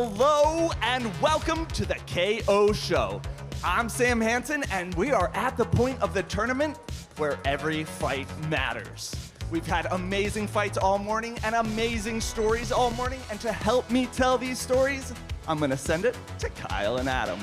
Hello and welcome to the KO Show. I'm Sam Hansen and we are at the point of the tournament where every fight matters. We've had amazing fights all morning and amazing stories all morning, and to help me tell these stories, I'm gonna send it to Kyle and Adam.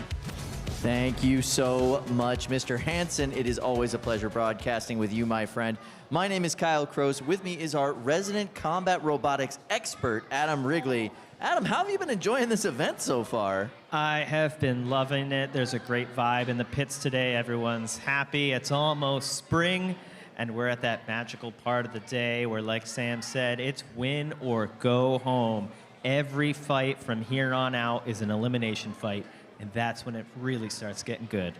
Thank you so much, Mr. Hansen. It is always a pleasure broadcasting with you, my friend. My name is Kyle Kroos. With me is our resident combat robotics expert, Adam Wrigley. Adam, how have you been enjoying this event so far? I have been loving it. There's a great vibe in the pits today. Everyone's happy. It's almost spring, and we're at that magical part of the day where, like Sam said, it's win or go home. Every fight from here on out is an elimination fight, and that's when it really starts getting good.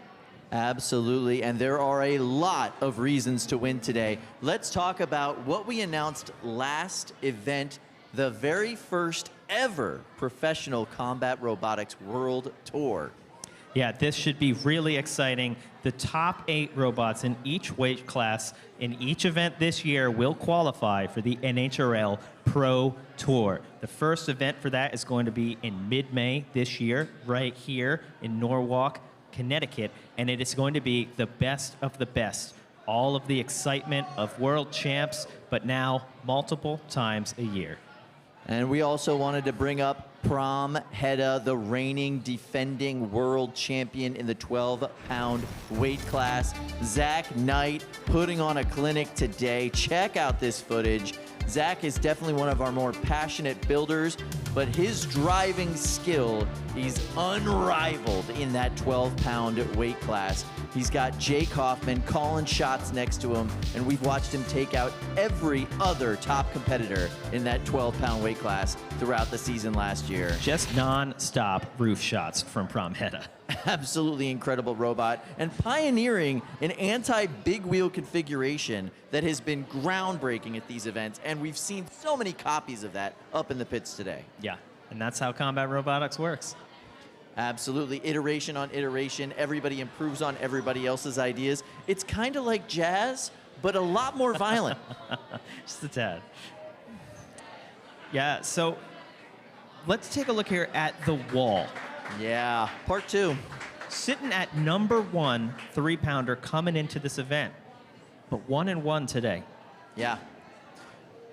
Absolutely, and there are a lot of reasons to win today. Let's talk about what we announced last event, the very first ever professional combat robotics world tour. Yeah, this should be really exciting. The top 8 robots in each weight class in each event this year will qualify for the NHRL Pro Tour. The first event for that is going to be in mid-May this year, right here in Norwalk, Connecticut, and it is going to be the best of the best. All of the excitement of world champs, but now multiple times a year. And we also wanted to bring up Prom Hedda, the reigning defending world champion in the 12-pound weight class. Zach Knight putting on a clinic today. Check out this footage. Zach is definitely one of our more passionate builders, but his driving skill is unrivaled in that 12-pound weight class. He's got Jake Hoffman calling shots next to him, and we've watched him take out every other top competitor in that 12-pound weight class throughout the season last year. Just non-stop roof shots from Prom Hedda. Absolutely incredible robot, and pioneering an anti-big wheel configuration that has been groundbreaking at these events, and we've seen so many copies of that up in the pits today. Yeah, and that's how combat robotics works. Absolutely, iteration on iteration. Everybody improves on everybody else's ideas. It's kind of like jazz, but a lot more violent. Just a tad. Yeah, so let's take a look here at the wall. Yeah, part 2. Sitting at #1 3-pounder coming into this event, but 1-1 today. Yeah.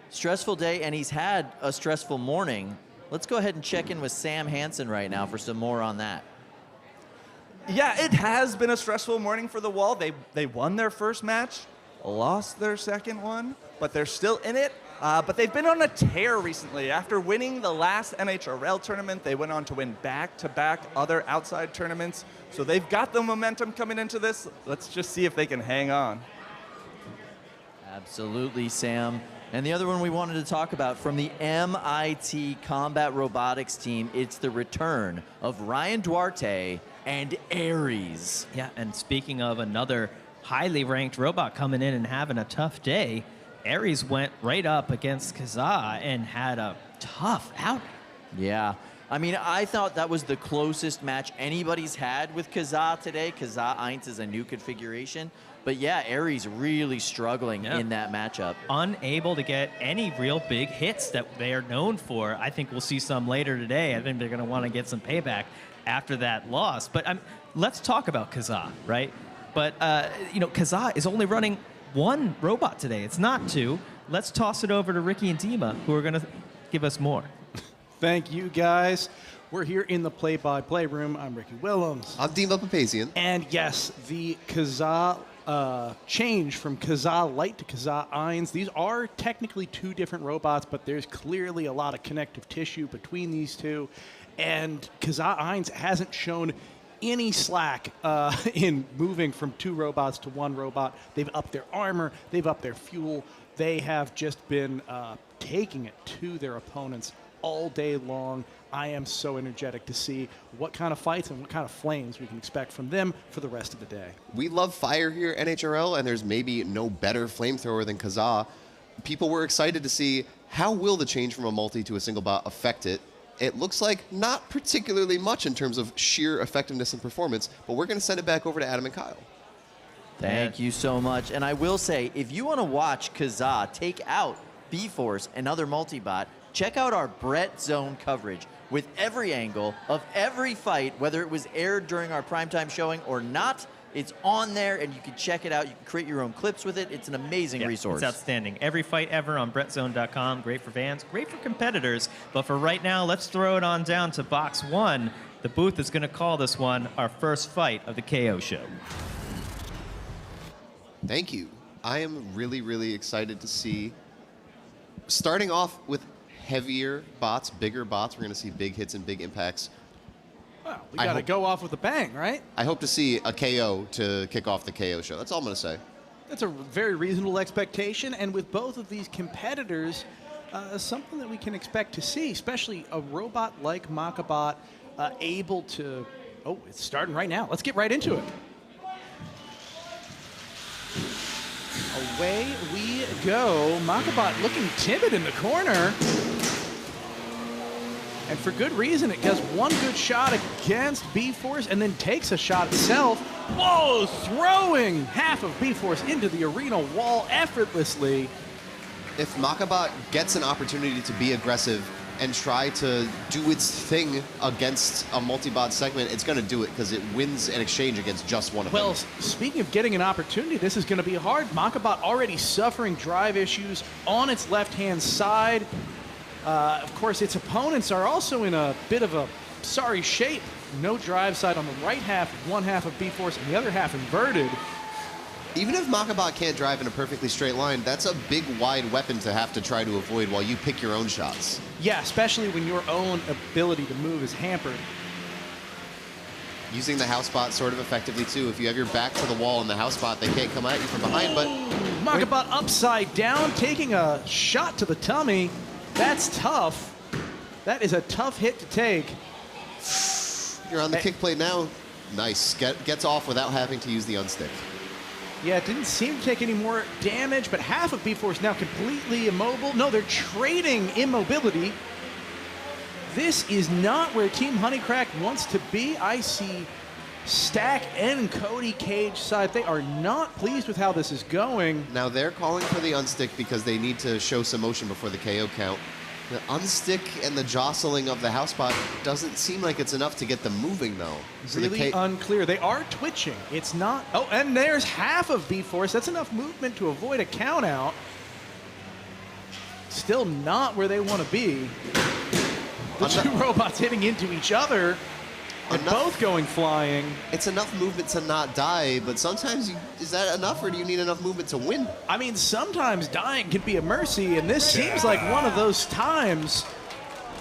Stressful day, and he's had a stressful morning. Let's go ahead and check in with Sam Hansen right now for some more on that. Yeah, it has been a stressful morning for the Wall. They won their first match, lost their second one, but they're still in it. But they've been on a tear recently. After winning the last NHRL tournament, they went on to win back-to-back other outside tournaments. So they've got the momentum coming into this. Let's just see if they can hang on. Absolutely, Sam. And the other one we wanted to talk about from the MIT Combat Robotics team, it's the return of Ryan Duarte and Ares. Yeah, and speaking of another highly ranked robot coming in and having a tough day, Ares went right up against Kazaa and had a tough outing. Yeah. I mean, I thought that was the closest match anybody's had with Kazaa today. Kazaa Eins is a new configuration. But yeah, Ares really struggling in that matchup. Unable to get any real big hits that they are known for. I think we'll see some later today. I think they're going to want to get some payback after that loss. But let's talk about Kazaa, right? But, you know, Kazaa is only running 1 robot today. It's not 2. Let's toss it over to Ricky and Dima, who are going to give us more. Thank you, guys. We're here in the play-by-play room. I'm Ricky Willems. I'm Dima Papazian. And yes, the Kazaa change from Kazaa Light to Kazaa Eins. These are technically 2 different robots, but there's clearly a lot of connective tissue between these two. And Kazaa Eins hasn't shown any slack in moving from 2 robots to 1 robot. They've upped their armor, they've upped their fuel. They have just been taking it to their opponents all day long. I am so energetic to see what kind of fights and what kind of flames we can expect from them for the rest of the day. We love fire here at NHRL, and there's maybe no better flamethrower than Kazaa. People were excited to see how will the change from a multi to a single bot affect it. It looks like not particularly much in terms of sheer effectiveness and performance, but we're going to send it back over to Adam and Kyle. Thank you so much. And I will say, if you want to watch Kazaa take out BeeForce and other multi-bot, check out our Brett Zone coverage. with every angle of every fight, whether it was aired during our primetime showing or not. It's on there, and you can check it out. You can create your own clips with it. It's an amazing resource. It's outstanding. Every fight ever on BrettZone.com. Great for fans, great for competitors. But for right now, let's throw it on down to box 1. The booth is going to call this one our first fight of the KO show. Thank you. I am really, really excited to see, starting off with heavier bots, bigger bots. We're going to see big hits and big impacts. Well, we got to go off with a bang, right? I hope to see a KO to kick off the KO show. That's all I'm going to say. That's a very reasonable expectation, and with both of these competitors, something that we can expect to see, especially a robot like maccabot able to... Oh, it's starting right now. Let's get right into it. Away we go. maccabot looking timid in the corner. And for good reason. It gets one good shot against BeeForce and then takes a shot itself. Whoa, throwing half of BeeForce into the arena wall effortlessly. If maccabot gets an opportunity to be aggressive and try to do its thing against a multi-bot segment, it's going to do it because it wins an exchange against just one of them. Well, speaking of getting an opportunity, this is going to be hard. maccabot already suffering drive issues on its left-hand side. Of course, its opponents are also in a bit of a sorry shape. No drive side on the right half, one half of BeeForce, and the other half inverted. Even if maccabot can't drive in a perfectly straight line, that's a big, wide weapon to have to try to avoid while you pick your own shots. Yeah, especially when your own ability to move is hampered. Using the house bot sort of effectively, too. If you have your back to the wall in the house bot, they can't come at you from behind, but... maccabot upside down, taking a shot to the tummy. That's tough. That is a tough hit to take. You're on the kick plate now. Nice. Gets off without having to use the unstick. Yeah, it didn't seem to take any more damage, but half of BeeForce now completely immobile. No, they're trading immobility. This is not where Team Honeycrack wants to be. I see Stack and Cody cage side. They are not pleased with how this is going. Now they're calling for the unstick because they need to show some motion before the KO count. The unstick and the jostling of the house bot doesn't seem like it's enough to get them moving, though. So really unclear. They are twitching. It's not... Oh, and there's half of BeeForce. That's enough movement to avoid a count out. Still not where they want to be. The two robots hitting into each other. And both going flying. It's enough movement to not die, but sometimes, is that enough, or do you need enough movement to win? I mean, sometimes dying can be a mercy, and this seems like one of those times.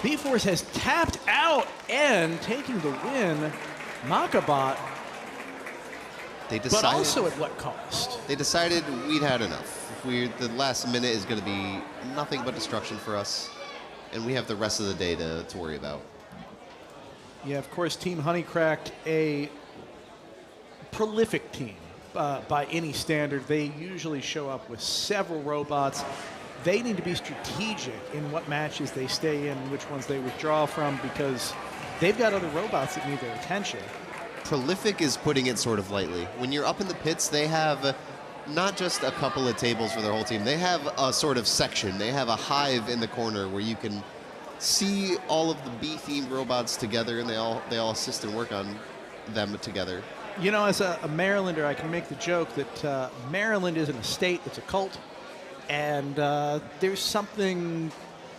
BeeForce has tapped out and taking the win. maccabot, but also at what cost? They decided we'd had enough. The last minute is going to be nothing but destruction for us, and we have the rest of the day to worry about. Yeah, of course, Team Honeycracked, a prolific team by any standard. They usually show up with several robots. They need to be strategic in what matches they stay in and which ones they withdraw from because they've got other robots that need their attention. Prolific is putting it sort of lightly. When you're up in the pits, they have not just a couple of tables for their whole team. They have a sort of section. They have a hive in the corner where you can see all of the B-themed robots together, and they all assist and work on them together. You know, as a Marylander, I can make the joke that Maryland isn't a state, it's a cult. And there's something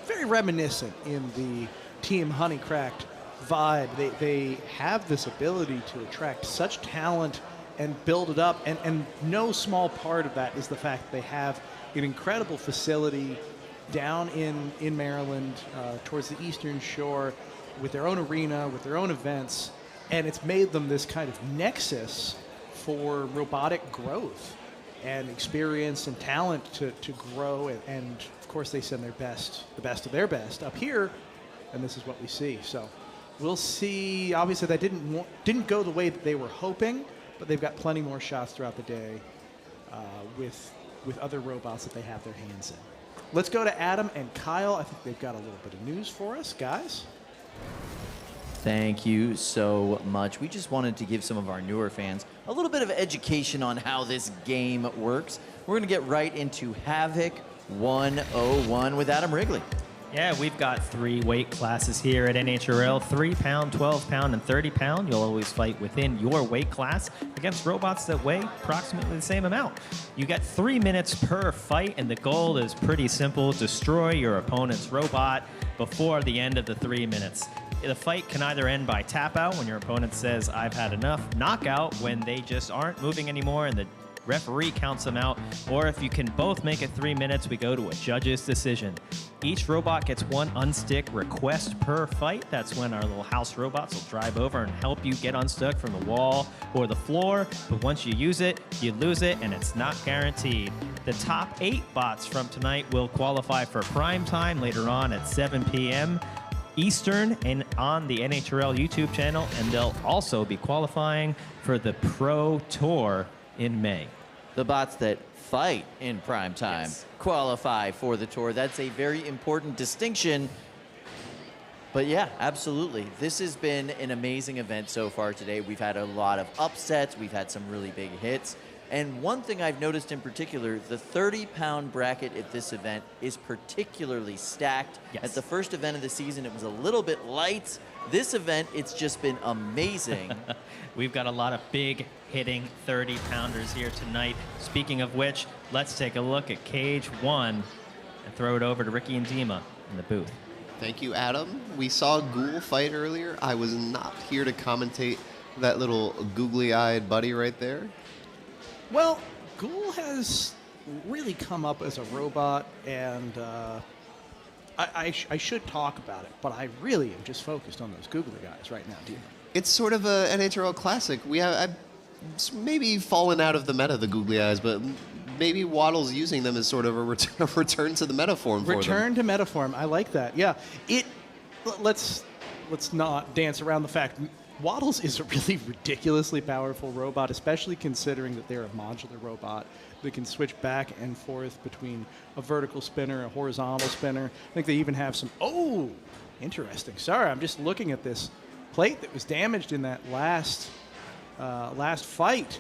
very reminiscent in the Team Honeycracked vibe. They have this ability to attract such talent and build it up. And no small part of that is the fact that they have an incredible facility down in Maryland towards the Eastern Shore with their own arena, with their own events. And it's made them this kind of nexus for robotic growth and experience and talent to grow. And of course, they send their best, the best of their best up here. And this is what we see. So we'll see. Obviously, that didn't go the way that they were hoping, but they've got plenty more shots throughout the day with other robots that they have their hands in. Let's go to Adam and Kyle. I think they've got a little bit of news for us, guys. Thank you so much. We just wanted to give some of our newer fans a little bit of education on how this game works. We're going to get right into Havoc 101 with Adam Wrigley. Yeah, we've got 3 weight classes here at NHRL, 3 pound, 12 pound, and 30 pound. You'll always fight within your weight class against robots that weigh approximately the same amount. You get 3 minutes per fight, and the goal is pretty simple. Destroy your opponent's robot before the end of the 3 minutes. The fight can either end by tap out when your opponent says, I've had enough, knockout when they just aren't moving anymore and the referee counts them out, or if you can both make it 3 minutes, we go to a judge's decision. Each robot gets 1 unstick request per fight. That's when our little house robots will drive over and help you get unstuck from the wall or the floor. But once you use it, you lose it, and it's not guaranteed. The top 8 bots from tonight will qualify for prime time later on at 7 p.m. Eastern and on the NHRL YouTube channel, and they'll also be qualifying for the Pro Tour in May. The bots that fight in prime time qualify for the tour. That's a very important distinction. But yeah, absolutely. This has been an amazing event so far today. We've had a lot of upsets. We've had some really big hits. And one thing I've noticed in particular, the 30-pound bracket at this event is particularly stacked. Yes. At the first event of the season, it was a little bit light. This event, it's just been amazing. We've got a lot of big hitting 30-pounders here tonight. Speaking of which, let's take a look at Cage 1 and throw it over to Ricky and Dima in the booth. Thank you, Adam. We saw Ghoul fight earlier. I was not here to commentate that little googly-eyed buddy right there. Well, Ghoul has really come up as a robot, and I should talk about it, but I really am just focused on those googly guys right now, Dima. It's sort of a NHRL classic. I've maybe fallen out of the meta, the googly eyes, but maybe Waddles using them as sort of a return to the meta form for them. Return to meta form. I like that. Yeah. Let's not dance around the fact Waddles is a really ridiculously powerful robot, especially considering that they're a modular robot that can switch back and forth between a vertical spinner, a horizontal spinner. I think they even have some... Oh, interesting. Sorry, I'm just looking at this plate that was damaged in that last fight.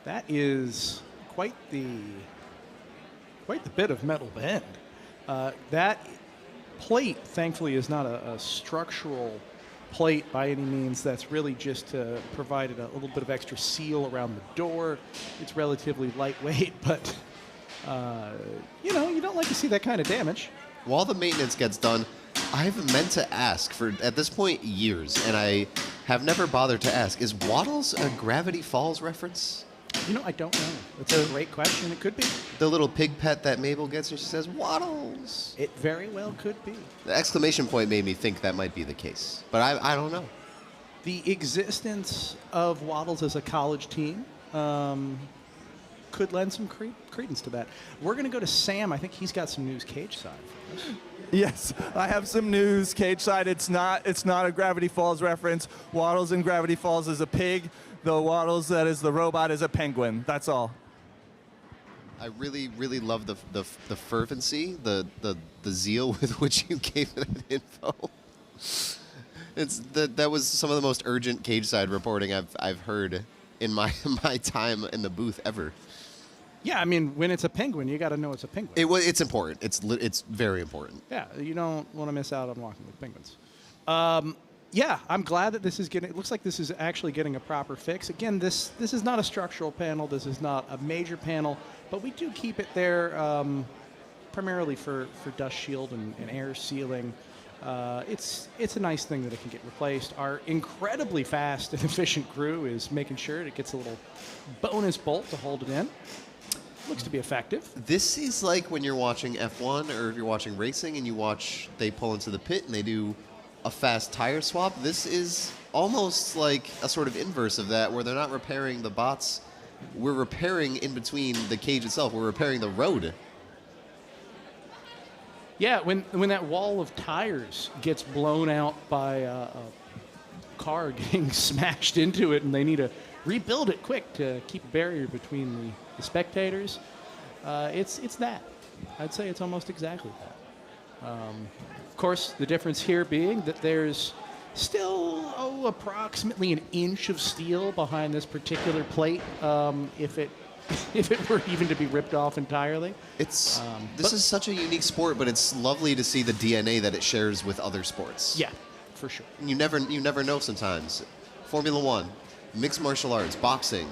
That is quite the bit of metal bend. That plate, thankfully, is not a structural plate by any means. That's really just provided a little bit of extra seal around the door. It's relatively lightweight, but you don't like to see that kind of damage. While the maintenance gets done, I've meant to ask for, at this point, years, and I have never bothered to ask, is Waddles a Gravity Falls reference? I don't know. That's a great question. It could be. The little pig pet that Mabel gets, and she says, Waddles. It very well could be. The exclamation point made me think that might be the case, but I don't know. The existence of Waddles as a college team could lend some credence to that. We're going to go to Sam. I think he's got some news cage side for us. Yes, I have some news cage side. It's not a Gravity Falls reference. Waddles in Gravity Falls is a pig. The Waddles that is the robot is a penguin. That's all. I really, really love the fervency, the zeal with which you gave that info. That was some of the most urgent cage side reporting I've heard in my time in the booth ever. Yeah, I mean, when it's a penguin, you got to know it's a penguin. It's important. It's very important. Yeah, you don't want to miss out on walking with penguins. Yeah, I'm glad that this is getting. It looks like this is actually getting a proper fix. Again, this is not a structural panel. This is not a major panel, but we do keep it there primarily for dust shield and air sealing. It's a nice thing that it can get replaced. Our incredibly fast and efficient crew is making sure it gets a little bonus bolt to hold it in. Looks to be effective. This is like when you're watching F1 or if you're watching racing and they pull into the pit and they do a fast tire swap. This is almost like a sort of inverse of that, where they're not repairing the bots. We're repairing in between the cage itself. We're repairing the road. Yeah, when that wall of tires gets blown out by a car getting smashed into it and they need to rebuild it quick to keep a barrier between the spectators, it's that. I'd say it's almost exactly that. Of course, the difference here being that there's still approximately an inch of steel behind this particular plate. If it if it were even to be ripped off entirely. This is such a unique sport, but it's lovely to see the DNA that it shares with other sports. Yeah, for sure. You never know sometimes. Formula One, mixed martial arts, boxing,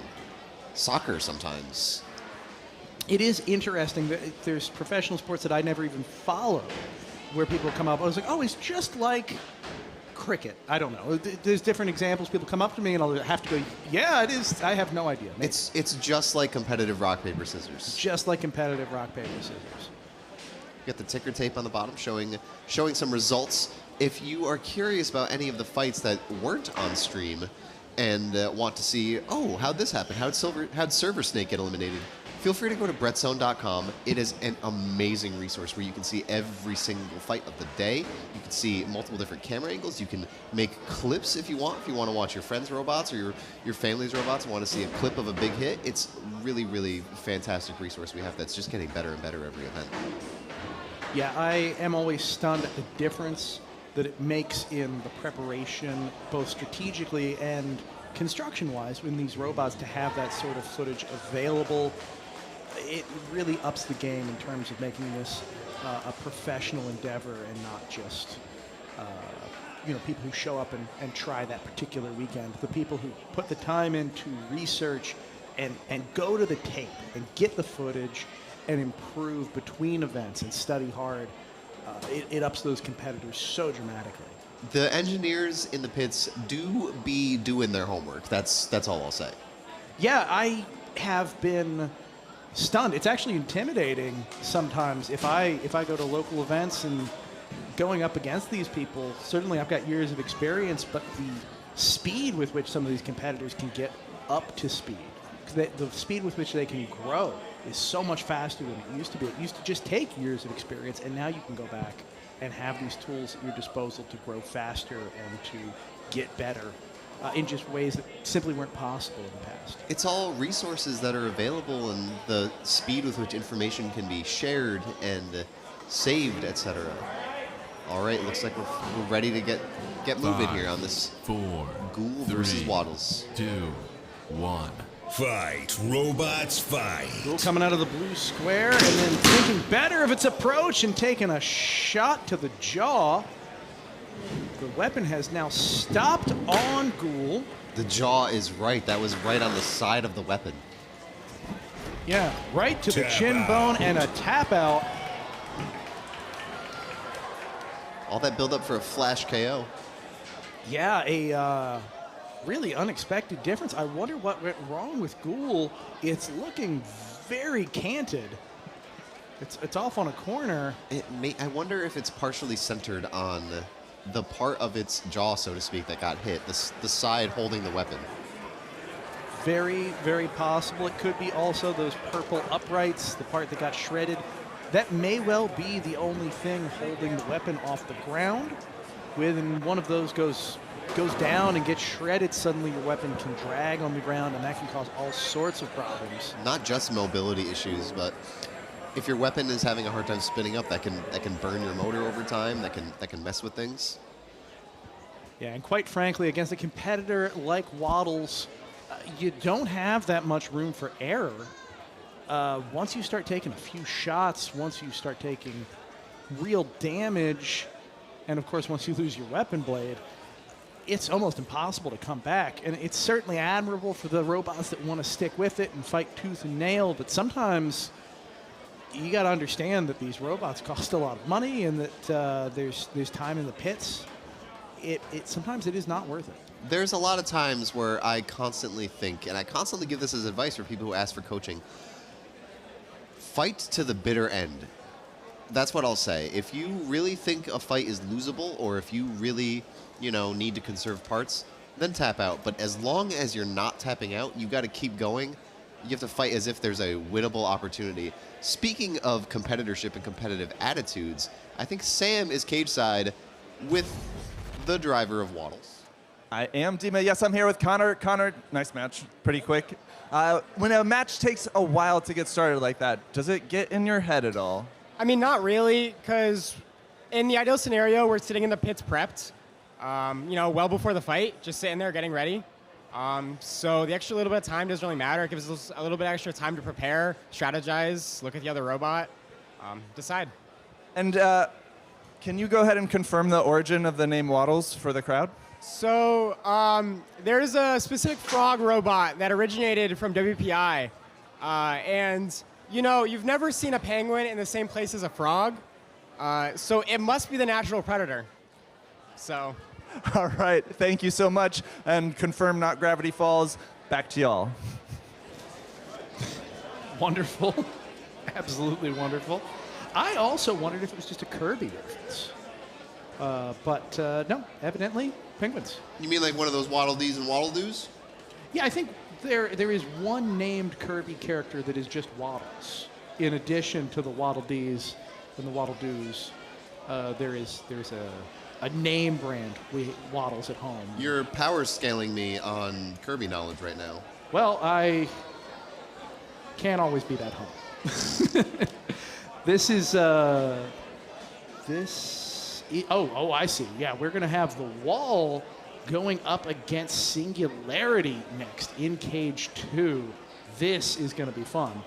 soccer sometimes. It is interesting that there's professional sports that I never even followed where people come up. I was like, oh, it's just like cricket. I don't know. There's different examples. People come up to me and I'll have to go, yeah, it is. I have no idea. Maybe. It's just like competitive rock, paper, scissors. Just like competitive rock, paper, scissors. You got the ticker tape on the bottom showing some results. If you are curious about any of the fights that weren't on stream and want to see, oh, how'd this happen? How'd Server Snake get eliminated? Feel free to go to bretzone.com. It is an amazing resource where you can see every single fight of the day. You can see multiple different camera angles. You can make clips if you want. If you want to watch your friends' robots or your family's robots and want to see a clip of a big hit, it's really, really fantastic resource we have that's just getting better and better every event. Yeah, I am always stunned at the difference that it makes in the preparation, both strategically and construction-wise, in these robots to have that sort of footage available. It really ups the game in terms of making this a professional endeavor and not just people who show up and try that particular weekend. The people who put the time into research and go to the tape and get the footage and improve between events and study hard. It ups those competitors so dramatically. The engineers in the pits do be doing their homework. That's all I'll say. Yeah, I have been stunned. It's actually intimidating sometimes if I go to local events and going up against these people. Certainly I've got years of experience, but the speed with which some of these competitors can get up to speed, the speed with which they can grow is so much faster than it used to be. It used to just take years of experience, and now you can go back and have these tools at your disposal to grow faster and to get better in just ways that simply weren't possible in the past. It's all resources that are available and the speed with which information can be shared and saved, etc. All right, looks like we're ready to get moving here on this 4, Ghoul versus 3, Waddles. 2, 1. Fight, robots, fight. Ghoul coming out of the blue square and then thinking better of its approach and taking a shot to the jaw. The weapon has now stopped on Ghoul. The jaw is right. That was right on the side of the weapon. Yeah, right to the Tap chin out. bone and a tap out. All that build up for a flash KO. Yeah, a really unexpected difference. I wonder what went wrong with Ghoul. It's looking very canted. It's off on a corner. I wonder if it's partially centered on the part of its jaw, so to speak, that got hit, the side holding the weapon. Very, very possible. It could be also those purple uprights, the part that got shredded. That may well be the only thing holding the weapon off the ground. When one of those goes down and gets shredded, suddenly your weapon can drag on the ground, and that can cause all sorts of problems. Not just mobility issues, but if your weapon is having a hard time spinning up, that can burn your motor over time. That can mess with things. Yeah, and quite frankly, against a competitor like Waddles, you don't have that much room for error. Once you start taking a few shots, once you start taking real damage, and of course once you lose your weapon blade, it's almost impossible to come back. And it's certainly admirable for the robots that want to stick with it and fight tooth and nail, but sometimes you got to understand that these robots cost a lot of money and that there's time in the pits. Sometimes it is not worth it. There's a lot of times where I constantly think, and I constantly give this as advice for people who ask for coaching, fight to the bitter end. That's what I'll say. If you really think a fight is losable, or if you really, need to conserve parts, then tap out. But as long as you're not tapping out, you got to keep going. You have to fight as if there's a winnable opportunity. Speaking of competitorship and competitive attitudes, I think Sam is cage side with the driver of Waddles. I am Dima. Yes, I'm here with Connor. Connor, nice match. Pretty quick. When a match takes a while to get started like that, does it get in your head at all? I mean, not really, because in the ideal scenario, we're sitting in the pits prepped, well before the fight, just sitting there getting ready. So the extra little bit of time doesn't really matter. It gives us a little bit extra time to prepare, strategize, look at the other robot, decide. And can you go ahead and confirm the origin of the name Waddles for the crowd? So there's a specific frog robot that originated from WPI. And, you know, you've never seen a penguin in the same place as a frog. So it must be the natural predator. So. All right, thank you so much. And confirm not Gravity Falls. Back to y'all. Wonderful. Absolutely wonderful. I also wondered if it was just a Kirby reference. But no, evidently, penguins. You mean like one of those Waddle Dees and Waddle Doos? Yeah, I think there is one named Kirby character that is just Waddles. In addition to the Waddle Dees and the Waddle Doos, there's a name brand with Waddles at home. You're power scaling me on Kirby knowledge right now. Well, I can't always be that humble. This is oh, I see. Yeah, we're gonna have the Wall going up against Singularity next in Cage 2. This is gonna be fun.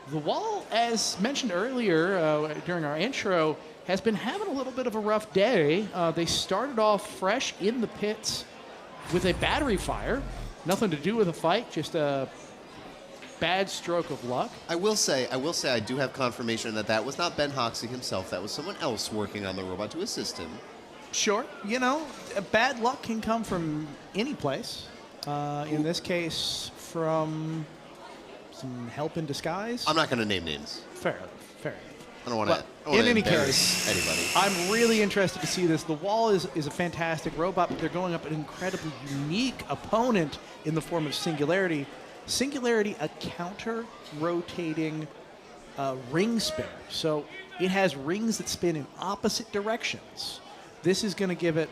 The Wall, as mentioned earlier during our intro, has been having a little bit of a rough day. They started off fresh in the pits with a battery fire. Nothing to do with a fight, just a bad stroke of luck. I will say I do have confirmation that was not Ben Hoxie himself. That was someone else working on the robot to assist him. Sure. You know, bad luck can come from any place. In this case, from some help in disguise. I'm not going to name names. Fair. I don't want to. In any case, anybody. I'm really interested to see this. The Wall is a fantastic robot, but they're going up an incredibly unique opponent in the form of Singularity. Singularity, a counter-rotating ring spinner. So it has rings that spin in opposite directions. This is going to give it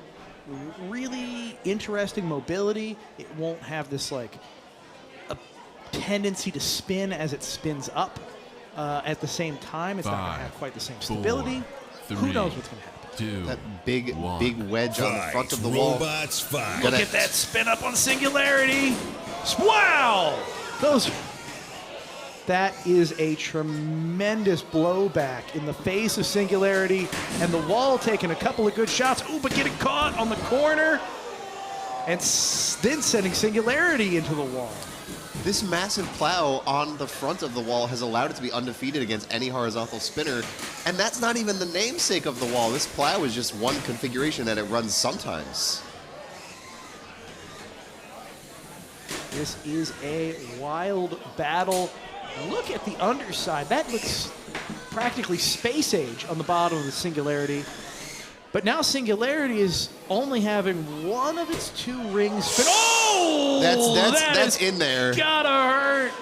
really interesting mobility. It won't have this like a tendency to spin as it spins up. At the same time, it's not going to have quite the same stability. 4, 3, Who knows what's going to happen? 2, That big 1. wedge on the front of the wall. Robots fight. Look at that spin up on Singularity. Wow! That is a tremendous blowback in the face of Singularity, and the Wall taking a couple of good shots. Ooh, but getting caught on the corner, and then sending Singularity into the wall. This massive plow on the front of the wall has allowed it to be undefeated against any horizontal spinner, and that's not even the namesake of the wall. This plow is just one configuration that it runs sometimes. This is a wild battle. Look at the underside. That looks practically space age on the bottom of the Singularity. But now Singularity is only having one of its 2 rings spin. Oh! That's in there. Gotta hurt.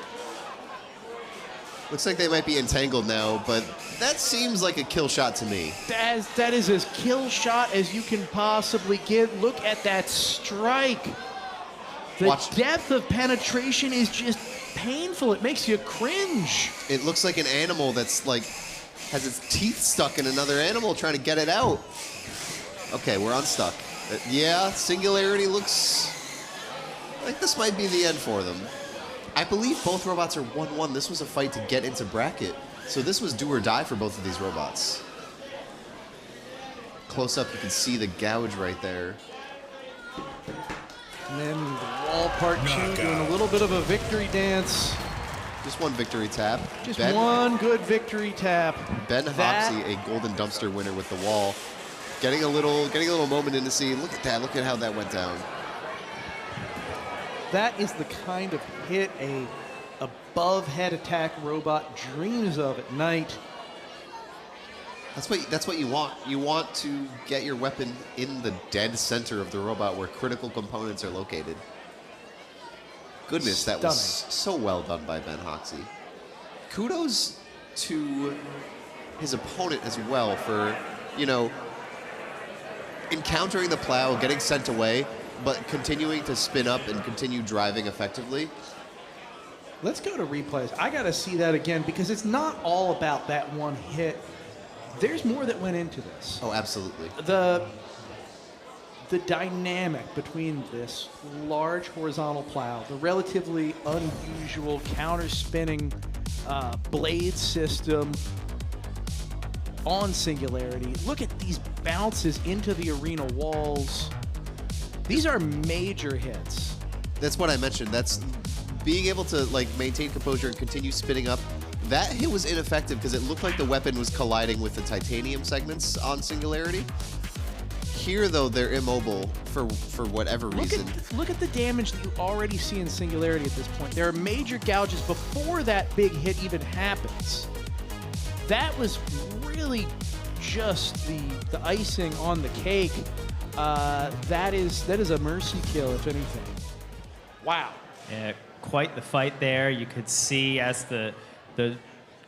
Looks like they might be entangled now, but that seems like a kill shot to me. That is as kill shot as you can possibly get. Look at that strike. The depth of penetration is just painful. It makes you cringe. It looks like an animal that's like has its teeth stuck in another animal trying to get it out. Okay, we're unstuck. Yeah, Singularity looks like this might be the end for them. I believe both robots are 1-1. This was a fight to get into bracket. So this was do or die for both of these robots. Close up, you can see the gouge right there. And then the Wall Part 2 doing a little bit of a victory dance. Just one victory tap. Just one good victory tap. Ben Hoxie, a golden dumpster winner with the Wall. Getting a little moment in the scene. Look at that. Look at how that went down. That is the kind of hit a above head attack robot dreams of at night. That's what you want. You want to get your weapon in the dead center of the robot where critical components are located. Goodness, that was so well done by Ben Hoxie. Kudos to his opponent as well for, encountering the plow, getting sent away, but continuing to spin up and continue driving effectively. Let's go to replays. I got to see that again because it's not all about that one hit. There's more that went into this. Oh, absolutely. The the dynamic between this large horizontal plow, the relatively unusual counter-spinning blade system on Singularity. Look at these bounces into the arena walls. These are major hits. That's what I mentioned. That's being able to like maintain composure and continue spinning up. That hit was ineffective because it looked like the weapon was colliding with the titanium segments on Singularity. Here, though, they're immobile for whatever reason. Look at the damage that you already see in Singularity at this point. There are major gouges before that big hit even happens. That was really just the icing on the cake. That is a mercy kill, if anything. Wow. Yeah, quite the fight there. You could see as the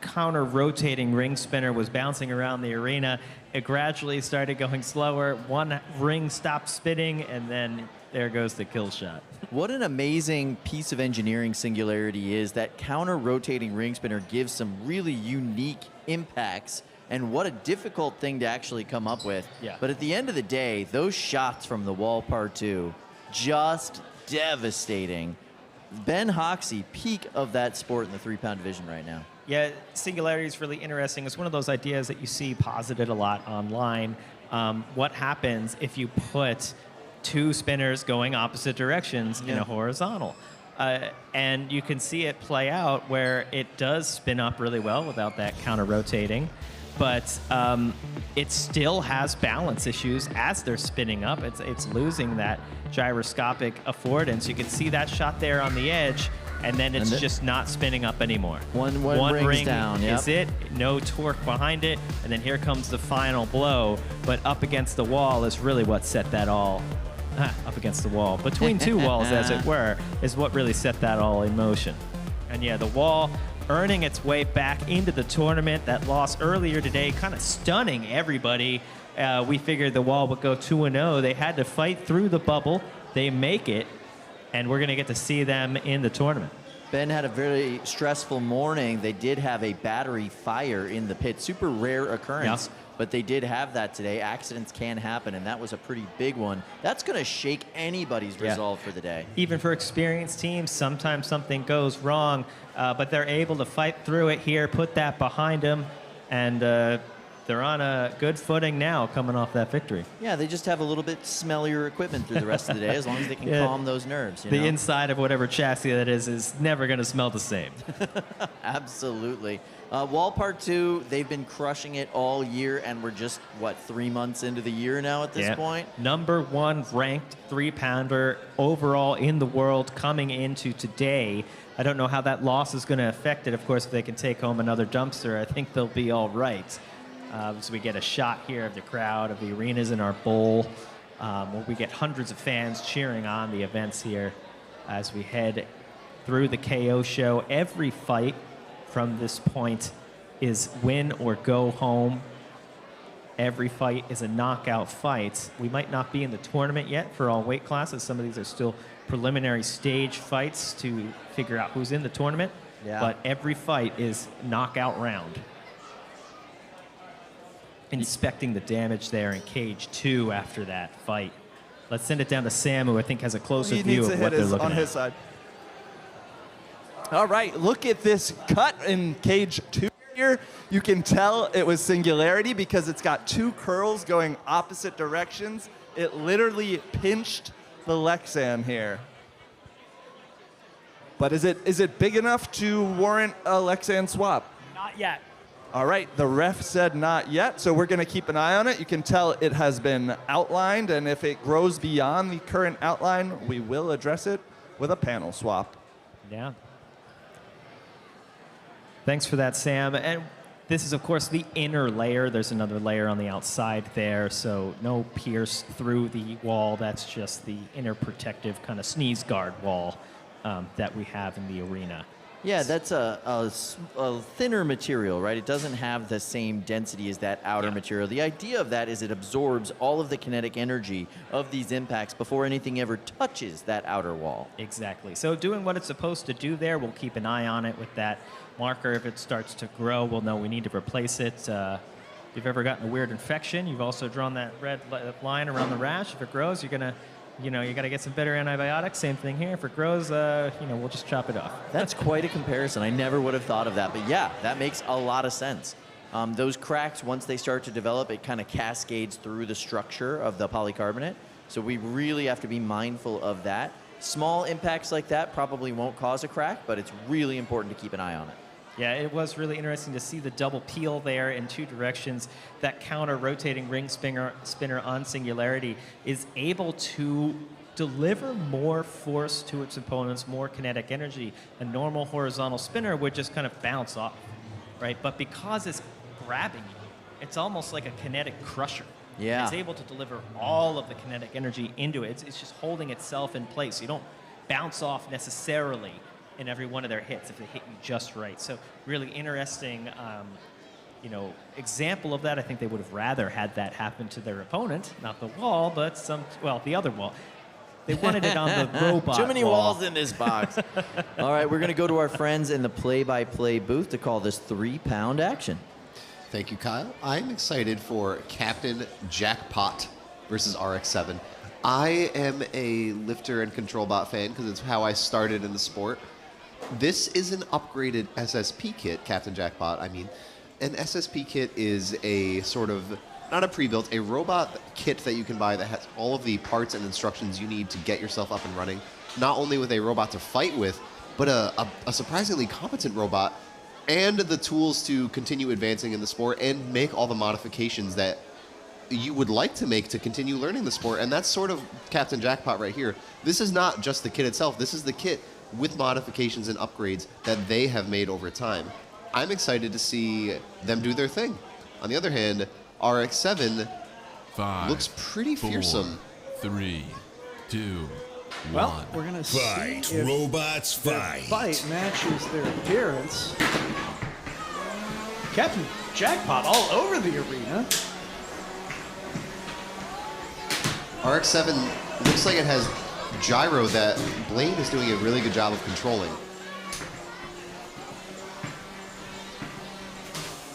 counter-rotating ring spinner was bouncing around the arena, it gradually started going slower. One ring stopped spinning, and then there goes the kill shot. What an amazing piece of engineering Singularity is. That counter-rotating ring spinner gives some really unique impacts, and what a difficult thing to actually come up with. Yeah. But at the end of the day, those shots from the Wall Part 2, just devastating. Ben Hoxie, peak of that sport in the 3-pound division right now. Yeah, Singularity is really interesting. It's one of those ideas that you see posited a lot online. What happens if you put two spinners going opposite directions in a horizontal? And you can see it play out where it does spin up really well without that counter-rotating, but it still has balance issues as they're spinning up. It's losing that gyroscopic affordance. You can see that shot there on the edge, and then it's just not spinning up anymore. One ring down, is it, no torque behind it, and then here comes the final blow, but up against the wall is really what set that all up against the wall. Between two walls, as it were, is what really set that all in motion. And yeah, the wall earning its way back into the tournament. That loss earlier today kind of stunning everybody. We figured the wall would go 2-0. They had to fight through the bubble. They make it, and we're going to get to see them in the tournament. Ben had a very stressful morning. They did have a battery fire in the pit. Super rare occurrence, but they did have that today. Accidents can happen, and that was a pretty big one. That's going to shake anybody's resolve for the day. Even for experienced teams, sometimes something goes wrong, but they're able to fight through it here, put that behind them, and they're on a good footing now coming off that victory. Yeah, they just have a little bit smellier equipment through the rest of the day, as long as they can calm those nerves. You the know? inside of whatever chassis that is never going to smell the same. Absolutely. Wall Part 2, they've been crushing it all year, and we're just, what, 3 months into the year now at this point? #1 ranked 3-pounder overall in the world coming into today. I don't know how that loss is going to affect it. Of course, if they can take home another dumpster, I think they'll be all right. So we get a shot here of the crowd, of the arenas in our bowl, where we get hundreds of fans cheering on the events here as we head through the KO show. Every fight from this point is win or go home. Every fight is a knockout fight. We might not be in the tournament yet for all weight classes. Some of these are still preliminary stage fights to figure out who's in the tournament. Yeah. But every fight is knockout round. Inspecting the damage there in cage 2 after that fight. Let's send it down to Sam, who I think has a closer view of what they're looking on at. his side. All right, look at this cut in cage 2 here. You can tell it was Singularity because it's got two curls going opposite directions. It literally pinched the Lexan here. But is it big enough to warrant a Lexan swap? Not yet. All right, the ref said not yet, so we're going to keep an eye on it. You can tell it has been outlined, and if it grows beyond the current outline, we will address it with a panel swap. Yeah. Thanks for that, Sam. And this is, of course, the inner layer. There's another layer on the outside there, so no pierce through the wall. That's just the inner protective kind of sneeze guard wall that we have in the arena. Yeah, that's a thinner material, right? It doesn't have the same density as that outer material. The idea of that is it absorbs all of the kinetic energy of these impacts before anything ever touches that outer wall. Exactly. So doing what it's supposed to do there, we'll keep an eye on it with that marker. If it starts to grow, we'll know we need to replace it. you've ever gotten a weird infection, you've also drawn that red line around the rash. If it grows, you're gonna, you got to get some better antibiotics. Same thing here. If it grows, we'll just chop it off. That's quite a comparison. I never would have thought of that. But yeah, that makes a lot of sense. Those cracks, once they start to develop, it kind of cascades through the structure of the polycarbonate. So we really have to be mindful of that. Small impacts like that probably won't cause a crack, but it's really important to keep an eye on it. Yeah, it was really interesting to see the double peel there in two directions. That counter-rotating ring spinner on Singularity is able to deliver more force to its opponents, more kinetic energy. A normal horizontal spinner would just kind of bounce off, right? But because it's grabbing you, it's almost like a kinetic crusher. Yeah. It's able to deliver all of the kinetic energy into it. It's just holding itself in place. You don't bounce off necessarily in every one of their hits if they hit you just right. So really interesting, example of that. I think they would have rather had that happen to their opponent, not the wall, but the other wall. They wanted it on the robot Too many wall. walls in this box. All right, we're going to go to our friends in the play-by-play booth to call this 3-pound action. Thank you, Kyle. I'm excited for Captain Jackpot versus RX-7. I am a lifter and control bot fan because it's how I started in the sport. This is an upgraded SSP kit, Captain Jackpot, I mean. An SSP kit is a sort of, not a pre-built, a robot kit that you can buy that has all of the parts and instructions you need to get yourself up and running. Not only with a robot to fight with, but a surprisingly competent robot and the tools to continue advancing in the sport and make all the modifications that you would like to make to continue learning the sport. And that's sort of Captain Jackpot right here. This is not just the kit itself. This is the kit with modifications and upgrades that they have made over time. I'm excited to see them do their thing. On the other hand, RX-7 looks pretty fearsome. 3, 2, Well, 1. we're going to see Fight. if Robots their fight. fight matches their appearance. Captain Jackpot all over the arena. RX-7 looks like it has gyro that Blaine is doing a really good job of controlling.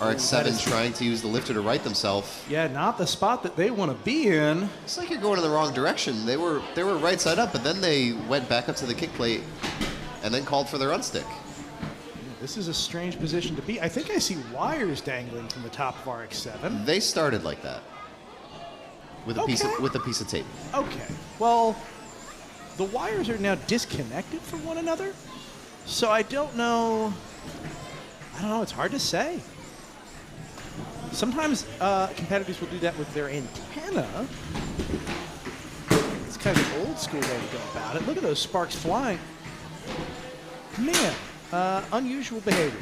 RX-7 trying to use the lifter to right themselves. Yeah, not the spot that they want to be in. It's like you're going in the wrong direction. They were right side up, but then they went back up to the kick plate and then called for their unstick. This is a strange position to be. I think I see wires dangling from the top of RX-7. They started like that with a piece of tape. Okay. Well, the wires are now disconnected from one another, so I don't know. It's hard to say. Sometimes competitors will do that with their antenna. It's kind of an old school way to go about it. Look at those sparks flying. Man, unusual behavior.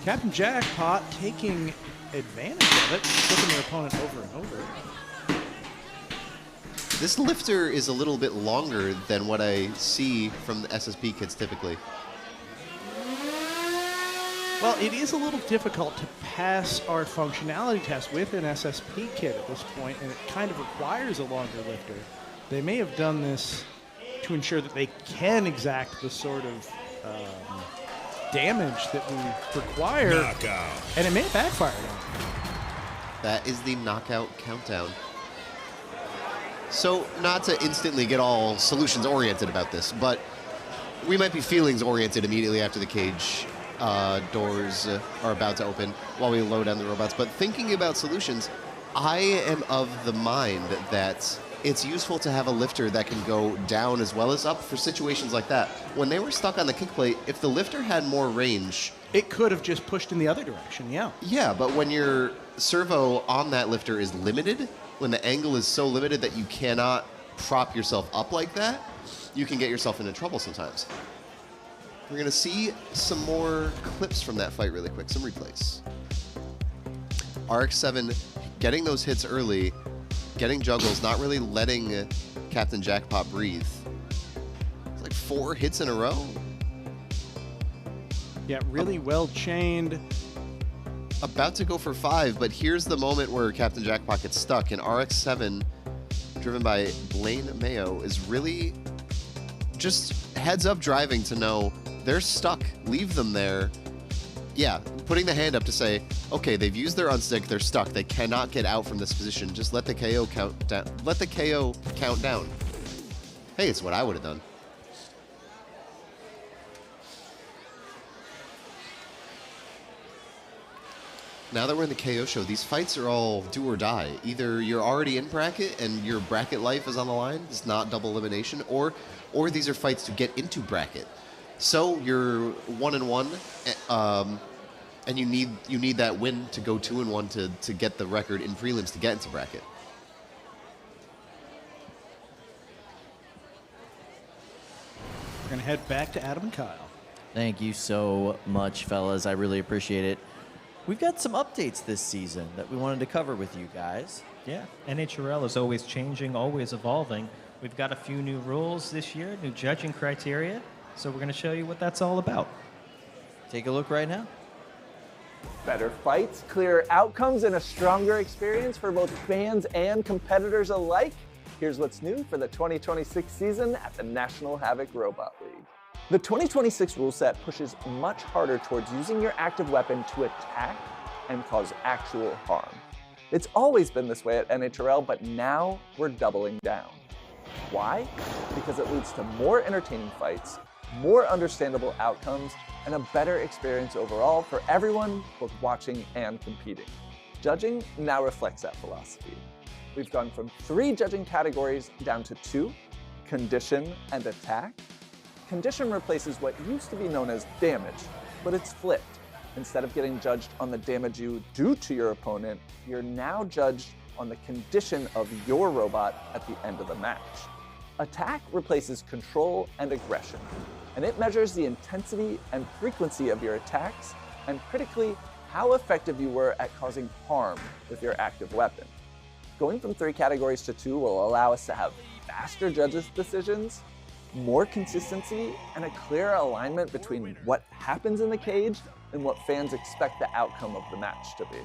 Captain Jackpot taking advantage of it, flipping their opponent over and over. This lifter is a little bit longer than what I see from the SSP kits typically. Well, it is a little difficult to pass our functionality test with an SSP kit at this point, and it kind of requires a longer lifter. They may have done this to ensure that they can exact the sort of damage that we require, Knockout. and it may have backfired on them. That is the knockout countdown. So, not to instantly get all solutions-oriented about this, but we might be feelings-oriented immediately after the cage doors are about to open while we load down the robots. But thinking about solutions, I am of the mind that it's useful to have a lifter that can go down as well as up for situations like that. When they were stuck on the kick plate, if the lifter had more range... It could have just pushed in the other direction, yeah. Yeah, but when your servo on that lifter is limited, when the angle is so limited that you cannot prop yourself up like that, you can get yourself into trouble sometimes. We're going to see some more clips from that fight really quick, some replays. RX-7 getting those hits early, getting juggles, not really letting Captain Jackpot breathe. It's like 4 hits in a row. Yeah, really well chained. About to go for 5, but here's the moment where Captain Jackpot gets stuck, and RX-7, driven by Blaine Mayo, is really just heads up driving to know they're stuck. Leave them there. Yeah, putting the hand up to say, okay, they've used their unstick, they're stuck, they cannot get out from this position. Just let the KO count down. Let the KO count down. Hey, it's what I would have done. Now that we're in the KO show, these fights are all do or die. Either you're already in bracket and your bracket life is on the line, it's not double elimination, or these are fights to get into bracket. So you're 1-1, and you need that win to go 2-1 to get the record in prelims to get into bracket. We're going to head back to Adam and Kyle. Thank you so much, fellas. I really appreciate it. We've got some updates this season that we wanted to cover with you guys. Yeah, NHRL is always changing, always evolving. We've got a few new rules this year, new judging criteria, so we're going to show you what that's all about. Take a look right now. Better fights, clearer outcomes, and a stronger experience for both fans and competitors alike. Here's what's new for the 2026 season at the National Havoc Robot League. The 2026 rule set pushes much harder towards using your active weapon to attack and cause actual harm. It's always been this way at NHRL, but now we're doubling down. Why? Because it leads to more entertaining fights, more understandable outcomes, and a better experience overall for everyone, both watching and competing. Judging now reflects that philosophy. We've gone from 3 judging categories down to 2, condition and attack. Condition replaces what used to be known as damage, but it's flipped. Instead of getting judged on the damage you do to your opponent, you're now judged on the condition of your robot at the end of the match. Attack replaces control and aggression, and it measures the intensity and frequency of your attacks, and critically, how effective you were at causing harm with your active weapon. Going from 3 categories to 2 will allow us to have faster judges' decisions, more consistency, and a clearer alignment between what happens in the cage and what fans expect the outcome of the match to be.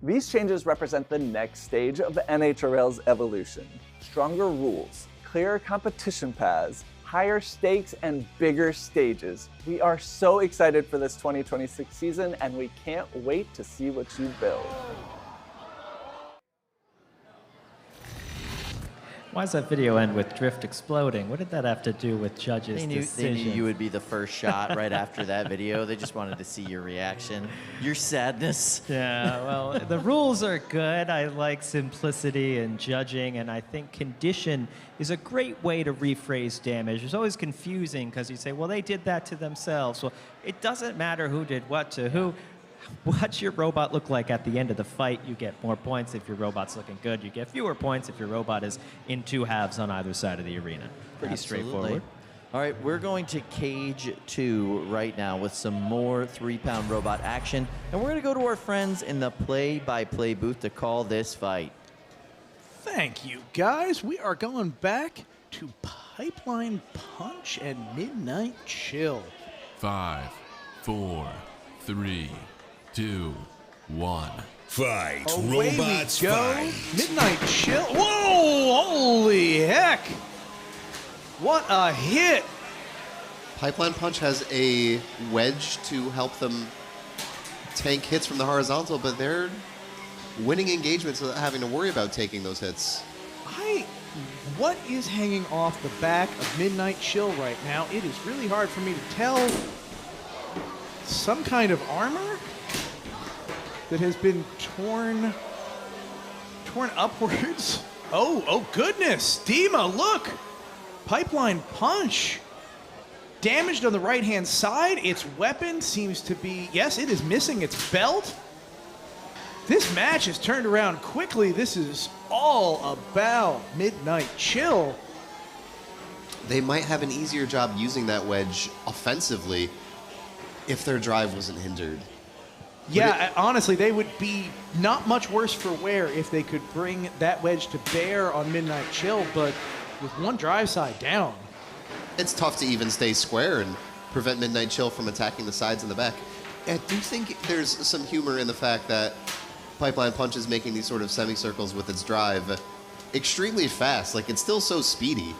These changes represent the next stage of the NHRL's evolution. Stronger rules, clearer competition paths, higher stakes, and bigger stages. We are so excited for this 2026 season, and we can't wait to see what you build. Why does that video end with Drift exploding? What did that have to do with judges' They knew you would be the first shot right after that video. They just wanted to see your reaction, your sadness. Yeah, well, the rules are good. I like simplicity and judging, and I think condition is a great way to rephrase damage. It's always confusing because you say, well, they did that to themselves. Well, it doesn't matter who did what to who. What's your robot look like at the end of the fight? You get more points if your robot's looking good. You get fewer points if your robot is in 2 halves on either side of the arena. Pretty straightforward. All right, we're going to Cage 2 right now with some more 3-pound robot action. And we're going to go to our friends in the play-by-play booth to call this fight. Thank you, guys. We are going back to Pipeline Punch and Midnight Chill. 5, 4, 3, 2, 1. Fight. Away Robots we go. fight. Midnight Chill. Whoa! Holy heck! What a hit! Pipeline Punch has a wedge to help them tank hits from the horizontal, but they're winning engagements without having to worry about taking those hits. What is hanging off the back of Midnight Chill right now? It is really hard for me to tell. Some kind of armor that has been torn upwards. Oh goodness, Dima, look! Pipeline Punch. Damaged on the right-hand side. Its weapon seems to be, yes, it is missing its belt. This match has turned around quickly. This is all about Midnight Chill. They might have an easier job using that wedge offensively if their drive wasn't hindered. Yeah, honestly, they would be not much worse for wear if they could bring that wedge to bear on Midnight Chill, but with one drive side down. It's tough to even stay square and prevent Midnight Chill from attacking the sides and the back. I do think there's some humor in the fact that Pipeline Punch is making these sort of semicircles with its drive extremely fast. Like, it's still so speedy.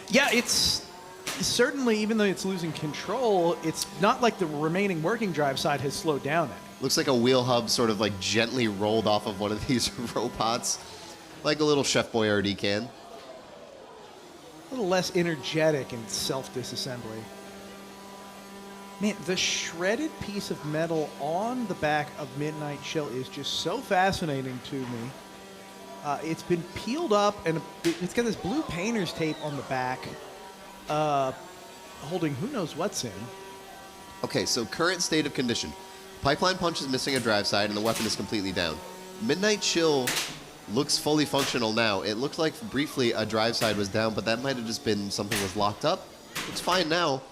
Yeah, it's certainly, even though it's losing control, it's not like the remaining working drive side has slowed down any. Looks like a wheel hub sort of like gently rolled off of one of these robots, like a little Chef Boyardee can. A little less energetic in self-disassembly. Man, the shredded piece of metal on the back of Midnight Chill is just so fascinating to me. It's been peeled up, and it's got this blue painter's tape on the back, holding who knows what's in. Okay, so current state of condition. Pipeline Punch is missing a drive side, and the weapon is completely down. Midnight Chill looks fully functional now. It looked like briefly a drive side was down, but that might have just been something was locked up. It's fine now.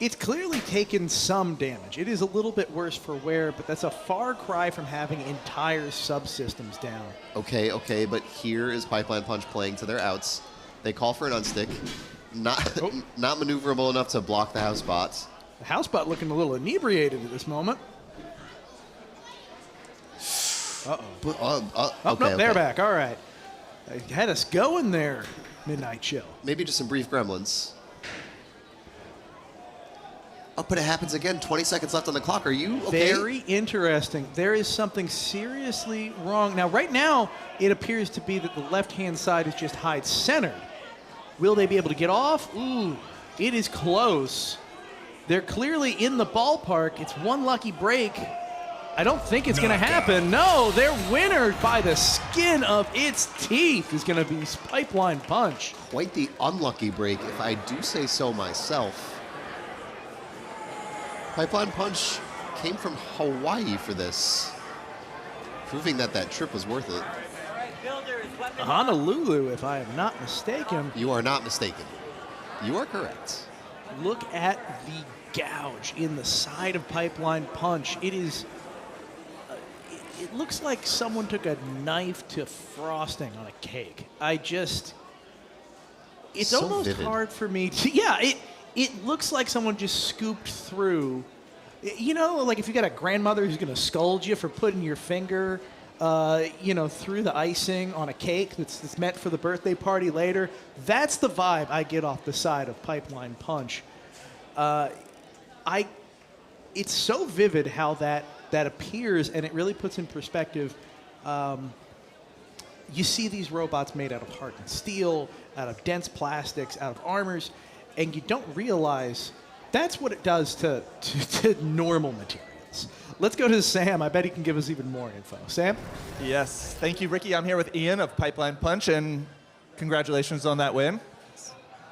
It's clearly taken some damage. It is a little bit worse for wear, but that's a far cry from having entire subsystems down. Okay, but here is Pipeline Punch playing to their outs. They call for an unstick. Not maneuverable enough to block the house bots. The house bot looking a little inebriated at this moment. Okay, they're back. All right. They had us going there, Midnight Chill. Maybe just some brief gremlins. Oh, but it happens again. 20 seconds left on the clock. Are you okay? Very interesting. There is something seriously wrong. Now, right now, it appears to be that the left-hand side is just Hwhite-centered. Will they be able to get off? Ooh, it is close. They're clearly in the ballpark. It's one lucky break. I don't think it's going to happen. No, their winner by the skin of its teeth is going to be Pipeline Punch. Quite the unlucky break, if I do say so myself. Pipeline Punch came from Hawaii for this, proving that that trip was worth it. Honolulu, if I am not mistaken. You are not mistaken. You are correct. Look at the gouge in the side of Pipeline Punch. It is... it looks like someone took a knife to frosting on a cake. It's so almost vivid. hard for me to... Yeah, it looks like someone just scooped through... You know, like if you got a grandmother who's going to scold you for putting your finger, through the icing on a cake that's meant for the birthday party later. That's the vibe I get off the side of Pipeline Punch. It's so vivid how that appears, and it really puts in perspective. You see these robots made out of hardened steel, out of dense plastics, out of armors, and you don't realize that's what it does to normal materials. Let's go to Sam. I bet he can give us even more info. Sam? Yes. Thank you, Ricky. I'm here with Ian of Pipeline Punch, and congratulations on that win.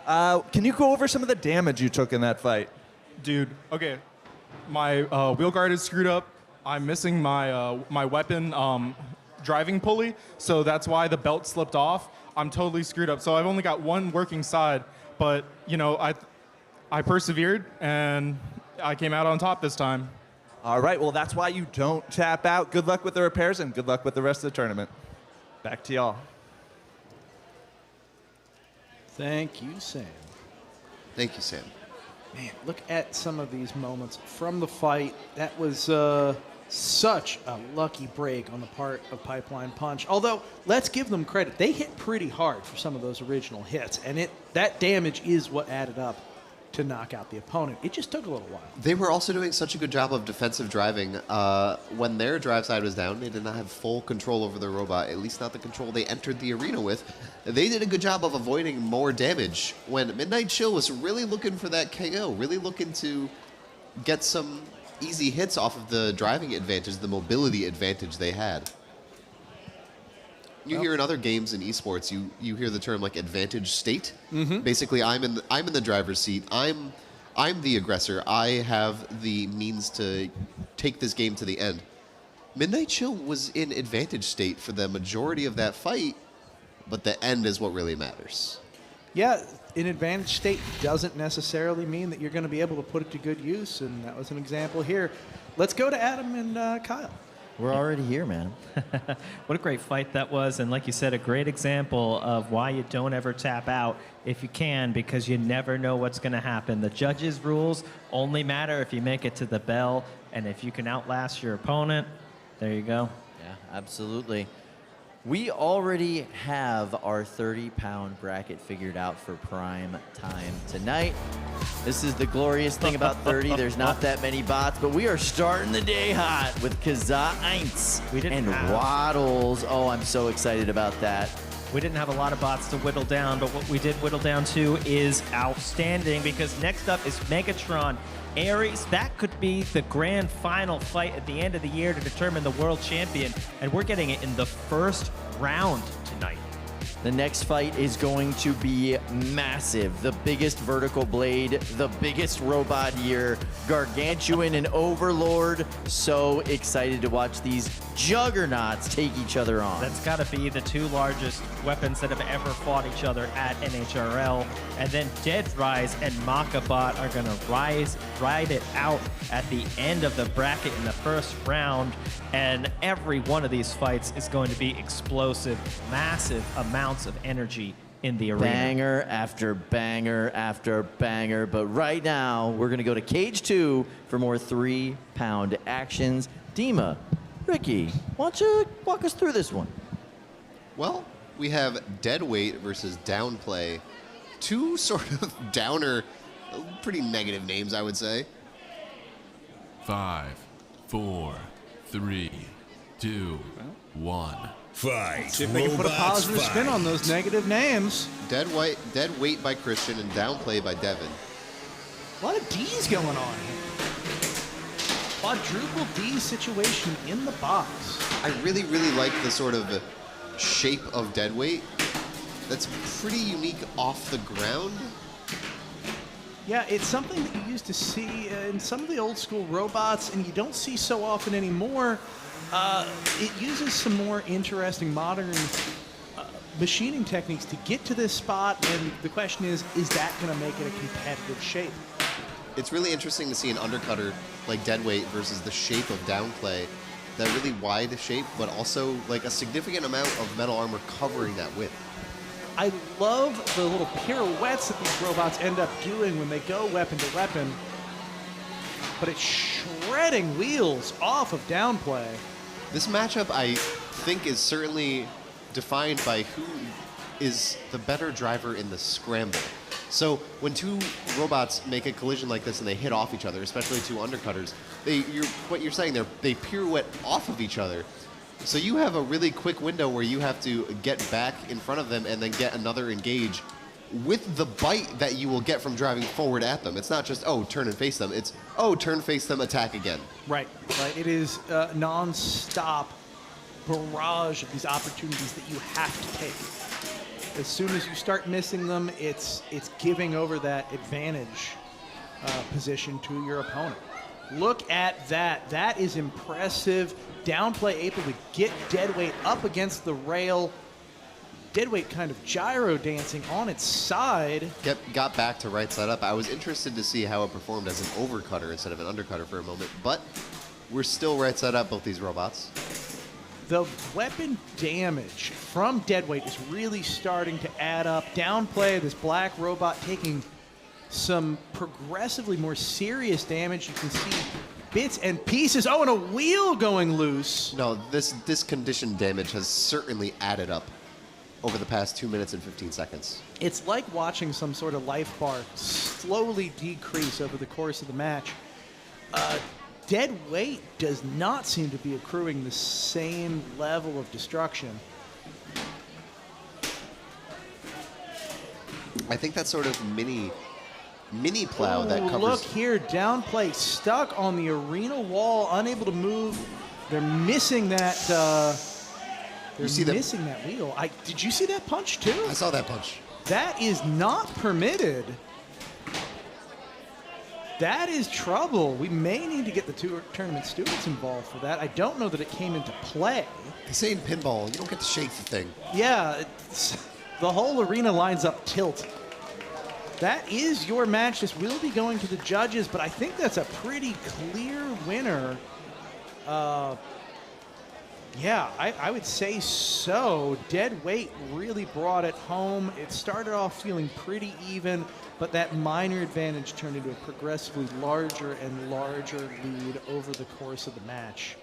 Can you go over some of the damage you took in that fight? Dude, okay. My wheel guard is screwed up. I'm missing my my weapon driving pulley, so that's why the belt slipped off. I'm totally screwed up. So I've only got one working side, but I persevered and I came out on top this time. All right, well, that's why you don't tap out. Good luck with the repairs and good luck with the rest of the tournament. Back to y'all. Thank you, Sam. Thank you, Sam. Man, look at some of these moments from the fight. That was such a lucky break on the part of Pipeline Punch. Although, let's give them credit. They hit pretty hard for some of those original hits, and that damage is what added up to knock out the opponent. It just took a little while. They were also doing such a good job of defensive driving. When their drive side was down, they did not have full control over their robot, at least not the control they entered the arena with. They did a good job of avoiding more damage when Midnight Chill was really looking for that KO, really looking to get some easy hits off of the driving advantage, the mobility advantage they had. You hear in other games in esports, you hear the term like advantage state. Mm-hmm. Basically, I'm in the driver's seat. I'm the aggressor. I have the means to take this game to the end. Midnight Chill was in advantage state for the majority of that fight, but the end is what really matters. Yeah, an advantage state doesn't necessarily mean that you're going to be able to put it to good use, and that was an example here. Let's go to Adam and Kyle. We're already here, man. What a great fight that was, and like you said, a great example of why you don't ever tap out if you can, because you never know what's going to happen. The judges' rules only matter if you make it to the bell, and if you can outlast your opponent, there you go. Yeah, absolutely. We already have our 30-pound bracket figured out for prime time tonight. This is the glorious thing about 30. There's not that many bots, but we are starting the day hot with CHEDD-R and Waddles. Oh, I'm so excited about that. We didn't have a lot of bots to whittle down, but what we did whittle down to is outstanding, because next up is Megatron Ares. That could be the grand final fight at the end of the year to determine the world champion, and we're getting it in the first round tonight. The next fight is going to be massive. The biggest vertical blade, the biggest robot here, Gargantuan and Overlord. So excited to watch these juggernauts take each other on. That's got to be the two largest weapons that have ever fought each other at NHRL. And then Dead Rise and maccabot are going to ride it out at the end of the bracket in the first round. And every one of these fights is going to be explosive, massive amounts of energy in the arena. Banger after banger after banger. But right now, we're going to go to Cage 2 for more 3-pound actions. Dima, Ricky, why don't you walk us through this one? Well, we have Deadweight versus Downplay. Two sort of downer, pretty negative names, I would say. 5, 4, 3, 2, 1. Fight. See if they can put a Robots positive spin fight. on those negative names. Deadweight by Christian and Downplay by Devin. A lot of D's going on here. Quadruple D situation in the box. I really, really like the sort of shape of Deadweight. That's pretty unique off the ground. Yeah, it's something that you used to see in some of the old school robots, and you don't see so often anymore. It uses some more interesting modern machining techniques to get to this spot, and the question is that going to make it a competitive shape? It's really interesting to see an undercutter like Deadweight versus the shape of Downplay. That really wide shape, but also like a significant amount of metal armor covering that width. I love the little pirouettes that these robots end up doing when they go weapon to weapon, but it's shredding wheels off of Downplay. This matchup, I think, is certainly defined by who is the better driver in the scramble. So when two robots make a collision like this and they hit off each other, especially two undercutters, what you're saying there, they pirouette off of each other. So you have a really quick window where you have to get back in front of them and then get another engage with the bite that you will get from driving forward at them. It's not just, oh, turn and face them. It's, oh, turn, face them, attack again. Right. It is non-stop barrage of these opportunities that you have to take. As soon as you start missing them, it's giving over that advantage position to your opponent. Look at that. That is impressive. Downplay able to get Deadweight up against the rail. Deadweight kind of gyro dancing on its side. Got back to right side up. I was interested to see how it performed as an overcutter instead of an undercutter for a moment, but we're still right side up, both these robots. The weapon damage from Deadweight is really starting to add up. Downplay, this black robot taking some progressively more serious damage. You can see bits and pieces. Oh, and a wheel going loose. No, this condition damage has certainly added up over the past 2 minutes and 15 seconds. It's like watching some sort of life bar slowly decrease over the course of the match. Deadweight does not seem to be accruing the same level of destruction. I think that's sort of mini plow that covers. Look here, Downplay stuck on the arena wall, unable to move. They're missing that. Missing that wheel. Did you see that punch too? I saw that punch. That is not permitted. That is trouble. We may need to get the tournament students involved for that. I don't know that it came into play. They say in pinball, you don't get to shake the thing. Yeah, the whole arena lines up tilt. That is your match. This will be going to the judges, but I think that's a pretty clear winner. Yeah, I would say so. Deadweight really brought it home. It started off feeling pretty even, but that minor advantage turned into a progressively larger and larger lead over the course of the match.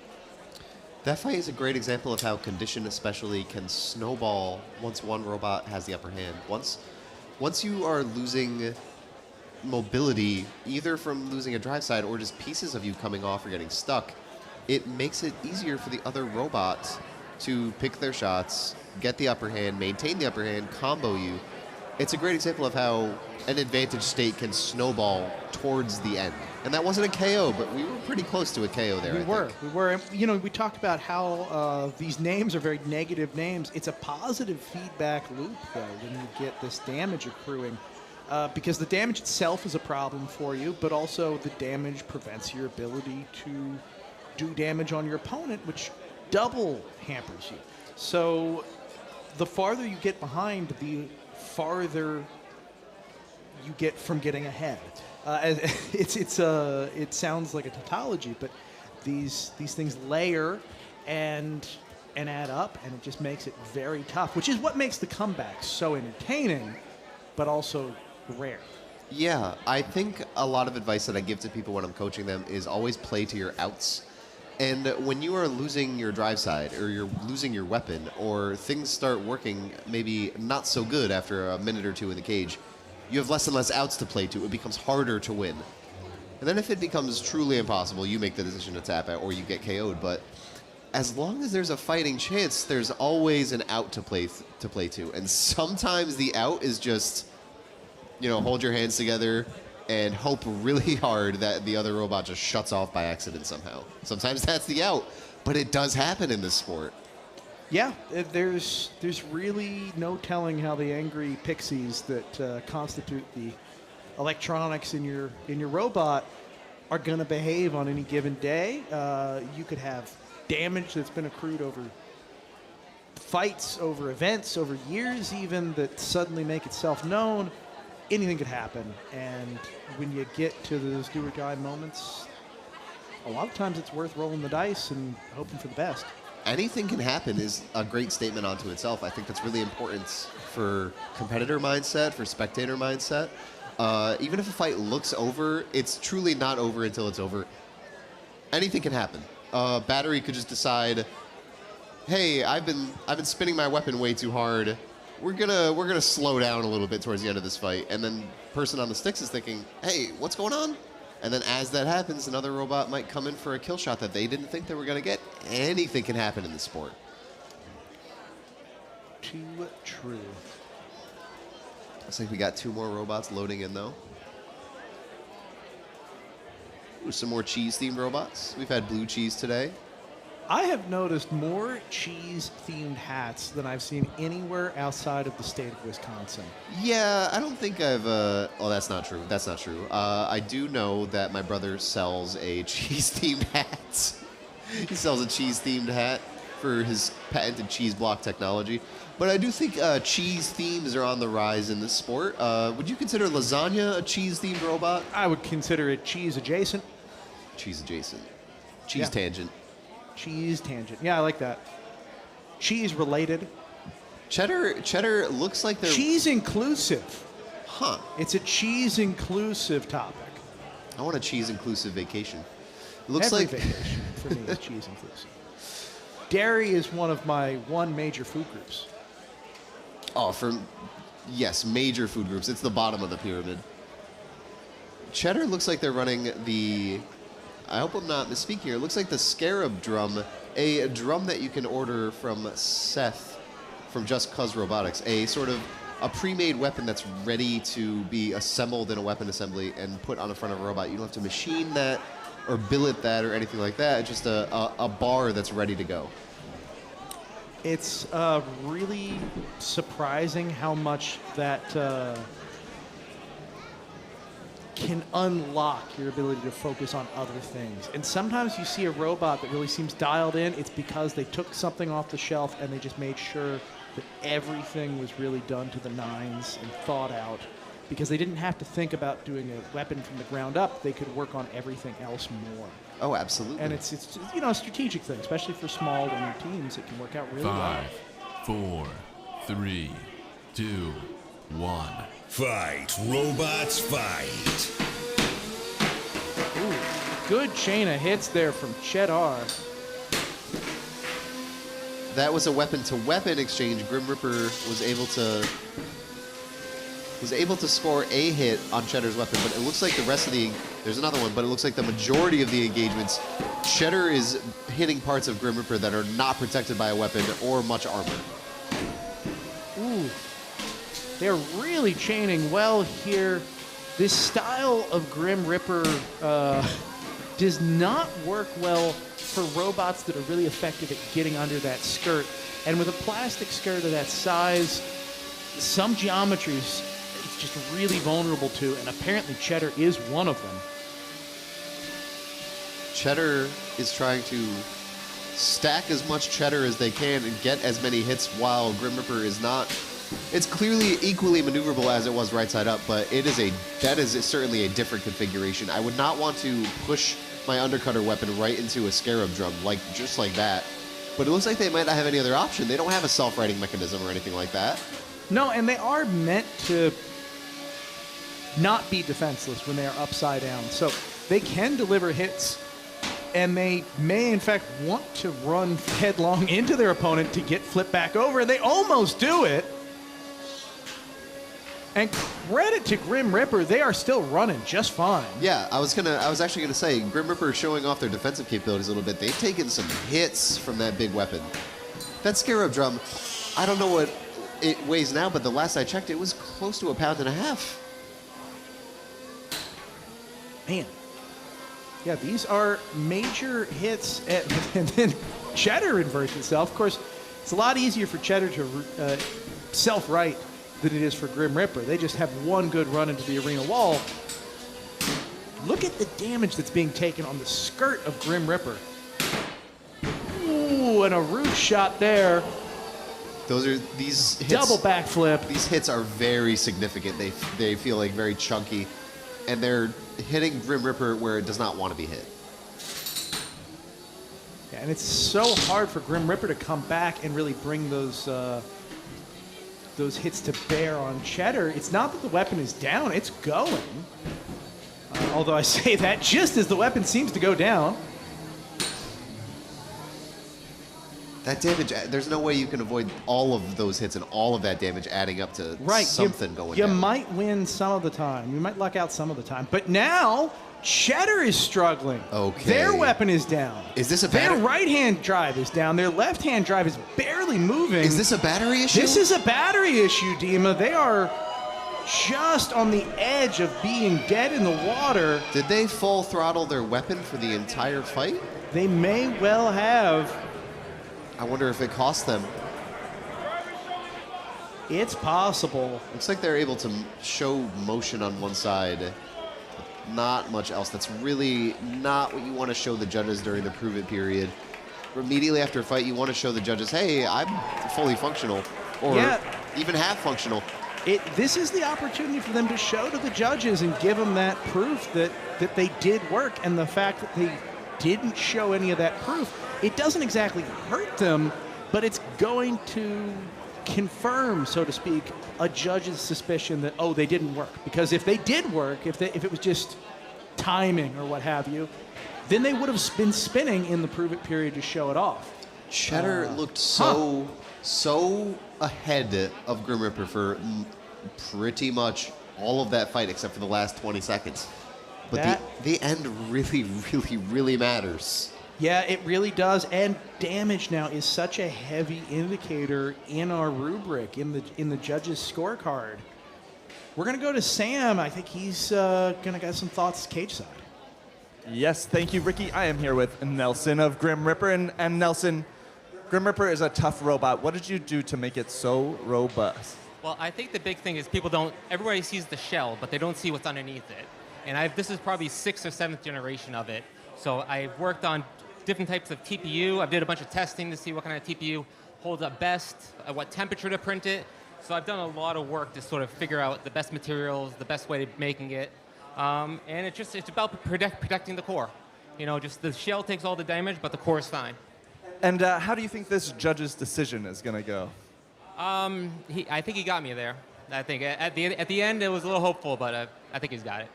That fight is a great example of how condition especially can snowball once one robot has the upper hand. Once you are losing mobility, either from losing a drive side or just pieces of you coming off or getting stuck, it makes it easier for the other robots to pick their shots, get the upper hand, maintain the upper hand, combo you. It's a great example of how an advantage state can snowball towards the end. And that wasn't a KO, but we were pretty close to a KO there, We were. And, you know, we talked about how these names are very negative names. It's a positive feedback loop, though, when you get this damage accruing. Because the damage itself is a problem for you, but also the damage prevents your ability to do damage on your opponent, which double hampers you. So the farther you get behind, the farther you get from getting ahead. It sounds like a tautology, but these things layer and add up, and it just makes it very tough, which is what makes the comeback so entertaining, but also rare. Yeah, I think a lot of advice that I give to people when I'm coaching them is always play to your outs. And when you are losing your drive side, or you're losing your weapon, or things start working maybe not so good after a minute or two in the cage, you have less and less outs to play to. It becomes harder to win. And then if it becomes truly impossible, you make the decision to tap out or you get KO'd. But as long as there's a fighting chance, there's always an out to play to. And sometimes the out is just, you know, hold your hands together and hope really hard that the other robot just shuts off by accident somehow. Sometimes that's the out, but it does happen in this sport. Yeah, there's really no telling how the angry pixies that constitute the electronics in your robot are going to behave on any given day. You could have damage that's been accrued over fights, over events, over years even, that suddenly make itself known. Anything could happen, and when you get to those do-or-die moments, a lot of times it's worth rolling the dice and hoping for the best. Anything can happen is a great statement onto itself. I think that's really important for competitor mindset, for spectator mindset. Even if a fight looks over, it's truly not over until it's over. Anything can happen. Battery could just decide, hey, I've been spinning my weapon way too hard. We're gonna slow down a little bit towards the end of this fight, and then person on the sticks is thinking, hey, what's going on? And then as that happens, another robot might come in for a kill shot that they didn't think they were gonna get. Anything can happen in this sport. Too true. Looks like we got 2 more robots loading in though. Ooh, some more cheese-themed robots. We've had blue cheese today. I have noticed more cheese-themed hats than I've seen anywhere outside of the state of Wisconsin. Yeah, I don't think I've... oh, that's not true. That's not true. I do know that my brother sells a cheese-themed hat. He sells a cheese-themed hat for his patented cheese block technology. But I do think cheese themes are on the rise in this sport. Would you consider lasagna a cheese-themed robot? I would consider it cheese-adjacent. Cheese-adjacent. Cheese-tangent. Cheese tangent. Yeah, I like that. Cheese related. Cheddar looks like they're... Cheese inclusive. Huh. It's a cheese inclusive topic. I want a cheese inclusive vacation. It looks Every like... vacation for me is cheese inclusive. Dairy is one of my major food groups. Oh, yes, major food groups. It's the bottom of the pyramid. Cheddar looks like they're running the... I hope I'm not misspeaking here. It looks like the Scarab drum, a drum that you can order from Seth from Just Cuz Robotics, a sort of a pre-made weapon that's ready to be assembled in a weapon assembly and put on the front of a robot. You don't have to machine that or billet that or anything like that. It's just a bar that's ready to go. It's really surprising how much that can unlock your ability to focus on other things. And sometimes you see a robot that really seems dialed in. It's because they took something off the shelf and they just made sure that everything was really done to the nines and thought out, because they didn't have to think about doing a weapon from the ground up. They could work on everything else more. Oh, absolutely. And it's you know, a strategic thing, especially for small to new teams. It can work out really well. 5, 4, 3, 2, 1. Fight, robots, fight. Ooh, good chain of hits there from CHEDD-R. that was a weapon-to-weapon exchange. Grim Reaper was able to score a hit on CHEDD-R's weapon, but it looks like the rest of the there's another one, but it looks like the majority of the engagements, CHEDD-R is hitting parts of Grim Reaper that are not protected by a weapon or much armor. Ooh, they're really chaining well here. This style of Grim Reaper does not work well for robots that are really effective at getting under that skirt. And with a plastic skirt of that size, some geometries it's just really vulnerable to, and apparently CHEDD-R is one of them. CHEDD-R is trying to stack as much CHEDD-R as they can and get as many hits while Grim Reaper is not. It's clearly equally maneuverable as it was right side up, but that is certainly a different configuration. I would not want to push my undercutter weapon right into a scarab drum just like that. But it looks like they might not have any other option. They don't have a self-righting mechanism or anything like that. No, and they are meant to not be defenseless when they are upside down. So they can deliver hits, and they may, in fact, want to run headlong into their opponent to get flipped back over, and they almost do it. And credit to Grim Reaper, they are still running just fine. Yeah, I was actually gonna say, Grim Reaper is showing off their defensive capabilities a little bit. They've taken some hits from that big weapon. That scarab drum, I don't know what it weighs now, but the last I checked, it was close to 1.5 pounds. Man. Yeah, these are major hits, and then CHEDD-R inverts itself. Of course, it's a lot easier for CHEDD-R to self-right than it is for Grim Reaper. They just have one good run into the arena wall. Look at the damage that's being taken on the skirt of Grim Reaper. Ooh, and a roof shot there. These hits, double backflip. These hits are very significant. They feel like very chunky, and they're hitting Grim Reaper where it does not want to be hit. Yeah, and it's so hard for Grim Reaper to come back and really bring those hits to bear on CHEDD-R. It's not that the weapon is down, it's going. Although I say that just as the weapon seems to go down. That damage, there's no way you can avoid all of those hits and all of that damage adding up to something going down. You might win some of the time. You might luck out some of the time. But now, CHEDD-R is struggling. Okay. Their weapon is down. Is this a Their battery? right-hand drive is down. Their left-hand drive is barely moving. Is this a battery issue? This is a battery issue, Dima. They are just on the edge of being dead in the water. Did they full throttle their weapon for the entire fight? They may well have. I wonder if it cost them. It's possible. Looks like they're able to show motion on one side. Not much else. That's really not what you want to show the judges during the prove it period. Immediately after a fight, you want to show the judges, hey, I'm fully functional, or even half functional. This is the opportunity for them to show to the judges and give them that proof that they did work. And the fact that they didn't show any of that proof, it doesn't exactly hurt them, but it's going to confirm, so to speak, a judge's suspicion that, oh, they didn't work. Because if they did work, if it was just timing or what have you, then they would have been spinning in the prove it period to show it off. CHEDD-R looked so ahead of Grim Reaper for pretty much all of that fight except for the last 20 seconds. But the end really, really, really matters. Yeah, it really does. And damage now is such a heavy indicator in our rubric, in the judges' scorecard. We're going to go to Sam. I think he's going to get some thoughts cage side. Yes, thank you, Ricky. I am here with Nelson of Grim Reaper. And Nelson, Grim Reaper is a tough robot. What did you do to make it so robust? Well, I think the big thing is everybody sees the shell, but they don't see what's underneath it. And this is probably 6th or 7th generation of it. So I've worked on different types of TPU. I did a bunch of testing to see what kind of TPU holds up best, at what temperature to print it. So I've done a lot of work to sort of figure out the best materials, the best way of making it. And it's about protecting the core. You know, just the shell takes all the damage, but the core is fine. And how do you think this judge's decision is going to go? I think he got me there. I think at the end it was a little hopeful, but I think he's got it.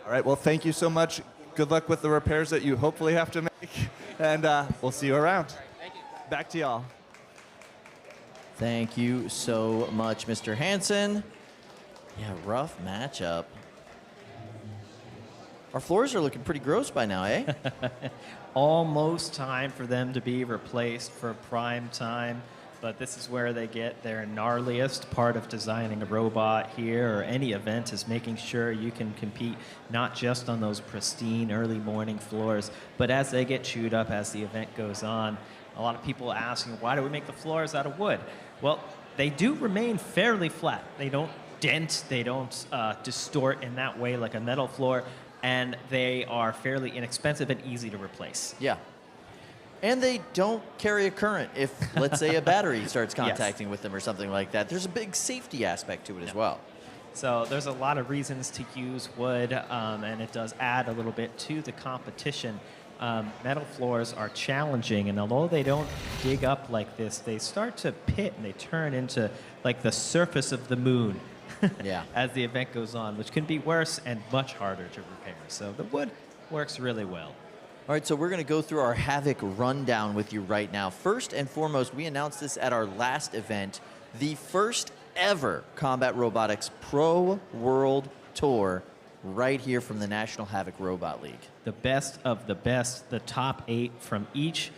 All right, well, thank you so much. Good luck with the repairs that you hopefully have to make, and we'll see you around. Thank you. Back to y'all. Thank you so much, Mr. Hansen. Yeah, rough matchup. Our floors are looking pretty gross by now, eh? Almost time for them to be replaced for prime time, but this is where they get their gnarliest part of designing a robot here or any event is making sure you can compete not just on those pristine early morning floors, but as they get chewed up as the event goes on. A lot of people asking, why do we make the floors out of wood? Well, they do remain fairly flat. They don't dent, they don't distort in that way like a metal floor, and they are fairly inexpensive and easy to replace. Yeah. And they don't carry a current if, let's say, a battery starts contacting with them or something like that. There's a big safety aspect to it as well. So there's a lot of reasons to use wood, and it does add a little bit to the competition. Metal floors are challenging, and although they don't dig up like this, they start to pit and they turn into like the surface of the moon as the event goes on, which can be worse and much harder to repair. So the wood works really well. All right, so we're going to go through our Havoc rundown with you right now. First and foremost, we announced this at our last event, the first ever Combat Robotics Pro World Tour right here from the National Havoc Robot League. The best of the best, the top 8 from each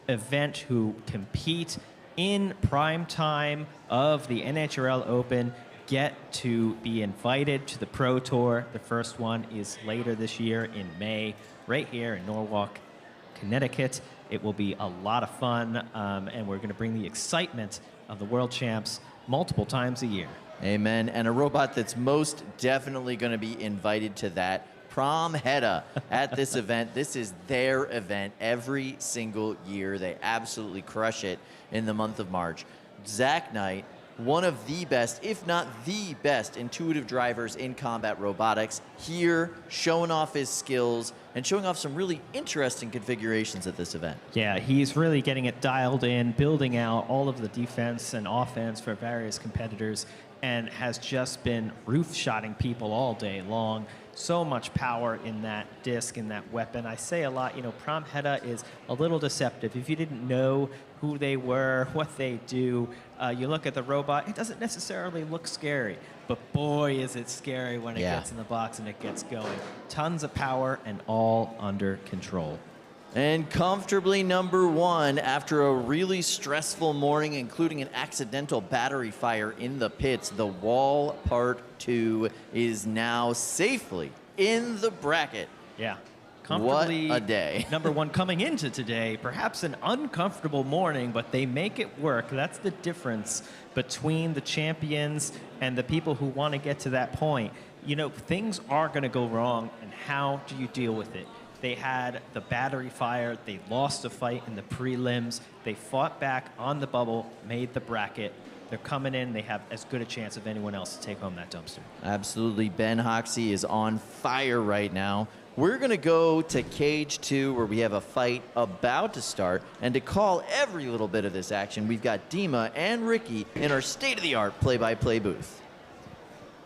event who compete in prime time of the NHRL Open get to be invited to the Pro Tour. The first one is later this year in May, right here in Norwalk, Connecticut. It will be a lot of fun, and we're going to bring the excitement of the world champs multiple times a year. Amen. And a robot that's most definitely going to be invited to that, Prom Hedda, at this event. This is their event every single year. They absolutely crush it in the month of March. Zach Knight, one of the best, if not the best, intuitive drivers in combat robotics, here showing off his skills and showing off some really interesting configurations at this event. Yeah, he's really getting it dialed in, building out all of the defense and offense for various competitors, and has just been roof-shotting people all day long. So much power in that disc, in that weapon. I say a lot, you know, Prom Hedda is a little deceptive. If you didn't know who they were, what they do, you look at the robot, it doesn't necessarily look scary, but boy, is it scary when it gets in the box and it gets going. Tons of power and all under control. And comfortably number 1 after a really stressful morning, including an accidental battery fire in the pits. The Wall Part 2 is now safely in the bracket. Yeah. Comfortably what a day. Number 1 coming into today, perhaps an uncomfortable morning, but they make it work. That's the difference between the champions and the people who want to get to that point. You know, things are going to go wrong, and how do you deal with it? They had the battery fire. They lost a fight in the prelims. They fought back on the bubble, made the bracket. They're coming in. They have as good a chance of anyone else to take home that dumpster. Absolutely. Ben Hoxie is on fire right now. We're going to go to Cage 2, where we have a fight about to start. And to call every little bit of this action, we've got Dima and Ricky in our state-of-the-art play-by-play booth.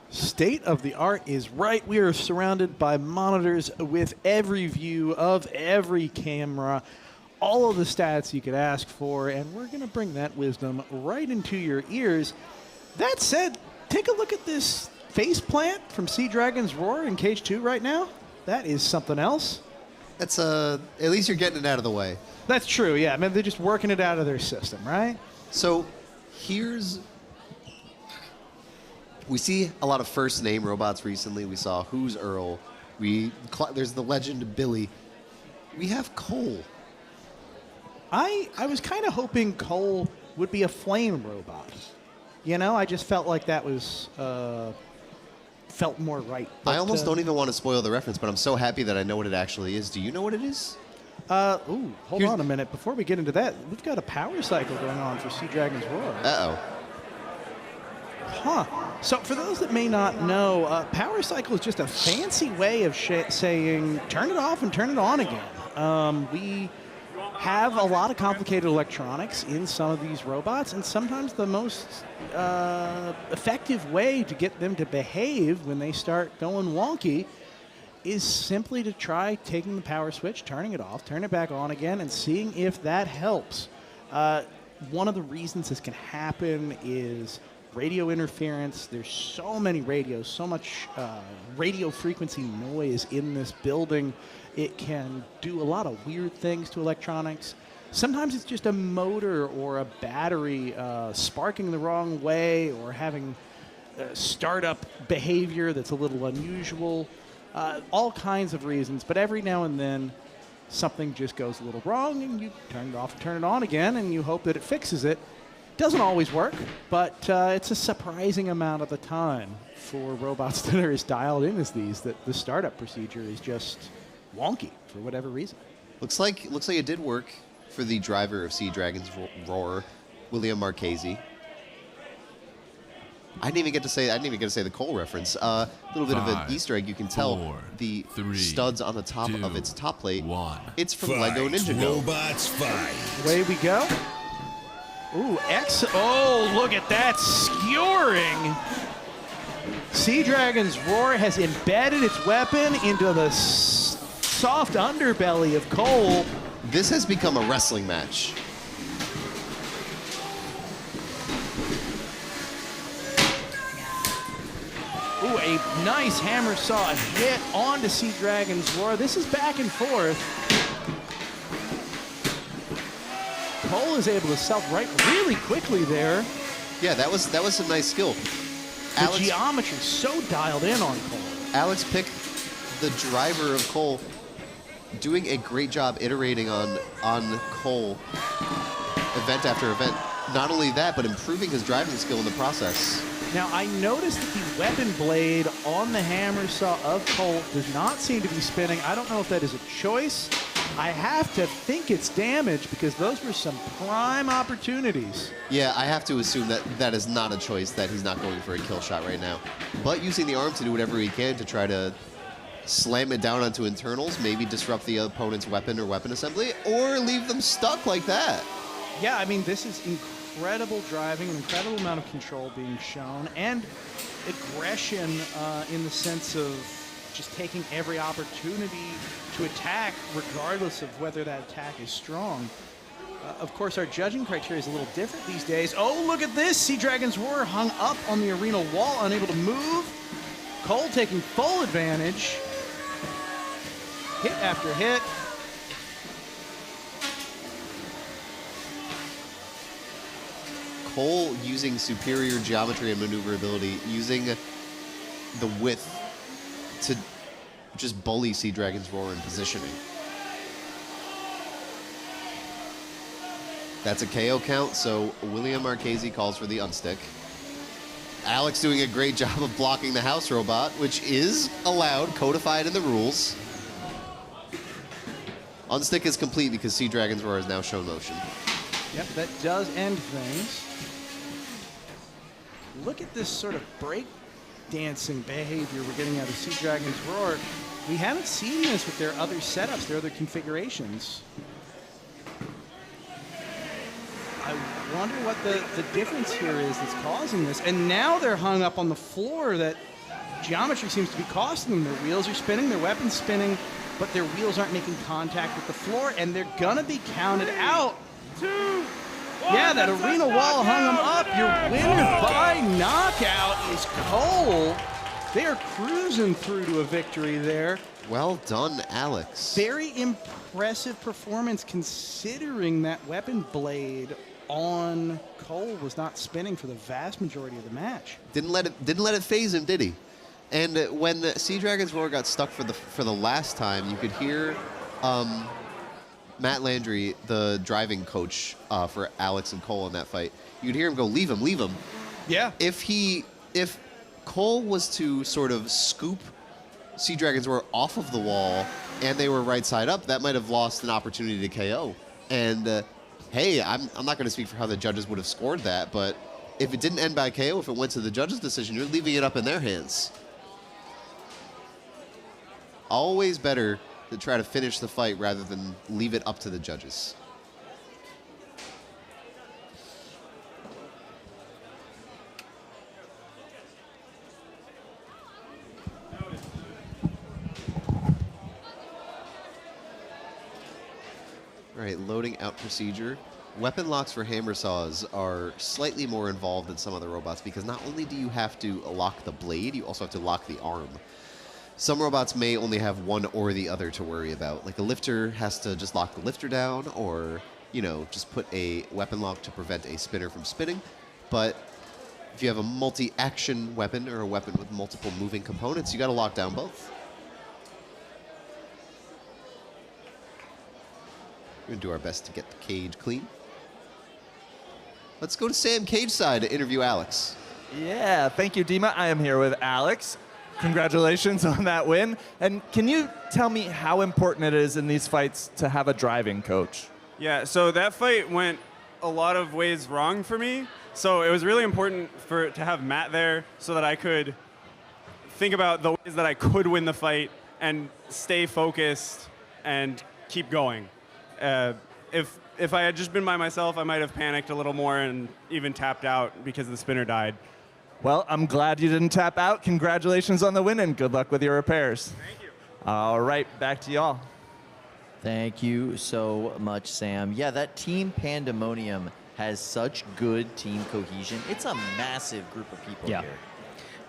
State of the art is right. We are surrounded by monitors with every view of every camera, all of the stats you could ask for, and we're going to bring that wisdom right into your ears. That said, take a look at this face plant from Sea Dragon's Roar in Cage 2 right now. That is something else. That's at least you're getting it out of the way. That's true, yeah. I mean, they're just working it out of their system, right? So we see a lot of first name robots recently. We saw Who's Earl. There's the legend of Billy. We have Cole. I was kind of hoping Cole would be a flame robot. You know, I just felt like that was felt more right. But, I almost don't even want to spoil the reference, but I'm so happy that I know what it actually is. Do you know what it is? Hold on a minute. Before we get into that, we've got a power cycle going on for Sea Dragon's Roar. Uh-oh. Huh. So for those that may not know, power cycle is just a fancy way of saying turn it off and turn it on again. We have a lot of complicated electronics in some of these robots, and sometimes the most effective way to get them to behave when they start going wonky is simply to try taking the power switch, turning it off, turn it back on again, and seeing if that helps. one of the reasons this can happen is radio interference. There's so many radios, so much radio frequency noise in this building. It can do a lot of weird things to electronics. Sometimes it's just a motor or a battery sparking the wrong way or having startup behavior that's a little unusual. All kinds of reasons, but every now and then something just goes a little wrong and you turn it off and turn it on again and you hope that it fixes it. Doesn't always work, but it's a surprising amount of the time for robots that are as dialed in as these that the startup procedure is just wonky for whatever reason. Looks like it did work for the driver of Sea Dragon's Roar, William Marchese. I didn't even get to say the Cole reference. A little bit of an Easter egg. You can tell the studs on the top of its top plate. It's from Lego Ninjago. Robots fight. Away we go. Ooh, oh, look at that skewering. Sea Dragon's Roar has embedded its weapon into the soft underbelly of Cole. This has become a wrestling match. Ooh, a nice hammer saw hit onto Sea Dragon's Roar. This is back and forth. Cole is able to self-right really quickly there. Yeah, that was some nice skill. The geometry so dialed in on Cole. Alex picked the driver of Cole, doing a great job iterating on Cole event after event. Not only that, but improving his driving skill in the process. Now, I noticed that the weapon blade on the hammer saw of Cole does not seem to be spinning. I don't know if that is a choice. I have to think it's damage because those were some prime opportunities. Yeah, I have to assume that that is not a choice, that he's not going for a kill shot right now. But using the arm to do whatever he can to try to slam it down onto internals, maybe disrupt the opponent's weapon or weapon assembly, or leave them stuck like that. Yeah, I mean, this is incredible driving, an incredible amount of control being shown, and aggression in the sense of just taking every opportunity to attack, regardless of whether that attack is strong. Of course, our judging criteria is a little different these days. Oh, look at this! Sea Dragon's Roar hung up on the arena wall, unable to move. Cole taking full advantage. Hit after hit. Cole using superior geometry and maneuverability, using the width to just bully Sea Dragon's Roar in positioning. That's a KO count, so William Marchese calls for the unstick. Alex doing a great job of blocking the house robot, which is allowed, codified in the rules. Unstick is complete because Sea Dragon's Roar has now shown motion. Yep, that does end things. Look at this sort of break dancing behavior we're getting out of Sea Dragon's Roar. We haven't seen this with their other setups, their other configurations. I wonder what the difference here is that's causing this. And now they're hung up on the floor. That geometry seems to be costing them. Their wheels are spinning, their weapon's spinning, but their wheels aren't making contact with the floor, and they're gonna be counted out. Yeah, that arena wall hung them up. Your winner by knockout is Cole. They are cruising through to a victory there. Well done, Alex. Very impressive performance considering that weapon blade on Cole was not spinning for the vast majority of the match. Didn't let it phase him, did he? And when the Sea Dragon's Roar got stuck for the last time, you could hear Matt Landry, the driving coach for Alex and Cole in that fight. You'd hear him go, "Leave him, leave him." Yeah. If Cole was to sort of scoop Sea Dragon's Roar off of the wall and they were right side up, that might have lost an opportunity to KO. And hey, I'm not going to speak for how the judges would have scored that, but if it didn't end by KO, if it went to the judges' decision, you're leaving it up in their hands. Always better to try to finish the fight rather than leave it up to the judges. All right, loading out procedure. weapon locks for hammer saws are slightly more involved than some other robots because not only do you have to lock the blade, you also have to lock the arm. Some robots may only have one or the other to worry about. Like a lifter has to just lock the lifter down or, you know, just put a weapon lock to prevent a spinner from spinning. But if you have a multi-action weapon or a weapon with multiple moving components, you got to lock down both. We're going to do our best to get the cage clean. Let's go to Sam Cage side to interview Alex. Yeah, thank you, Dima. I am here with Alex. Congratulations on that win. And can you tell me how important it is in these fights to have a driving coach? Yeah, so that fight went a lot of ways wrong for me. So it was really important to have Matt there so that I could think about the ways that I could win the fight and stay focused and keep going. If I had just been by myself, I might have panicked a little more and even tapped out because the spinner died. Well, I'm glad you didn't tap out. Congratulations on the win and good luck with your repairs. Thank you. All right, back to y'all. Thank you so much, Sam. Yeah, that team pandemonium has such good team cohesion. It's a massive group of people here.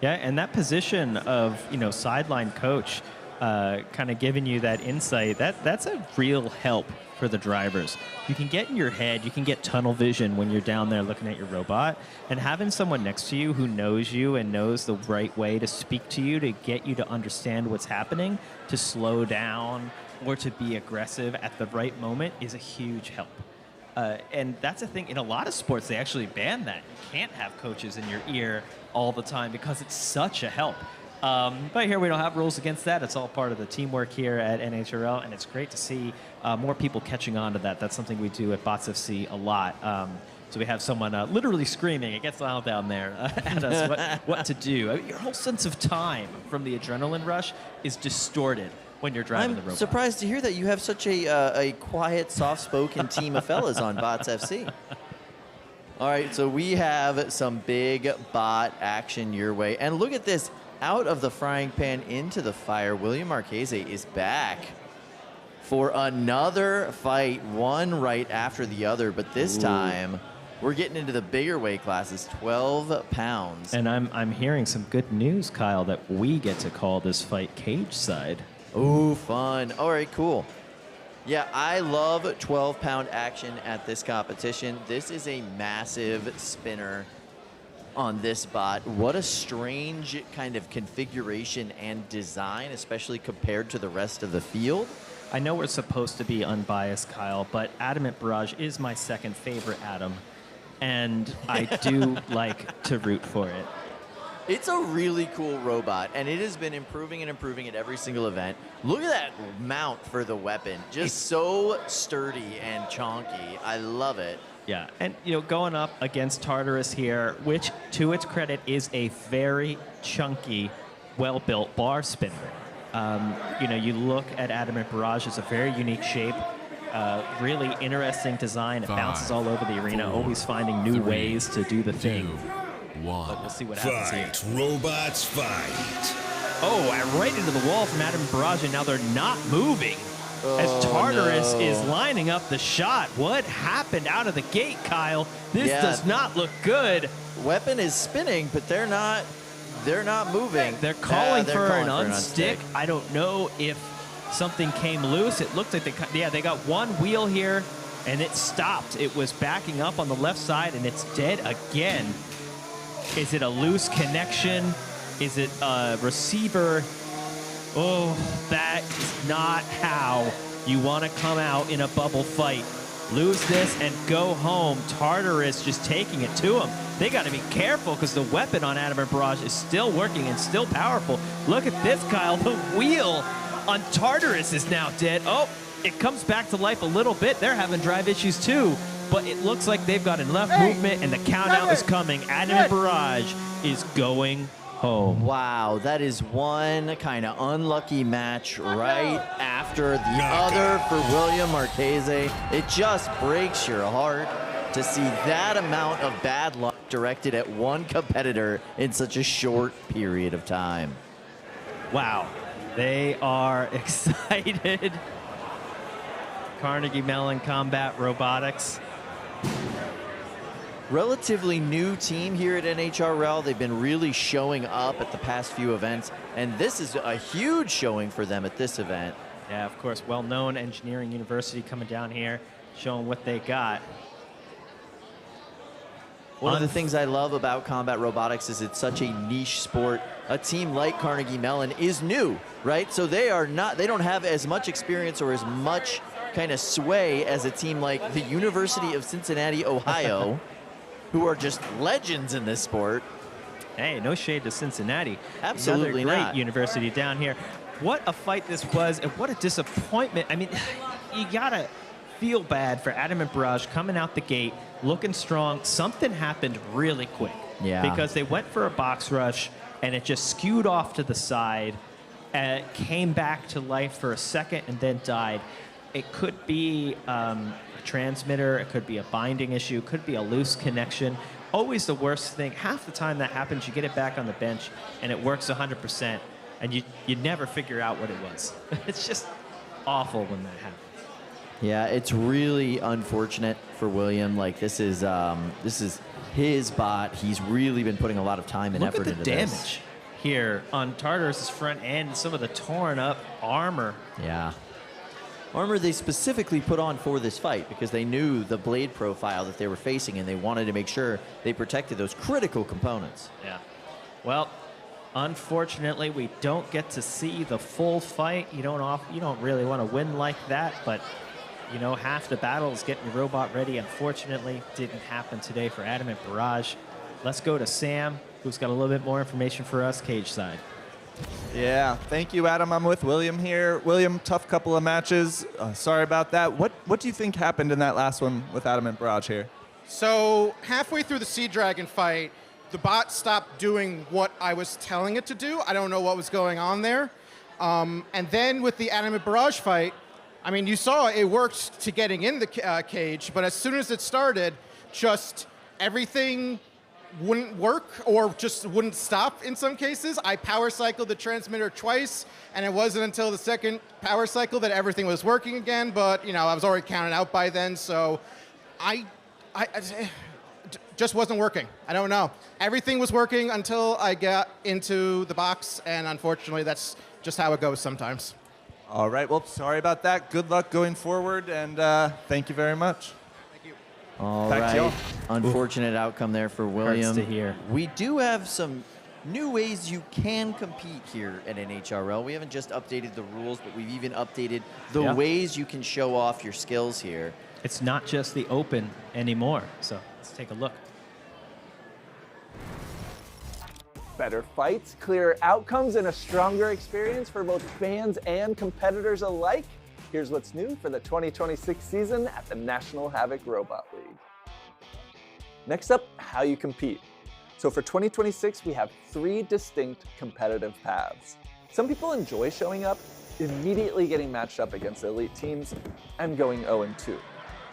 Yeah, and that position of, you know, sideline coach kind of giving you that insight, that's a real help for the drivers. You can get in your head, you can get tunnel vision when you're down there looking at your robot, and having someone next to you who knows you and knows the right way to speak to you to get you to understand what's happening, to slow down or to be aggressive at the right moment is a huge help. And that's a thing, in a lot of sports, they actually ban that. You can't have coaches in your ear all the time because it's such a help. But here we don't have rules against that. It's all part of the teamwork here at NHRL, and it's great to see more people catching on to that. That's something we do at Bots FC a lot. So we have someone literally screaming, it gets loud down there, at us what to do. I mean, your whole sense of time from the adrenaline rush is distorted when you're driving the robot. I'm surprised to hear that you have such a quiet, soft-spoken team of fellas on Bots FC. All right, so we have some big bot action your way. And look at this. Out of the frying pan into the fire, William Marchese is back for another fight, one right after the other, but this time we're getting into the bigger weight classes, 12 pounds. And I'm hearing some good news, Kyle, that we get to call this fight cage side. Ooh, fun. All right, cool. Yeah, I love 12-pound action at this competition. This is a massive spinner on this bot. What a strange kind of configuration and design, especially compared to the rest of the field. I know we're supposed to be unbiased, Kyle, but Adamant Barrage is my second favorite Adam, and I do like to root for it. It's a really cool robot, and it has been improving and improving at every single event. Look at that mount for the weapon. Just so sturdy and chonky. I love it. Yeah, and you know, going up against Tartarus here, which to its credit is a very chunky, well-built bar spinner. You know, you look at Adamant Barrage, it's a very unique shape, really interesting design. It bounces all over the arena, always finding new ways to do the thing. But we'll see what happens here. Robots fight. Oh, and right into the wall from Adamant Barrage, and now they're not moving. As Tartarus is lining up the shot. What happened out of the gate, Kyle? This does not look good. Weapon is spinning, but they're not moving. They're calling for an unstick. I don't know if something came loose. It looked like they got one wheel here, and it stopped. It was backing up on the left side, and it's dead again. Is it a loose connection? Is it a receiver? Oh, that is not how you want to come out in a bubble fight. Lose this and go home. Tartarus just taking it to him. They got to be careful because the weapon on Adamant Barrage is still working and still powerful. Look at this, Kyle. The wheel on Tartarus is now dead. Oh, it comes back to life a little bit. They're having drive issues too, but it looks like they've got enough movement and the count out is coming. Adamant Barrage is going home. Wow, that is one kind of unlucky match right after the other for William Marchese. It just breaks your heart to see that amount of bad luck directed at one competitor in such a short period of time. Wow, they are excited. Carnegie Mellon Combat Robotics relatively new team here at NHRL. They've been really showing up at the past few events, and this is a huge showing for them at this event. Yeah, of course, well-known engineering university coming down here, showing what they got. One of the things I love about combat robotics is it's such a niche sport. A team like Carnegie Mellon is new, right? So they don't have as much experience or as much kind of sway as a team like the University of Cincinnati, Ohio, who are just legends in this sport. Hey, no shade to Cincinnati. Absolutely Another great not. university down here. What a fight this was, and what a disappointment. I mean, you gotta feel bad for Adamant Barrage coming out the gate, looking strong. Something happened really quick. Yeah. Because they went for a box rush, and it just skewed off to the side, and it came back to life for a second, and then died. It could be a transmitter, it could be a binding issue, it could be a loose connection. Always the worst thing. Half the time that happens, you get it back on the bench, and it works 100%, and you never figure out what it was. It's just awful when that happens. Yeah, it's really unfortunate for William. Like, this is his bot. He's really been putting a lot of time and effort into this. Look at the damage here on Tartarus' front end, some of the torn up armor. Yeah. Armor they specifically put on for this fight because they knew the blade profile that they were facing, and they wanted to make sure they protected those critical components. Yeah. Well, unfortunately, we don't get to see the full fight. You don't really want to win like that, but you know, half the battle is getting your robot ready. Unfortunately, didn't happen today for Adamant Barrage. Let's go to Sam, who's got a little bit more information for us, cage side. Yeah, thank you, Adam. I'm with William here. William, tough couple of matches. Sorry about that. What do you think happened in that last one with Adamant Barrage here? So halfway through the Sea Dragon fight, the bot stopped doing what I was telling it to do. I don't know what was going on there. And then with the Adamant Barrage fight, I mean, you saw it worked to getting in the cage, but as soon as it started, just everything wouldn't work or just wouldn't stop in some cases. I power cycled the transmitter twice, and it wasn't until the second power cycle that everything was working again, but you know, I was already counted out by then, so I just wasn't working. I don't know. Everything was working until I got into the box, and unfortunately, that's just how it goes sometimes. All right, well, sorry about that. Good luck going forward, and thank you very much. All Back to right. y'all. Unfortunate outcome there for William. to hear. We do have some new ways you can compete here at NHRL. We haven't just updated the rules, but we've even updated the ways you can show off your skills here. It's not just the open anymore, so let's take a look. Better fights, clearer outcomes, and a stronger experience for both fans and competitors alike. Here's what's new for the 2026 season at the National Havoc Robot League. Next up, how you compete. So for 2026, we have 3 distinct competitive paths. Some people enjoy showing up, immediately getting matched up against elite teams, and going 0-2.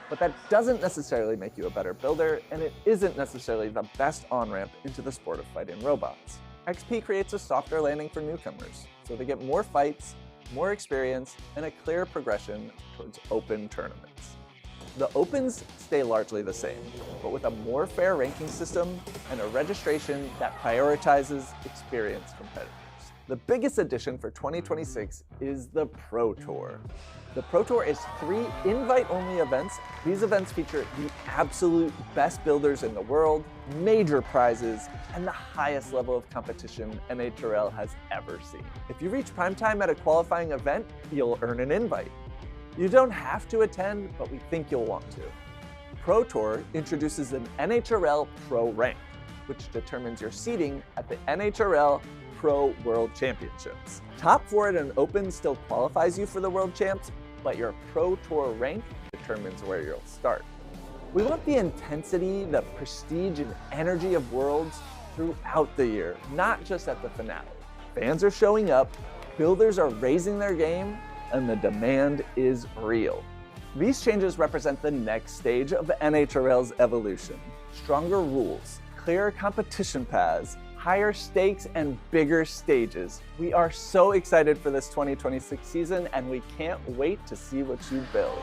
But that doesn't necessarily make you a better builder, and it isn't necessarily the best on-ramp into the sport of fighting robots. XP creates a softer landing for newcomers, so they get more fights, more experience, and a clear progression towards open tournaments. The opens stay largely the same, but with a more fair ranking system and a registration that prioritizes experienced competitors. The biggest addition for 2026 is the Pro Tour. The Pro Tour is 3 invite-only events. These events feature the absolute best builders in the world, major prizes, and the highest level of competition NHRL has ever seen. If you reach prime time at a qualifying event, you'll earn an invite. You don't have to attend, but we think you'll want to. Pro Tour introduces an NHRL Pro rank, which determines your seeding at the NHRL Pro World Championships. Top 4 at an Open still qualifies you for the World Champs, but your Pro Tour rank determines where you'll start. We want the intensity, the prestige, and energy of Worlds throughout the year, not just at the finale. Fans are showing up, builders are raising their game, and the demand is real. These changes represent the next stage of NHRL's evolution. Stronger rules, clearer competition paths, higher stakes, and bigger stages. We are so excited for this 2026 season, and we can't wait to see what you build.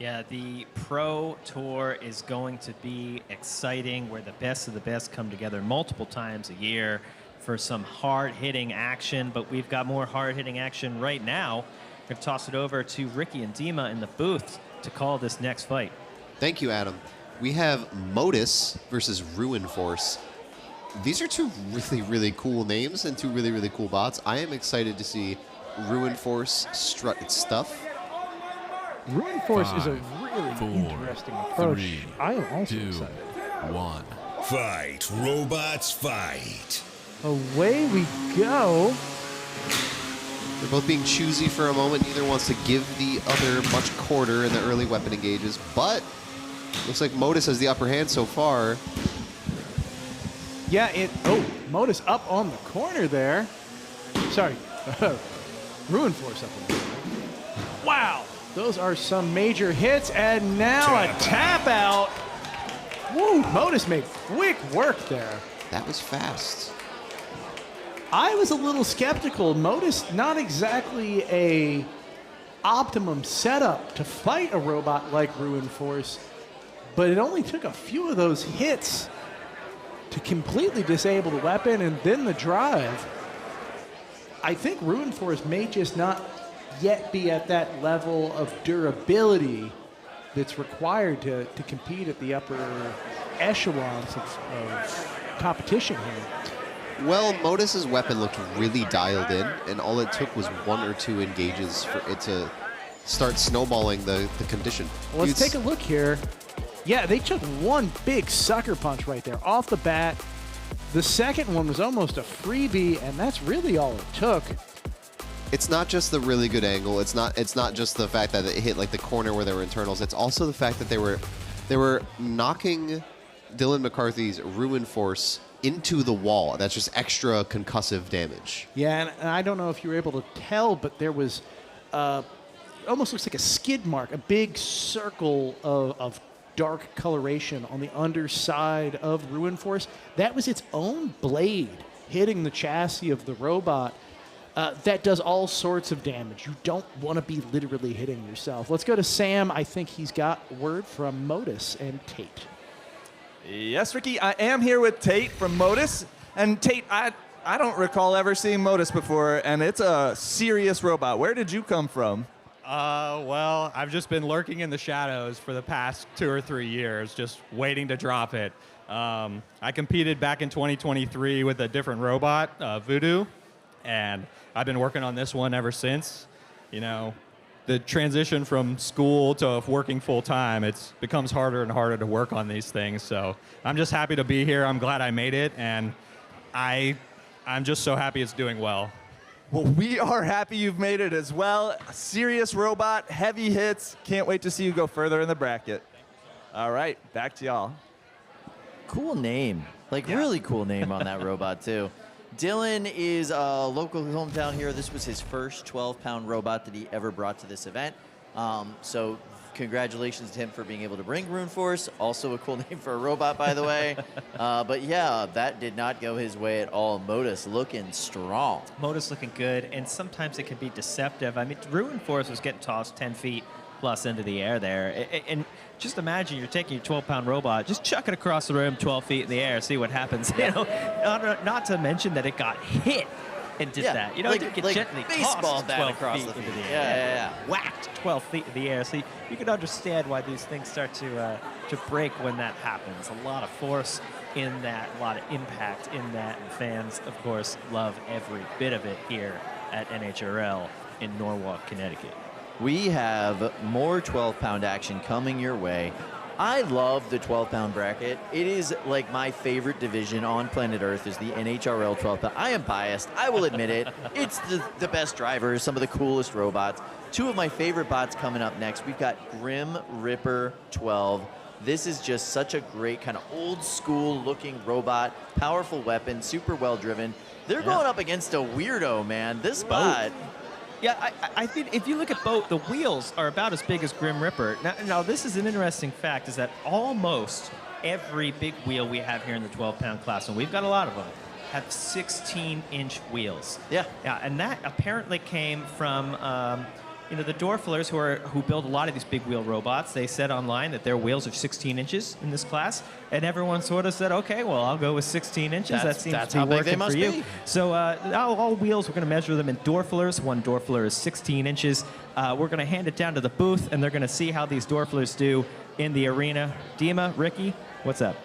Yeah, the Pro Tour is going to be exciting, where the best of the best come together multiple times a year for some hard-hitting action, but we've got more hard-hitting action right now. We've tossed it over to Ricky and Dima in the booth to call this next fight. Thank you, Adam. We have Modus versus RUINFORCE. These are two really, really cool names and two really, really cool bots. I am excited to see RUINFORCE strut its stuff. RUINFORCE is a really 4, interesting approach. 3, I am also 2, excited. 1. Fight, robots, fight. Away we go. They're both being choosy for a moment. Neither wants to give the other much quarter in the early weapon engages, but looks like Modus has the upper hand so far. Yeah, Modus up on the corner there. Sorry, RUINFORCE up on the corner. Wow, those are some major hits, and now a tap out. Woo, Modus made quick work there. That was fast. I was a little skeptical. Modus, not exactly a optimum setup to fight a robot like RUINFORCE, but it only took a few of those hits to completely disable the weapon and then the drive. I think RUINFORCE may just not yet be at that level of durability that's required to compete at the upper echelons of competition here. Well, Modus's weapon looked really dialed in, and all it took was 1 or 2 engages for it to start snowballing the condition. Well, let's take a look here. Yeah, they took one big sucker punch right there off the bat. The second one was almost a freebie, and that's really all it took. It's not just the really good angle. It's not just the fact that it hit like the corner where there were internals. It's also the fact that they were knocking Dylan McCarthy's RUINFORCE into the wall. That's just extra concussive damage. Yeah, and I don't know if you were able to tell, but there was almost looks like a skid mark, a big circle of dark coloration on the underside of RUINFORCE. That was its own blade hitting the chassis of the robot. That does all sorts of damage. You don't want to be literally hitting yourself. Let's go to Sam. I think he's got word from Modus and Tate. Yes, Ricky, I am here with Tate from Modus. And Tate, I don't recall ever seeing Modus before, and it's a serious robot. Where did you come from? Well, I've just been lurking in the shadows for the past 2 or 3 years, just waiting to drop it. I competed back in 2023 with a different robot, Voodoo, and I've been working on this one ever since. You know, the transition from school to working full-time, it becomes harder and harder to work on these things. So I'm just happy to be here. I'm glad I made it, and I'm just so happy it's doing well. Well, we are happy you've made it as well. A serious robot, heavy hits. Can't wait to see you go further in the bracket. All right, back to y'all. Cool name. Like, really cool name on that robot, too. Dylan is a local hometown here. This was his first 12-pound robot that he ever brought to this event. So congratulations to him for being able to bring RUINFORCE. Also a cool name for a robot, by the way. But yeah, that did not go his way at all. Modus looking strong. Modus looking good, and sometimes it can be deceptive. I mean, RUINFORCE was getting tossed 10 feet plus into the air there. And just imagine you're taking your 12-pound robot, just chuck it across the room 12 feet in the air, see what happens. You know, not to mention that it got hit and did that. You know, like, it get like gently baseball tossed bat 12 across feet the into field. the air. Yeah. Whacked 12 feet in the air. So you can understand why these things start to break when that happens. A lot of force in that, a lot of impact in that, and fans, of course, love every bit of it here at NHRL in Norwalk, Connecticut. We have more 12-pound action coming your way. I love the 12-pound bracket. It is like my favorite division on planet Earth is the NHRL 12-pound. I am biased. I will admit it. It's the best drivers, some of the coolest robots. 2 of my favorite bots coming up next. We've got Grim Ripper 12. This is just such a great kind of old school looking robot, powerful weapon, super well driven. They're going up against a weirdo, man. This bot. Yeah, I think if you look at B.O.A.T, the wheels are about as big as Grim Ripper. Now, this is an interesting fact, is that almost every big wheel we have here in the 12-pound class, and we've got a lot of them, have 16-inch wheels. Yeah. Yeah, and that apparently came from, you know, the Dorflers who build a lot of these big wheel robots, they said online that their wheels are 16 inches in this class, and everyone sort of said, okay, well, I'll go with 16 inches. That seems that's to be how big working they must for you. be. So all wheels, we're going to measure them in Dorflers. One Dorfler is 16 inches. We're going to hand it down to the booth, and they're going to see how these Dorflers do in the arena. Dima, Ricky, what's up?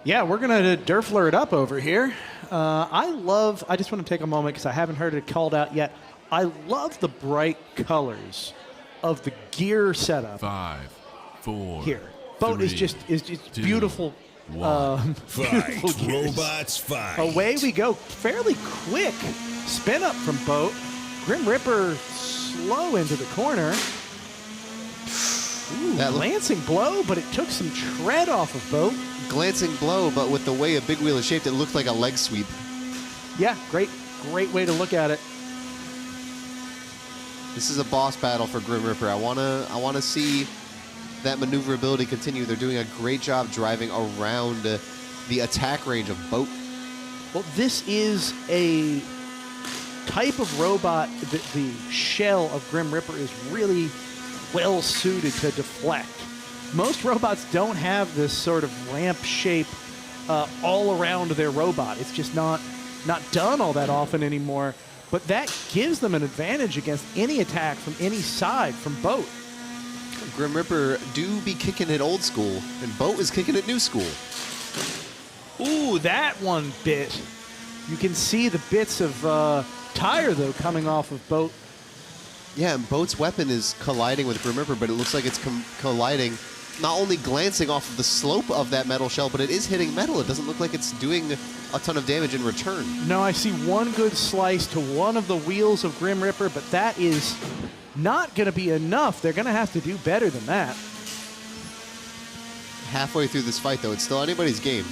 Yeah, we're going to Dorfler it up over here. I just want to take a moment because I haven't heard it called out yet. I love the bright colors of the gear setup. 5, 4. Here. BO.A.T is just two, beautiful. Beautiful Fight. gears. Robots fight. Away we go. Fairly quick spin up from BO.A.T. Grim Ripper slow into the corner. Ooh, That glancing blow, but it took some tread off of BO.A.T. Glancing blow, but with the way a big wheel is shaped, it looked like a leg sweep. Yeah, great way to look at it. This is a boss battle for Grim Ripper. I wanna see that maneuverability continue. They're doing a great job driving around the attack range of BO.A.T. Well, this is a type of robot that the shell of Grim Ripper is really well suited to deflect. Most robots don't have this sort of ramp shape all around their robot. It's just not done all that often anymore. But that gives them an advantage against any attack from any side from BO.A.T. Grim Ripper do be kicking it old school, and BO.A.T is kicking it new school. Ooh, that one bit. You can see the bits of tire, though, coming off of BO.A.T. Yeah, and BO.A.T's weapon is colliding with Grim Ripper, but it looks like it's colliding, not only glancing off of the slope of that metal shell, but it is hitting metal. It doesn't look like it's doing a ton of damage in return. No, I see one good slice to one of the wheels of Grim Ripper, but that is not going to be enough. They're going to have to do better than that. Halfway through this fight, though, it's still anybody's game.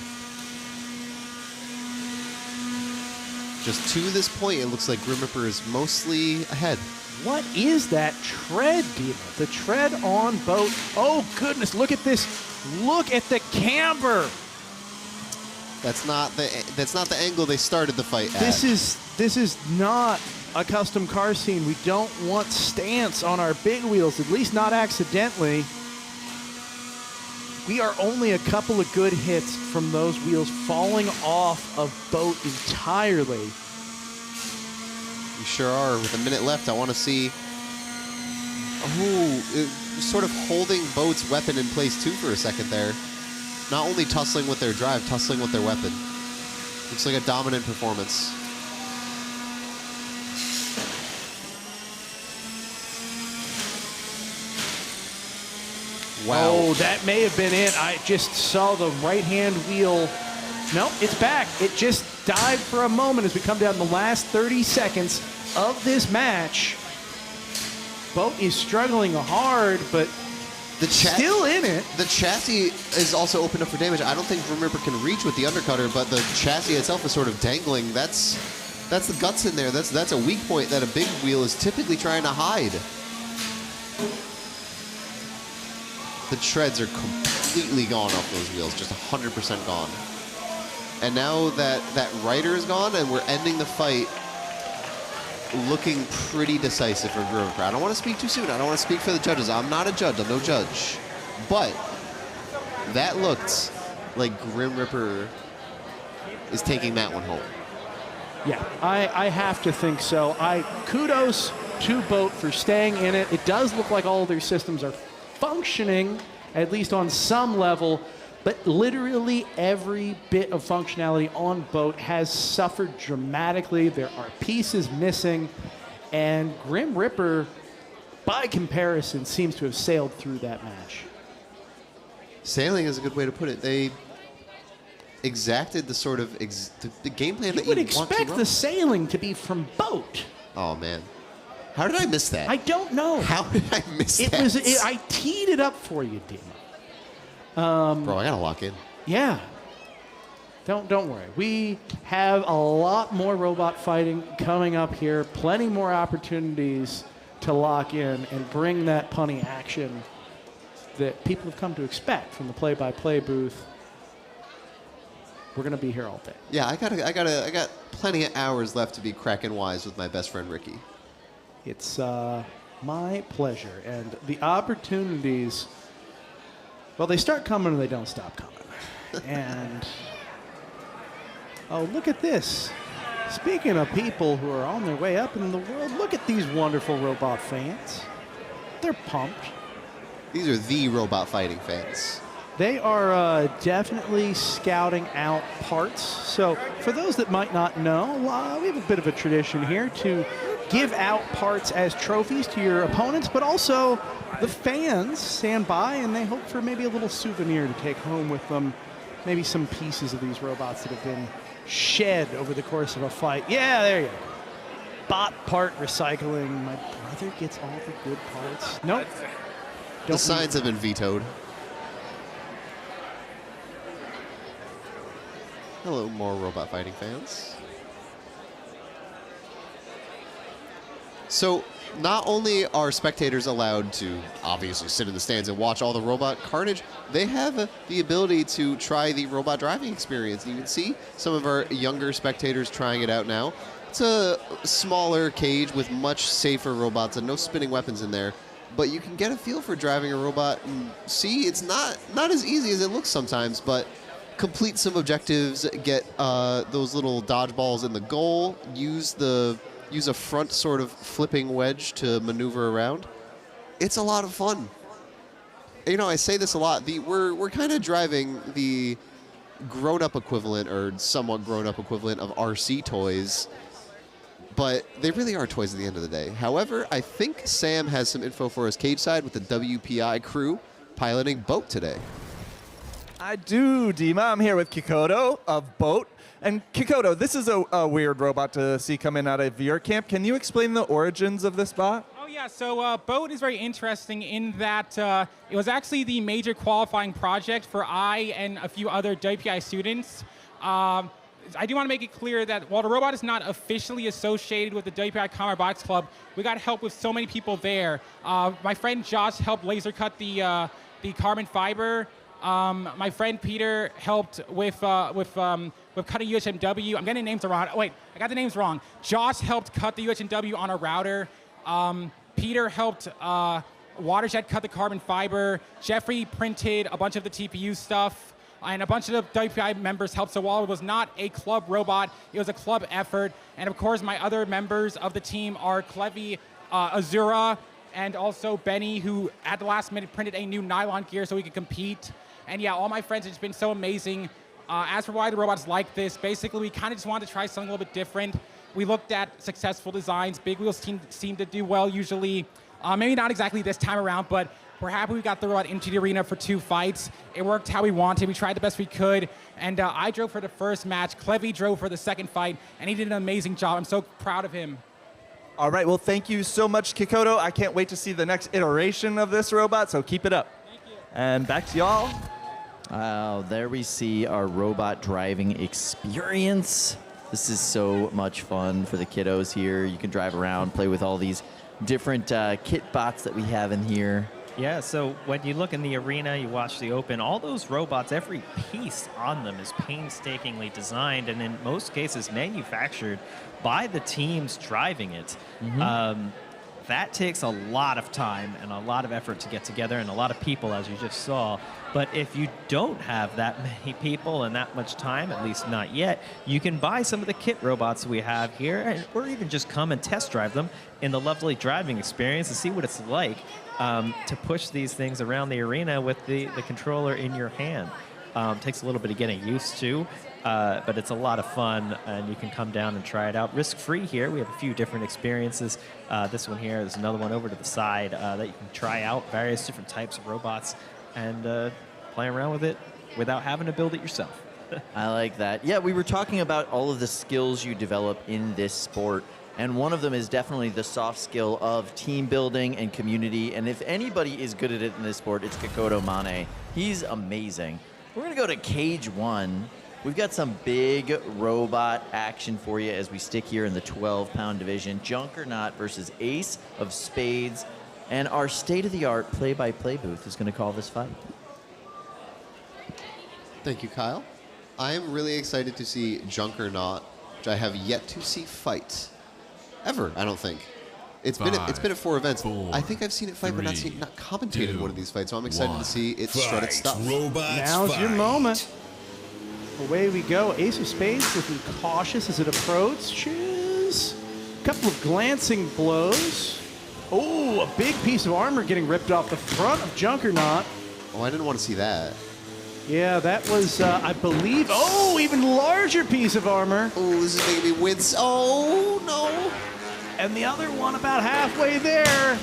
Just to this point, it looks like Grim Ripper is mostly ahead. What is that tread, Dima? The tread on BO.A.T. Oh, goodness, look at this. Look at the camber. That's not the angle they started the fight at. This is not a custom car scene. We don't want stance on our big wheels, at least not accidentally. We are only a couple of good hits from those wheels falling off of BO.A.T entirely. We sure are. With a minute left, I want to see. Oh, sort of holding BO.A.T's weapon in place too for a second there. Not only tussling with their drive, tussling with their weapon. Looks like a dominant performance. Wow. Oh, that may have been it. I just saw the right-hand wheel. Nope, it's back. It just dived for a moment as we come down the last 30 seconds of this match. BO.A.T is struggling hard, but still in it. The chassis is also opened up for damage. I don't think Grim Ripper can reach with the undercutter, but the chassis itself is sort of dangling. That's the guts in there. That's a weak point that a big wheel is typically trying to hide. The treads are completely gone off those wheels, just 100% gone. And now that rider is gone, and we're ending the fight looking pretty decisive for Grim Ripper. I don't want to speak too soon. I don't want to speak for the judges. I'm not a judge. I'm no judge. But that looked like Grim Ripper is taking that one home. Yeah, I have to think so. Kudos to BO.A.T for staying in it. It does look like all of their systems are functioning, at least on some level, but literally every bit of functionality on BO.A.T has suffered dramatically. There are pieces missing, and Grim Ripper, by comparison, seems to have sailed through that match. Sailing is a good way to put it. They exacted the sort of the game plan that you would want to expect run. the sailing to be from BO.A.T. Oh, man. How did I miss that? I don't know. How did I miss that? I teed it up for you, Dima. Bro, I gotta lock in. Yeah. Don't worry. We have a lot more robot fighting coming up here. Plenty more opportunities to lock in and bring that punny action that people have come to expect from the play-by-play booth. We're gonna be here all day. Yeah, I got plenty of hours left to be cracking wise with my best friend Ricky. It's My pleasure. And the opportunities, well, they start coming and they don't stop coming. And, oh, look at this. Speaking of people who are on their way up in the world, look at these wonderful robot fans. They're pumped. These are the robot fighting fans. They are definitely scouting out parts. So for those that might not know, we have a bit of a tradition here to give out parts as trophies to your opponents, but also the fans stand by and they hope for maybe a little souvenir to take home with them. Maybe some pieces of these robots that have been shed over the course of a fight. Yeah, there you go. Bot part recycling. My brother gets all the good parts. Nope. The signs have been vetoed. Hello, more robot fighting fans. So, not only are spectators allowed to obviously sit in the stands and watch all the robot carnage, they have the ability to try the robot driving experience. You can see some of our younger spectators trying it out now. It's a smaller cage with much safer robots and no spinning weapons in there, but you can get a feel for driving a robot and see it's not as easy as it looks sometimes, but complete some objectives, get those little dodgeballs in the goal, use a front sort of flipping wedge to maneuver around. It's a lot of fun. You know, I say this a lot. We're kind of driving the grown-up equivalent or somewhat grown-up equivalent of RC toys, but they really are toys at the end of the day. However, I think Sam has some info for us cage side with the WPI crew piloting B.O.A.T today. I do, Dima. I'm here with Kikoto of B.O.A.T. And Kikoto, this is a weird robot to see coming out of your camp. Can you explain the origins of this bot? Oh, yeah. So B.O.A.T is very interesting in that it was actually the major qualifying project for I and a few other WPI students. I do want to make it clear that while the robot is not officially associated with the WPI Combat Robotics Club, we got help with so many people there. My friend Josh helped laser cut the carbon fiber. My friend Peter helped with cutting UHMW. I'm getting names wrong. Wait, I got the names wrong. Josh helped cut the UHMW on a router. Peter helped Watershed cut the carbon fiber. Jeffrey printed a bunch of the TPU stuff. And a bunch of the WPI members helped. So while it was not a club robot, it was a club effort. And of course, my other members of the team are Clevy, Azura, and also Benny, who at the last minute printed a new nylon gear so we could compete. And yeah, all my friends, it's been so amazing. As for why the robots like this, basically we kind of just wanted to try something a little bit different. We looked at successful designs. Big wheels seem to do well usually. Maybe not exactly this time around, but we're happy we got the robot into the arena for 2 fights. It worked how we wanted. We tried the best we could. And I drove for the first match. Clevy drove for the second fight, and he did an amazing job. I'm so proud of him. All right, well, thank you so much, Kikoto. I can't wait to see the next iteration of this robot, so keep it up. Thank you. And back to y'all. There we see our robot driving experience. This is so much fun for the kiddos here. You can drive around, play with all these different kit bots that we have in here. Yeah, so when you look in the arena, you watch the open, all those robots, every piece on them is painstakingly designed and in most cases manufactured by the teams driving it. That takes a lot of time and a lot of effort to get together and a lot of people, as you just saw. But if you don't have that many people and that much time, at least not yet, you can buy some of the kit robots we have here, or even just come and test drive them in the lovely driving experience and see what it's like to push these things around the arena with the controller in your hand. Takes a little bit of getting used to, but it's a lot of fun, and you can come down and try it out risk-free here. We have a few different experiences. This one here, there's another one over to the side that you can try out, various different types of robots, and play around with it without having to build it yourself. I like that. Yeah, we were talking about all of the skills you develop in this sport, and one of them is definitely the soft skill of team building and community, and if anybody is good at it in this sport, it's Kikoto Mane. He's amazing. We're going to go to Cage 1. We've got some big robot action for you as we stick here in the 12-pound division. Junkernaut versus Ace of Spades. And our state-of-the-art play-by-play booth is going to call this fight. Thank you, Kyle. I am really excited to see Junkernaut, which I have yet to see fight. Ever, I don't think. It's been at 4 events. I think I've seen it fight, but not commentated one of these fights. So I'm excited to see it strut its stuff. Now's your moment. Away we go. Ace of Spades looking cautious as it approaches. A couple of glancing blows. Oh, a big piece of armor getting ripped off the front of Junkernaut. Oh, I didn't want to see that. Yeah, that was, I believe, oh, even larger piece of armor. Oh, this is making me wince. Oh, no. And the other one about halfway there.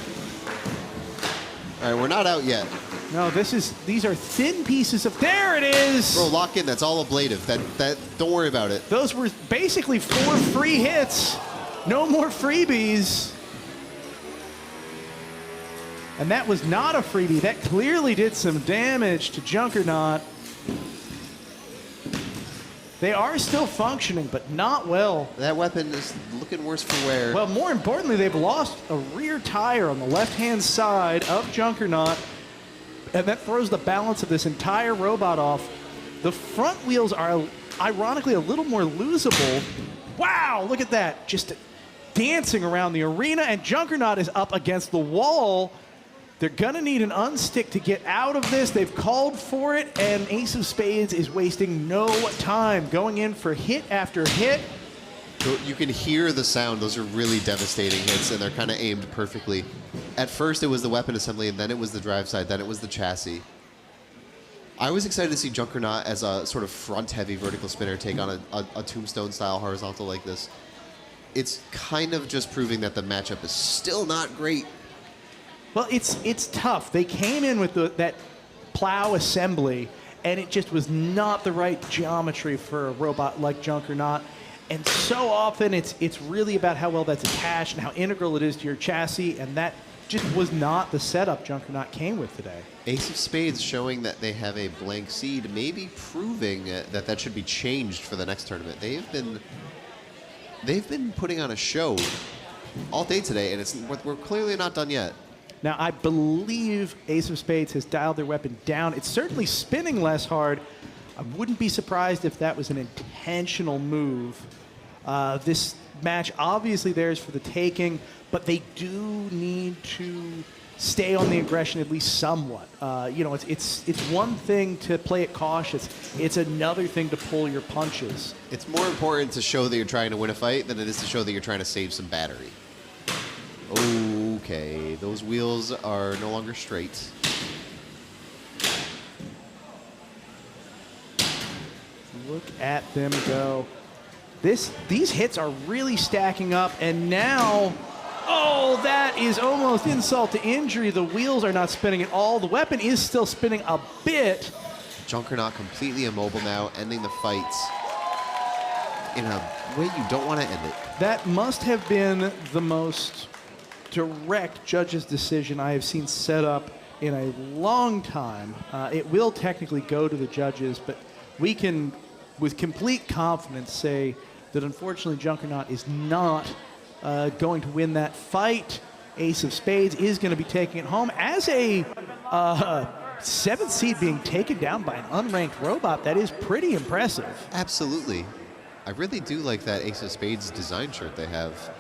All right, we're not out yet. No, these are thin pieces of, there it is. Bro, lock in, that's all ablative. Don't worry about it. Those were basically 4 free hits. No more freebies. And that was not a freebie. That clearly did some damage to Junkernaut. They are still functioning, but not well. That weapon is looking worse for wear. Well, more importantly, they've lost a rear tire on the left-hand side of Junkernaut, and that throws the balance of this entire robot off. The front wheels are, ironically, a little more losable. Wow, look at that. Just dancing around the arena, and Junkernaut is up against the wall. They're gonna need an unstick to get out of this. They've called for it, and Ace of Spades is wasting no time, going in for hit after hit. You can hear the sound. Those are really devastating hits, and they're kind of aimed perfectly. At first, it was the weapon assembly, and then it was the drive side, then it was the chassis. I was excited to see Junkernaut as a sort of front-heavy vertical spinner take on a tombstone-style horizontal like this. It's kind of just proving that the matchup is still not great. Well, it's tough. They came in with that plow assembly, and it just was not the right geometry for a robot like Junkernaut. And so often, it's really about how well that's attached and how integral it is to your chassis, and that just was not the setup Junkernaut came with today. Ace of Spades showing that they have a blank seed, maybe proving that should be changed for the next tournament. They've been putting on a show all day today, and we're clearly not done yet. Now, I believe Ace of Spades has dialed their weapon down. It's certainly spinning less hard. I wouldn't be surprised if that was an intentional move. This match, obviously theirs for the taking, but they do need to stay on the aggression at least somewhat. It's one thing to play it cautious. It's another thing to pull your punches. It's more important to show that you're trying to win a fight than it is to show that you're trying to save some battery. Okay, those wheels are no longer straight. Look at them go. These hits are really stacking up, and now, oh, that is almost insult to injury. The wheels are not spinning at all. The weapon is still spinning a bit. Junkernaut completely immobile now, ending the fights in a way you don't want to end it. That must have been the most direct judge's decision I have seen set up in a long time. It will technically go to the judges, but we can, with complete confidence, say that unfortunately Junkernaut is not going to win that fight. Ace of Spades is going to be taking it home as a 7th seed being taken down by an unranked robot. That is pretty impressive. Absolutely. I really do like that Ace of Spades design shirt they have.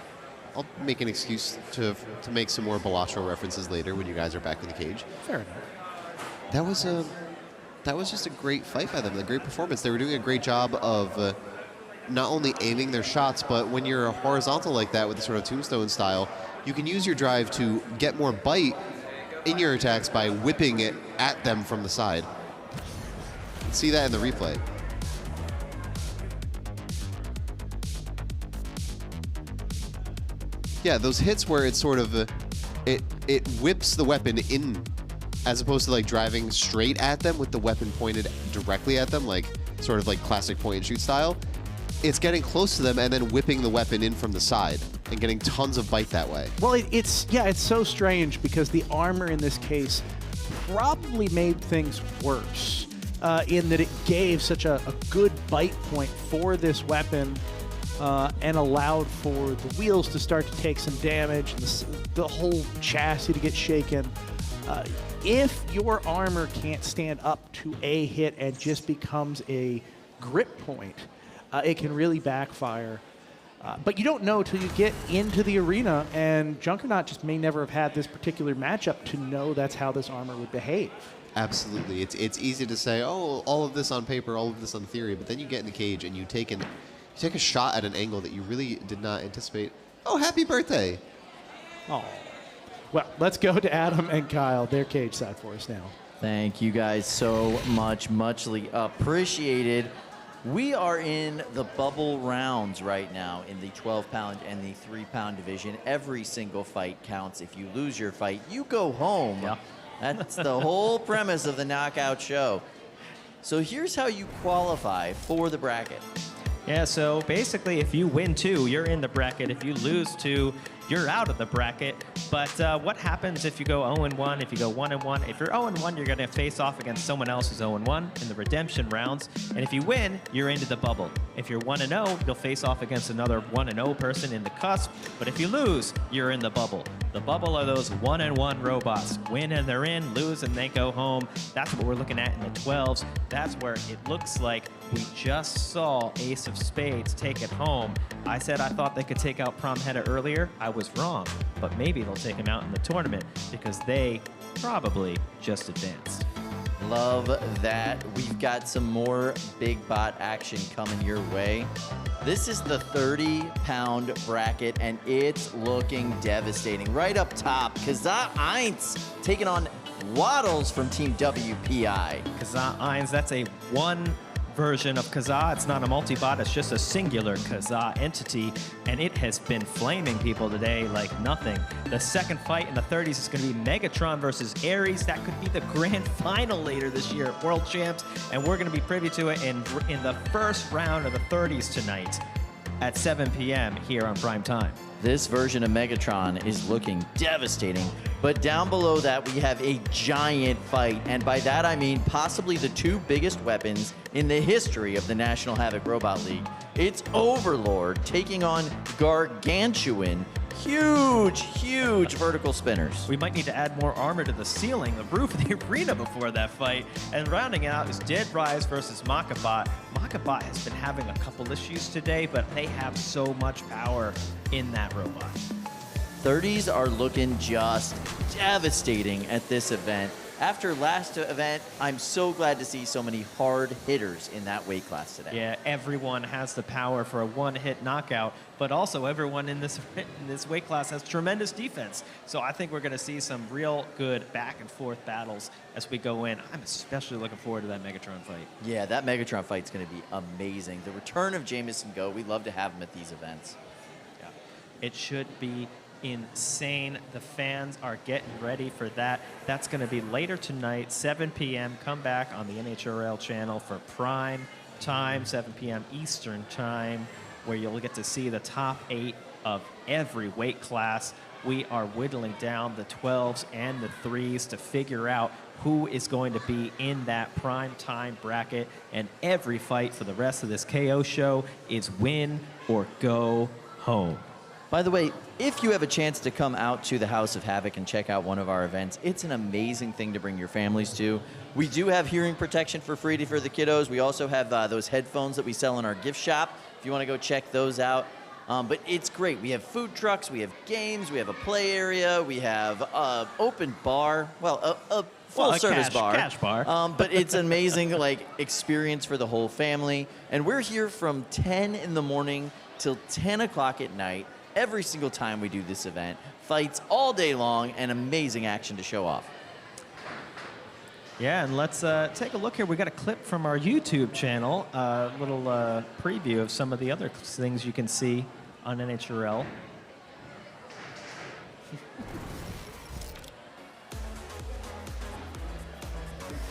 I'll make an excuse to make some more Balatro references later when you guys are back in the cage. Fair enough. That was just a great fight by them, a great performance. They were doing a great job of not only aiming their shots, but when you're a horizontal like that with the sort of tombstone style, you can use your drive to get more bite in your attacks by whipping it at them from the side. See that in the replay. Yeah, those hits where it's sort of it whips the weapon in, as opposed to like driving straight at them with the weapon pointed directly at them, like sort of like classic point and shoot style. It's getting close to them and then whipping the weapon in from the side and getting tons of bite that way. Well, it's so strange because the armor in this case probably made things worse in that it gave such a good bite point for this weapon. And allowed for the wheels to start to take some damage, and the whole chassis to get shaken. If your armor can't stand up to a hit and just becomes a grip point, it can really backfire. But you don't know till you get into the arena, and Junkernaut just may never have had this particular matchup to know that's how this armor would behave. Absolutely. It's easy to say, oh, all of this on paper, all of this on theory, but then you get in the cage and you take a shot at an angle that you really did not anticipate. Oh, happy birthday. Oh. Well, let's go to Adam and Kyle, their cage side for us now. Thank you guys so much. Muchly appreciated. We are in the bubble rounds right now in the 12-pound and the 3-pound division. Every single fight counts. If you lose your fight, you go home. Yeah. That's the whole premise of the knockout show. So here's how you qualify for the bracket. Yeah, so basically if you win 2, you're in the bracket. If you lose 2, you're out of the bracket. But what happens if you go 0-1, if you go 1-1? If you're 0-1, you're going to face off against someone else who's 0-1 in the redemption rounds. And if you win, you're into the bubble. If you're 1-0, you'll face off against another 1-0 person in the cusp. But if you lose, you're in the bubble. The bubble are those 1-1 robots. Win and they're in, lose and they go home. That's what we're looking at in the 12s. That's where it looks like we just saw Ace of Spades take it home. I said I thought they could take out Prom Hedda earlier. I was wrong, but maybe they'll take him out in the tournament because they probably just advanced. Love that. We've got some more big bot action coming your way. This is the 30-pound bracket, and it's looking devastating. Right up top, Kazaa Eins taking on Waddles from Team WPI. Kazaa Eins, that's a one version of Kazaa. It's not a multi-bot, it's just a singular Kazaa entity, and it has been flaming people today like nothing. The second fight in the 30s is going to be Megatron versus Ares. That could be the grand final later this year at World Champs, and we're going to be privy to it in the first round of the 30s tonight at 7 p.m. here on Prime Time. This version of Megatron is looking devastating, but down below that we have a giant fight, and by that I mean possibly the 2 biggest weapons in the history of the National Havoc Robot League. It's Overlord taking on Gargantuan, huge vertical spinners. We might need to add more armor to the ceiling, the roof of the arena before that fight. And rounding it out is Dead Rise versus maccabot. maccabot has been having a couple issues today, but they have so much power in that robot. 30s are looking just devastating at this event. After last event, I'm so glad to see so many hard hitters in that weight class today. Yeah, everyone has the power for a one-hit knockout, but also everyone in this weight class has tremendous defense. So I think we're going to see some real good back-and-forth battles as we go in. I'm especially looking forward to that Megatron fight. Yeah, that Megatron fight's going to be amazing. The return of Jameson Go, we love to have him at these events. Yeah, it should be insane. The fans are getting ready for that. That's going to be later tonight, 7 p.m. Come back on the NHRL channel for prime time, 7 p.m. Eastern time, where you'll get to see the top 8 of every weight class. We are whittling down the 12s and the 3s to figure out who is going to be in that prime time bracket. And every fight for the rest of this KO show is win or go home. By the way, if you have a chance to come out to the House of Havoc and check out one of our events, it's an amazing thing to bring your families to. We do have hearing protection for free for the kiddos. We also have those headphones that we sell in our gift shop if you want to go check those out. But it's great. We have food trucks, we have games, we have a play area, we have an open bar, well, a full-service bar. Cash bar. But it's an amazing experience for the whole family. And we're here from 10 in the morning till 10 o'clock at night. Every single time we do this event, fights all day long, and amazing action to show off. Yeah, and let's take a look here. We got a clip from our YouTube channel, a little preview of some of the other things you can see on NHRL.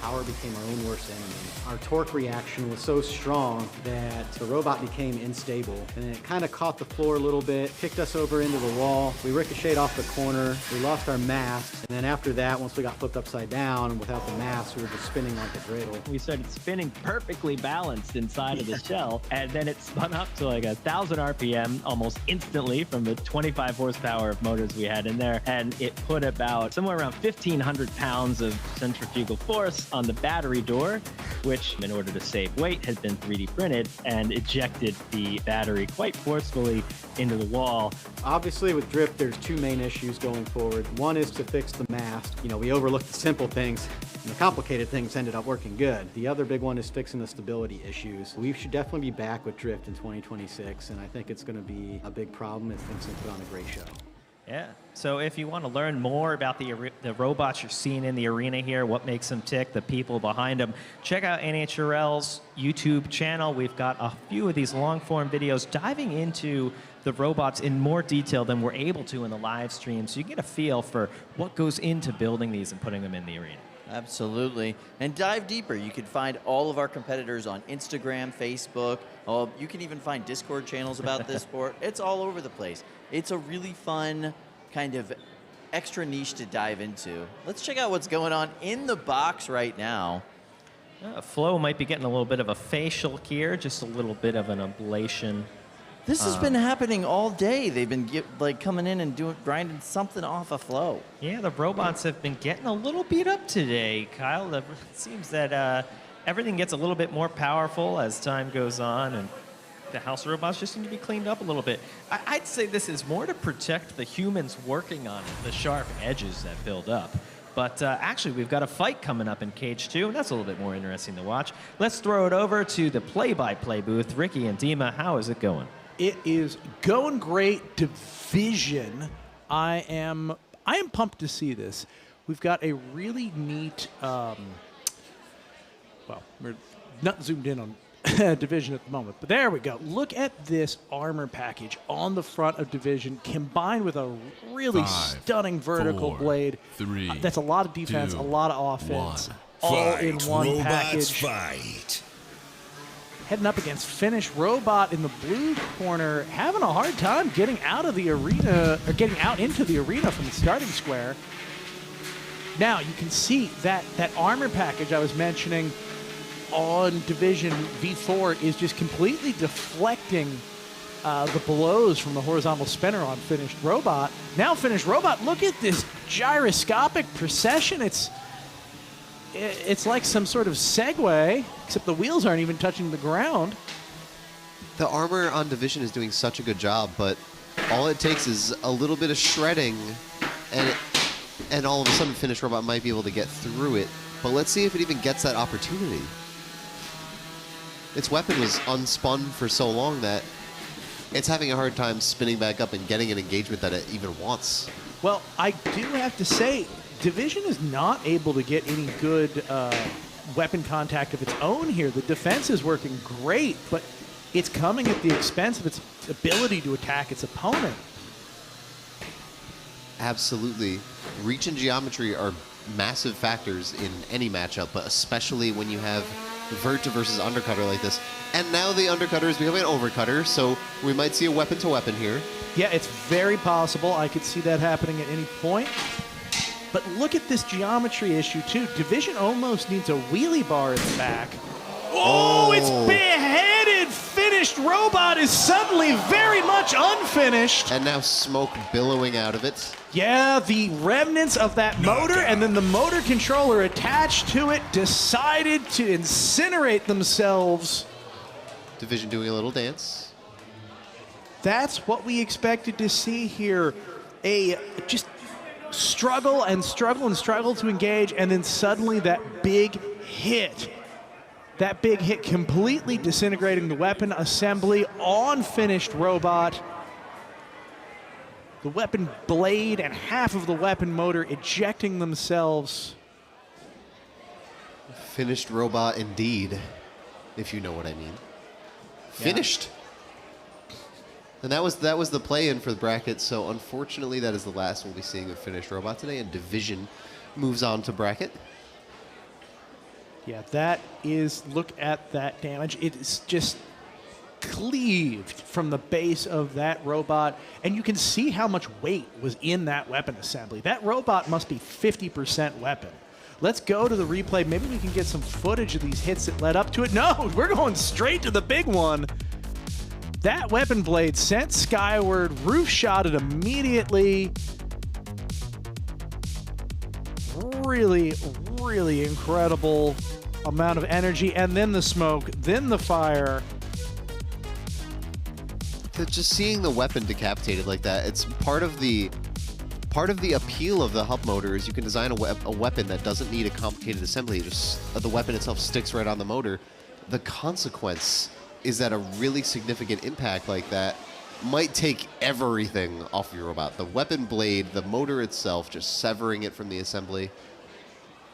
Power became our own worst enemy. Our torque reaction was so strong that the robot became unstable, and it kind of caught the floor a little bit, kicked us over into the wall. We ricocheted off the corner. We lost our mass, and then after that, once we got flipped upside down and without the mass, we were just spinning like a dreidel. We started spinning perfectly balanced inside of the shell, and then it spun up to like 1,000 RPM almost instantly from the 25 horsepower of motors we had in there, and it put about somewhere around 1,500 pounds of centrifugal force on the battery door, which, in order to save weight, has been 3D printed and ejected the battery quite forcefully into the wall. Obviously, with Drift, there's two main issues going forward. One is to fix the mast. You know, we overlooked the simple things, and the complicated things ended up working good. The other big one is fixing the stability issues. We should definitely be back with Drift in 2026, and I think it's going to be a big problem if things can put on a great show. Yeah. So if you want to learn more about the robots you're seeing in the arena here, what makes them tick, the people behind them, check out NHRL's YouTube channel. We've got a few of these long-form videos diving into the robots in more detail than we're able to in the live stream, so you get a feel for what goes into building these and putting them in the arena. Absolutely. And dive deeper. You can find all of our competitors on Instagram, Facebook. Oh, you can even find Discord channels about this sport. It's all over the place. It's a really fun kind of extra niche to dive into. Let's check out what's going on in the box right now. Flo might be getting a little bit of a facial here, just a little bit of an ablation. This has been happening all day. They've been coming in and grinding something off of Flo. Yeah, the robots have been getting a little beat up today, Kyle. It seems that everything gets a little bit more powerful as time goes on, and the house robots just seem to be cleaned up a little bit. I'd say this is more to protect the humans working on the sharp edges that build up. But actually, we've got a fight coming up in Cage 2, and that's a little bit more interesting to watch. Let's throw it over to the play-by-play booth. Ricky and Dima, how is it going? It is going great. Division. I am pumped to see this. We've got a really neat. Well, we're not zoomed in on Division at the moment, but there we go. Look at this armor package on the front of Division, combined with a really stunning vertical blade. 3, that's a lot of defense, 2, a lot of offense, 1. all in one Robots package. fight. Heading up against Finished Robot in the blue corner, having a hard time getting out of the arena, or getting out into the arena from the starting square. Now, you can see that armor package I was mentioning on Division V4 is just completely deflecting the blows from the horizontal spinner on Finished Robot. Now Finished Robot, look at this gyroscopic procession. It's like some sort of Segway, except the wheels aren't even touching the ground. The armor on Division is doing such a good job, but all it takes is a little bit of shredding, and all of a sudden Finished Robot might be able to get through it. But let's see if it even gets that opportunity. Its weapon was unspun for so long that it's having a hard time spinning back up and getting an engagement that it even wants. Well, I do have to say, Division is not able to get any good weapon contact of its own here. The defense is working great, but it's coming at the expense of its ability to attack its opponent. Absolutely. Reach and geometry are massive factors in any matchup, but especially when you have Vert versus Undercutter like this. And now the Undercutter is becoming an Overcutter, so we might see a weapon-to-weapon here. Yeah, it's very possible. I could see that happening at any point. But look at this geometry issue, too. Division almost needs a wheelie bar in the back. Oh, it's beheaded! Finished Robot is suddenly very much unfinished. And now smoke billowing out of it. Yeah, the remnants of that motor and then the motor controller attached to it decided to incinerate themselves. Division doing a little dance. That's what we expected to see here. Just struggle and struggle and struggle to engage, and then suddenly that big hit. That big hit completely disintegrating the weapon assembly on Finished Robot. The weapon blade and half of the weapon motor ejecting themselves. Finished Robot indeed, if you know what I mean. Yeah. Finished. And that was the play-in for the bracket, so unfortunately that is the last we'll be seeing of Finished Robot today, and Division moves on to bracket. Yeah, that is, look at that damage. It is just cleaved from the base of that robot, and you can see how much weight was in that weapon assembly. That robot must be 50% weapon. Let's go to the replay. Maybe we can get some footage of these hits that led up to it. No, we're going straight to the big one. That weapon blade sent skyward, roof shot it immediately. really, really incredible amount of energy, and then the smoke, then the fire. Just seeing the weapon decapitated like that, it's part of the appeal of the hub motor is you can design a weapon that doesn't need a complicated assembly. Just the weapon itself sticks right on the motor. The consequence is that a really significant impact like that might take everything off your robot. The weapon blade, the motor itself, just severing it from the assembly.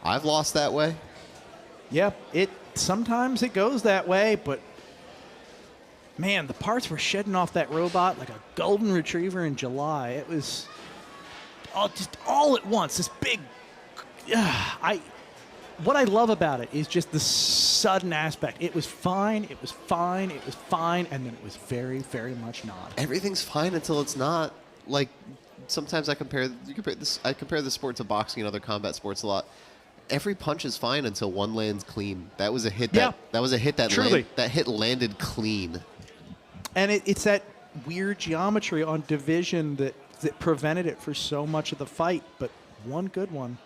I've lost that way. Yep, sometimes it goes that way, but man, the parts were shedding off that robot like a golden retriever in July. It was just all at once. This big. What I love about it is just the sudden aspect. It was fine. It was fine. It was fine, and then it was very, very much not. Everything's fine until it's not. Like sometimes I compare the sport to boxing and other combat sports a lot. Every punch is fine until one lands clean. That was a hit. That was a hit that hit landed clean. And it's that weird geometry on Division that prevented it for so much of the fight. But one good one.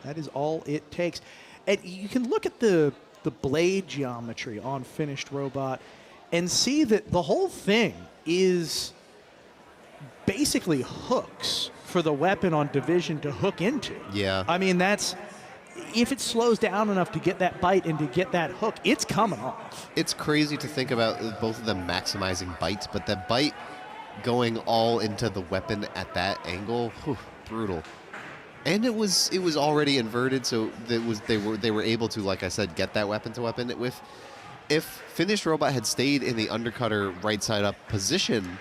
That is all it takes. And you can look at the blade geometry on Finished Robot and see that the whole thing is basically hooks for the weapon on Division to hook into. Yeah. I mean, if it slows down enough to get that bite and to get that hook, it's coming off. It's crazy to think about both of them maximizing bites, but that bite going all into the weapon at that angle, brutal. And it was already inverted, so they were able to, like I said, get that weapon to weapon. If Finished Robot had stayed in the undercutter right side up position,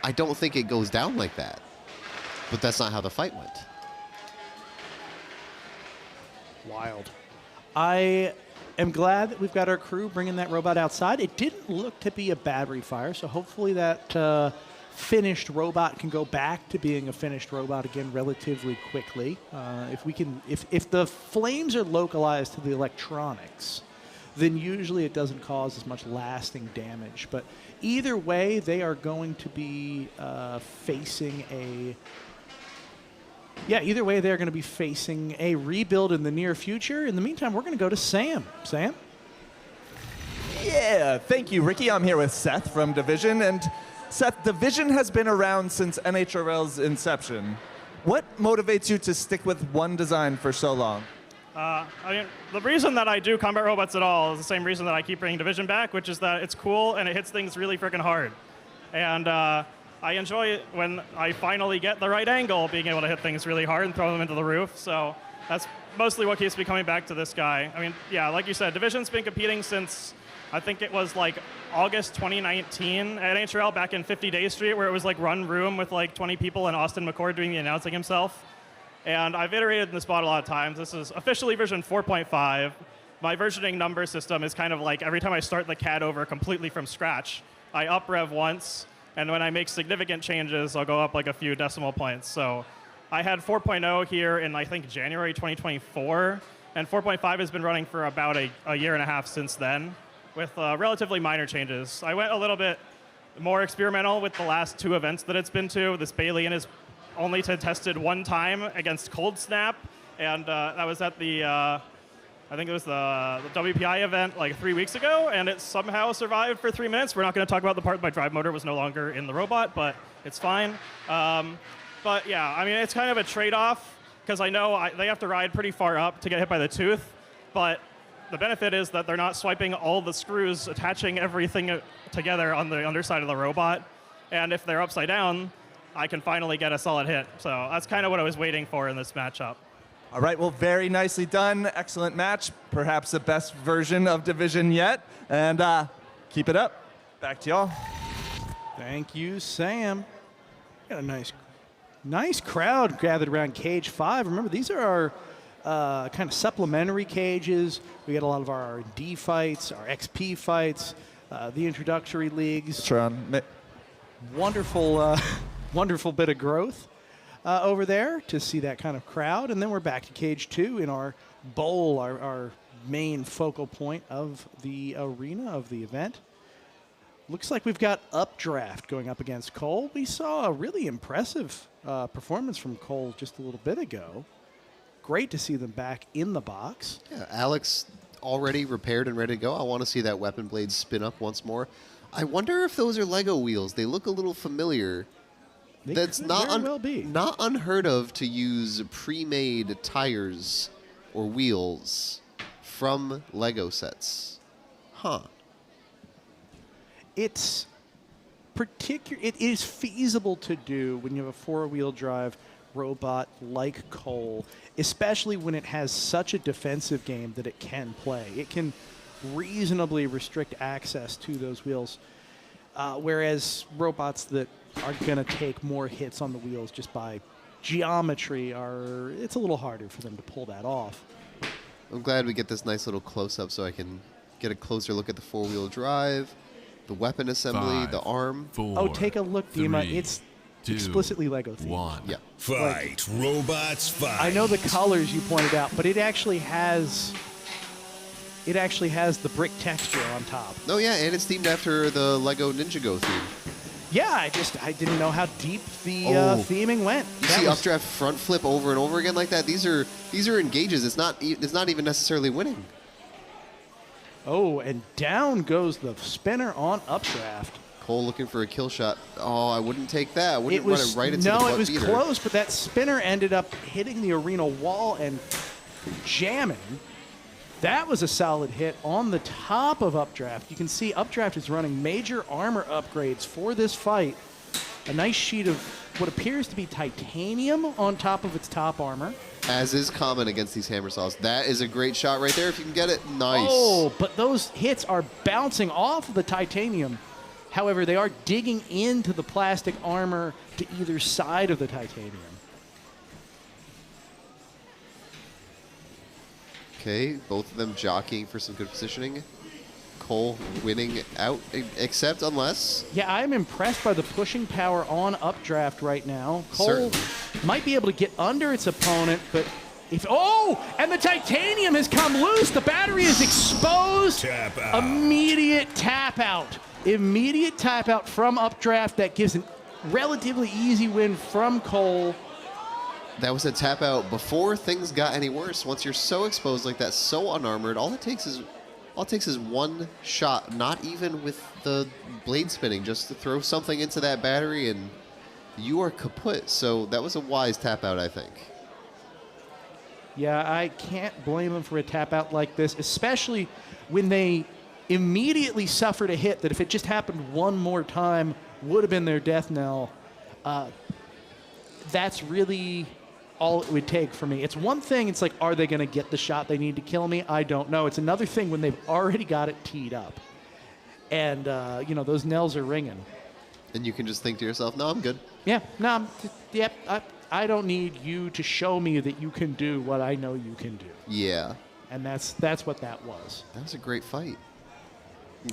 I don't think it goes down like that. But that's not how the fight went. Wild. I am glad that we've got our crew bringing that robot outside. It didn't look to be a battery fire, so hopefully that Finished Robot can go back to being a Finished Robot again relatively quickly. If the flames are localized to the electronics, then usually it doesn't cause as much lasting damage. But either way, they are going to be facing a... Yeah, either way, they're going to be facing a rebuild in the near future. In the meantime, we're going to go to Sam. Sam? Yeah, thank you, Ricky. I'm here with Seth from Division. And Seth, Division has been around since NHRL's inception. What motivates you to stick with one design for so long? I mean, the reason that I do combat robots at all is the same reason that I keep bringing Division back, which is that it's cool and it hits things really freaking hard. And I enjoy it when I finally get the right angle, being able to hit things really hard and throw them into the roof. So that's mostly what keeps me coming back to this guy. I mean, yeah, like you said, Division's been competing since, I think it was like August 2019 at NHRL back in 50 Day Street, where it was like run room with like 20 people and Austin McCord doing the announcing himself. And I've iterated in this spot a lot of times. This is officially version 4.5. My versioning number system is kind of like every time I start the CAD over completely from scratch, I up rev once, and when I make significant changes, I'll go up like a few decimal points. So I had 4.0 here in, I think, January 2024, and 4.5 has been running for about a year and a half since then, with relatively minor changes. I went a little bit more experimental with the last two events that it's been to. This Bailey is only tested one time against Cold Snap, and that was at the, I think it was the WPI event like 3 weeks ago, and it somehow survived for 3 minutes. We're not going to talk about the part my drive motor was no longer in the robot, but it's fine. But yeah, I mean, it's kind of a trade-off, because I know they have to ride pretty far up to get hit by the tooth, but the benefit is that they're not swiping all the screws, attaching everything together on the underside of the robot, and if they're upside down, I can finally get a solid hit. So that's kind of what I was waiting for in this matchup. All right, well, very nicely done. Excellent match. Perhaps the best version of Division yet. And keep it up. Back to y'all. Thank you, Sam. Got a nice crowd gathered around Cage 5. Remember, these are our kind of supplementary cages. We got a lot of our R&D fights, our XP fights, the introductory leagues. Wonderful, wonderful bit of growth over there to see that kind of crowd. And then we're back to Cage 2 in our bowl, our main focal point of the arena of the event. Looks like we've got Updraft going up against Cole. We saw a really impressive performance from Cole just a little bit ago. great to see them back in the box. Yeah, Alex already repaired and ready to go. I want to see that weapon blade spin up once more. I wonder if those are Lego wheels. They look a little familiar. That's not not unheard of to use pre-made tires or wheels from Lego sets. Huh. It is feasible to do when you have a four-wheel drive robot like Cole, especially when it has such a defensive game that it can play. It can reasonably restrict access to those wheels, whereas robots that are going to take more hits on the wheels just by geometry it's a little harder for them to pull that off. I'm glad we get this nice little close-up so I can get a closer look at the four-wheel drive, the weapon assembly, the arm. Oh, take a look, Dima. It's explicitly Lego themed. Yeah. Fight, robots, fight. I know the colors you pointed out, but it actually has the brick texture on top. Oh yeah, and it's themed after the Lego Ninjago theme. Yeah, I didn't know how deep the theming went. You see updraft front flip over and over again like that. These are engages. It's not even necessarily winning. Oh, and down goes the spinner on updraft. Cole looking for a kill shot. Oh, I wouldn't take that. I wouldn't run it right into the butt No, it was beater. close, but that spinner ended up hitting the arena wall and jamming. That was a solid hit on the top of Updraft. You can see Updraft is running major armor upgrades for this fight. A nice sheet of what appears to be titanium on top of its top armor. As is common against these hammer saws. That is a great shot right there if you can get it. Nice. Oh, but those hits are bouncing off of the titanium. However, they are digging into the plastic armor to either side of the titanium. Okay, both of them jockeying for some good positioning. Cole winning out, except unless... Yeah, I'm impressed by the pushing power on Updraft right now. Cole might be able to get under its opponent, but if... Oh! And the titanium has come loose! The battery is exposed! Tap out. Immediate tap out. Immediate tap out from Updraft. That gives a relatively easy win from Cole. That was a tap out before things got any worse. Once you're so exposed like that, so unarmored, all it takes is one shot, not even with the blade spinning, just to throw something into that battery and you are kaput. So that was a wise tap out, I think. Yeah, I can't blame them for a tap out like this, especially when they immediately suffered a hit that if it just happened one more time would have been their death knell. That's really all it would take for me. It's one thing, it's like, are they going to get the shot they need to kill me? I don't know. It's another thing when they've already got it teed up. And, those knells are ringing. And you can just think to yourself, no, I'm good. Yeah, no, I don't need you to show me that you can do what I know you can do. Yeah. And that's what that was. That was a great fight.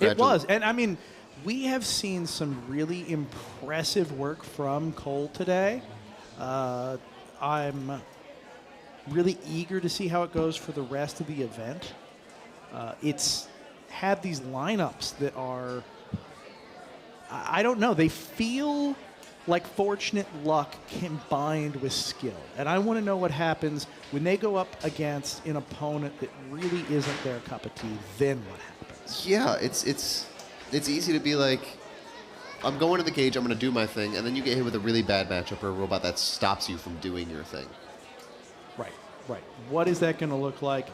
It was. And, I mean, we have seen some really impressive work from Cole today. I'm really eager to see how it goes for the rest of the event. It's had these lineups that are, I don't know, they feel like fortunate luck combined with skill. And I want to know what happens when they go up against an opponent that really isn't their cup of tea. Then what happens? Yeah, it's easy to be like, I'm going to the cage, I'm going to do my thing, and then you get hit with a really bad matchup or a robot that stops you from doing your thing. Right. What is that going to look like?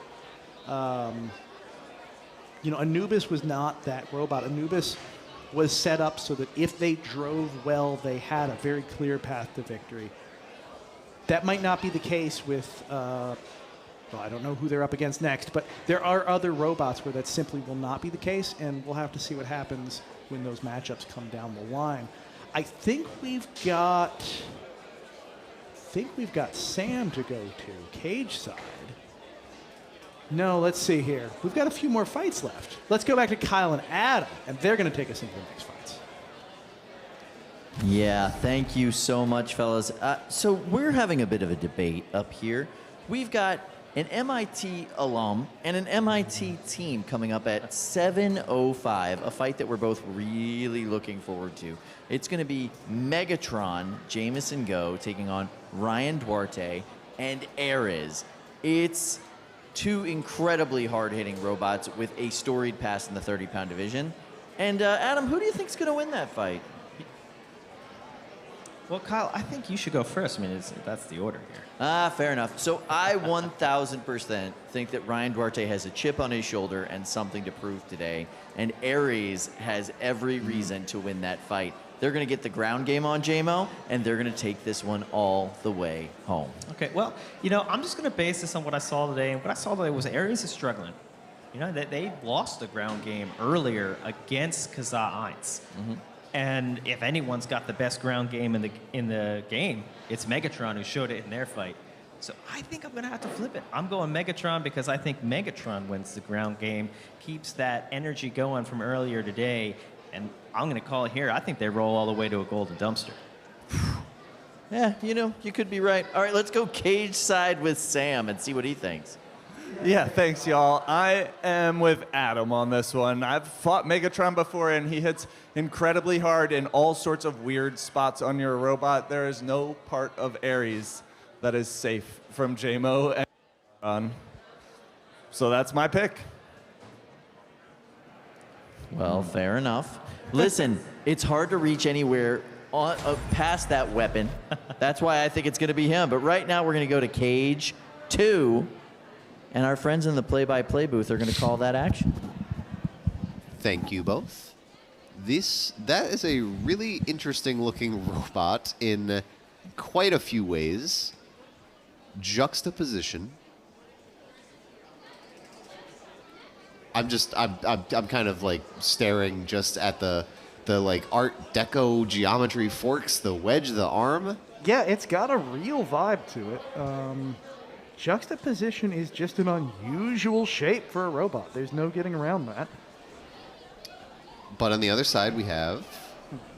Anubis was not that robot. Anubis was set up so that if they drove well, they had a very clear path to victory. That might not be the case with, I don't know who they're up against next, but there are other robots where that simply will not be the case, and we'll have to see what happens when those matchups come down the line. I think we've got Sam to go to, cage side. No, let's see here. We've got a few more fights left. Let's go back to Kyle and Adam, and they're going to take us into the next fights. Yeah, thank you so much, fellas. So we're having a bit of a debate up here. We've got an MIT alum and an MIT team coming up at 7:05, a fight that we're both really looking forward to. It's going to be Megatron, Jameson Go, taking on Ryan Duarte and Ares. It's two incredibly hard-hitting robots with a storied past in the 30-pound division. And Adam, who do you think's going to win that fight? Well, Kyle, I think you should go first. I mean, that's the order here. Fair enough. So I 1,000% think that Ryan Duarte has a chip on his shoulder and something to prove today. And Ares has every reason to win that fight. They're going to get the ground game on JMO, and they're going to take this one all the way home. Okay, well, you know, I'm just going to base this on what I saw today. And what I saw today was Ares is struggling. You know, that they lost the ground game earlier against Kazaa 1. And if anyone's got the best ground game in the game, it's Megatron, who showed it in their fight. So I think I'm going to have to flip it. I'm going Megatron because I think Megatron wins the ground game, keeps that energy going from earlier today, and I'm going to call it here. I think they roll all the way to a golden dumpster. Yeah, you know, you could be right. All right, let's go cage side with Sam and see what he thinks. Yeah, thanks, y'all. I am with Adam on this one. I've fought Megatron before, and he hits incredibly hard in all sorts of weird spots on your robot. There is no part of Ares that is safe from JMO and Megatron. So that's my pick. Well, fair enough. Listen, it's hard to reach anywhere past that weapon. That's why I think it's going to be him. But right now, we're going to go to cage 2. And our friends in the play-by-play booth are going to call that action. Thank you both. That is a really interesting looking robot in quite a few ways. Juxtaposition. I'm kind of like staring just at the like Art Deco geometry forks, the wedge, the arm. Yeah, it's got a real vibe to it. Juxtaposition is just an unusual shape for a robot. There's no getting around that. But on the other side, we have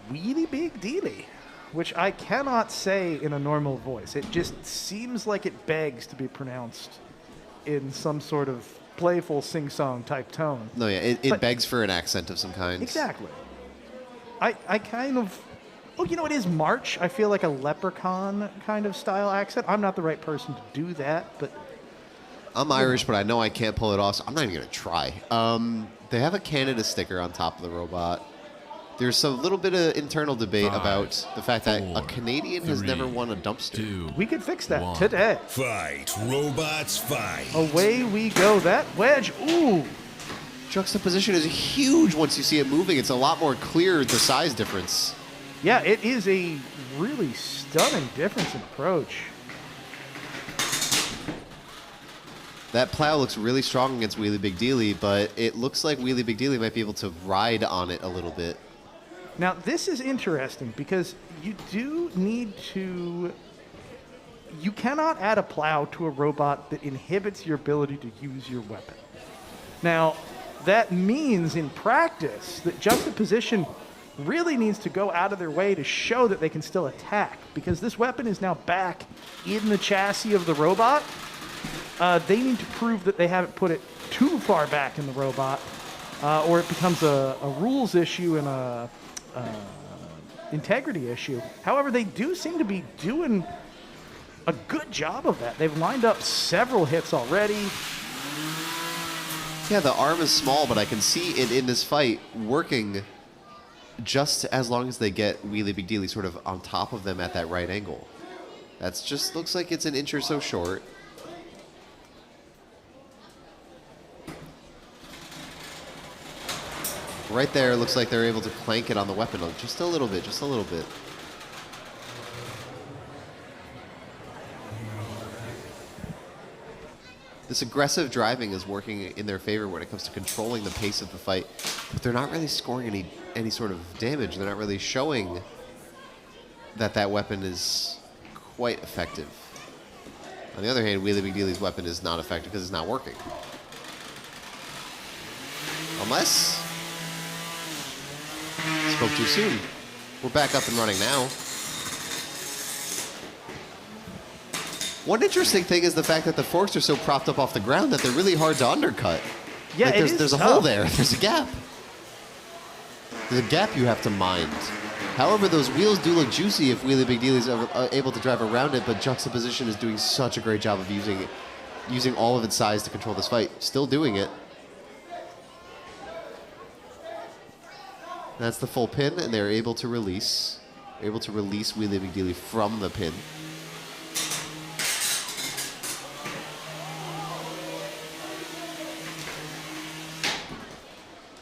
Wheelie Big Dealie, which I cannot say in a normal voice. It just seems like it begs to be pronounced in some sort of playful sing-song type tone. No, yeah, it begs for an accent of some kind. Exactly. I kind of... Oh, you know, it is March. I feel like a leprechaun kind of style accent. I'm not the right person to do that, but... I'm Irish, but I know I can't pull it off, so I'm not even going to try. They have a Canada sticker on top of the robot. There's a little bit of internal debate about the fact that a Canadian has never won a dumpster. We could fix that today. Fight, robots, fight. Away we go. That wedge, ooh. Juxtaposition is huge once you see it moving. It's a lot more clear, the size difference. Yeah, it is a really stunning difference in approach. That plow looks really strong against Wheelie Big Dealie, but it looks like Wheelie Big Dealie might be able to ride on it a little bit. Now, this is interesting because you do need to... You cannot add a plow to a robot that inhibits your ability to use your weapon. Now, that means in practice that Juxtaposition really needs to go out of their way to show that they can still attack, because this weapon is now back in the chassis of the robot. They need to prove that they haven't put it too far back in the robot, or it becomes a rules issue and a integrity issue. However, they do seem to be doing a good job of that. They've lined up several hits already. Yeah, the arm is small, but I can see it in this fight working just as long as they get Wheelie Big Dealie sort of on top of them at that right angle. That's just looks like it's an inch or so short. Right there, looks like they're able to clank it on the weapon just a little bit, just a little bit. This aggressive driving is working in their favor when it comes to controlling the pace of the fight, but they're not really scoring any sort of damage. They're not really showing that that weapon is quite effective. On the other hand, Wheelie Big Dealie's weapon is not effective because it's not working. Unless... Spoke too soon. We're back up and running now. One interesting thing is the fact that the forks are so propped up off the ground that they're really hard to undercut. Yeah, like there's a tough. hole there. There's a gap. There's a gap you have to mind. However, those wheels do look juicy if Wheelie Big Dealie's able to drive around it, but Juxtaposition is doing such a great job of using using all of its size to control this fight. Still doing it. That's the full pin, and they're able to release. Able to release Wheelie Big Dealie from the pin.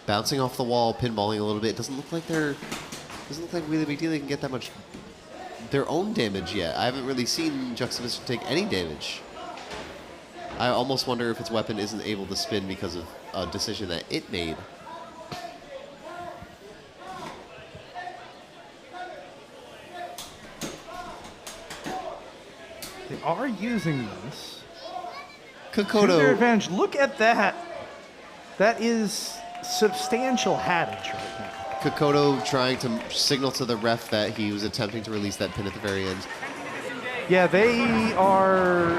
Bouncing off the wall, pinballing a little bit. Doesn't look like Wheelie Big Dealie can get that much their own damage yet. I haven't really seen Juxtaposition take any damage. I almost wonder if its weapon isn't able to spin because of a decision that it made. They are using this Kokoto. to their advantage. Look at that. That is substantial hattage right now. Kokoto trying to signal to the ref that he was attempting to release that pin at the very end. Yeah, they are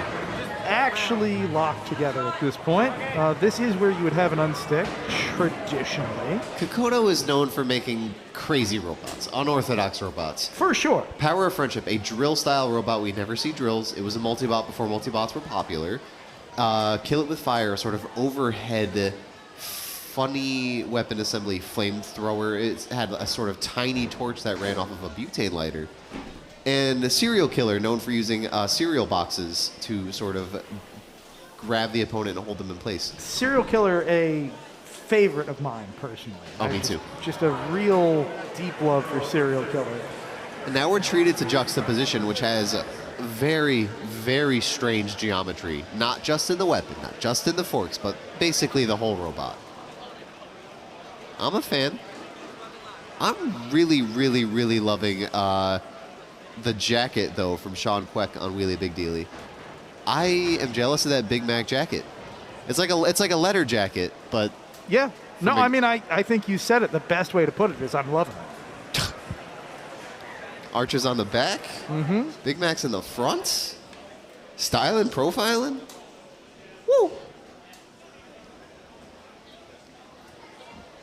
actually locked together at this point. This is where you would have an unstick, traditionally. Kokoto is known for making crazy robots, unorthodox robots. For sure. Power of Friendship, a drill-style robot. We never see drills. It was a multi-bot before multi-bots were popular. Kill It With Fire, a sort of overhead, funny weapon assembly flamethrower. It had a sort of tiny torch that ran off of a butane lighter. And a serial killer known for using cereal boxes to sort of grab the opponent and hold them in place. Serial killer, a favorite of mine, personally. Oh, me too. Just a real deep love for serial killer. And now we're treated to Juxtaposition, which has very, very strange geometry. Not just in the weapon, not just in the forks, but basically the whole robot. I'm a fan. I'm really, really, really loving the jacket, though, from Sean Queck on Wheelie Big Dealie. I am jealous of that Big Mac jacket. It's like a letter jacket, but yeah. No, I mean, I think you said it. The best way to put it is I'm loving it. Arches on the back. Mm-hmm. Big Mac's in the front. Styling, profiling. Woo!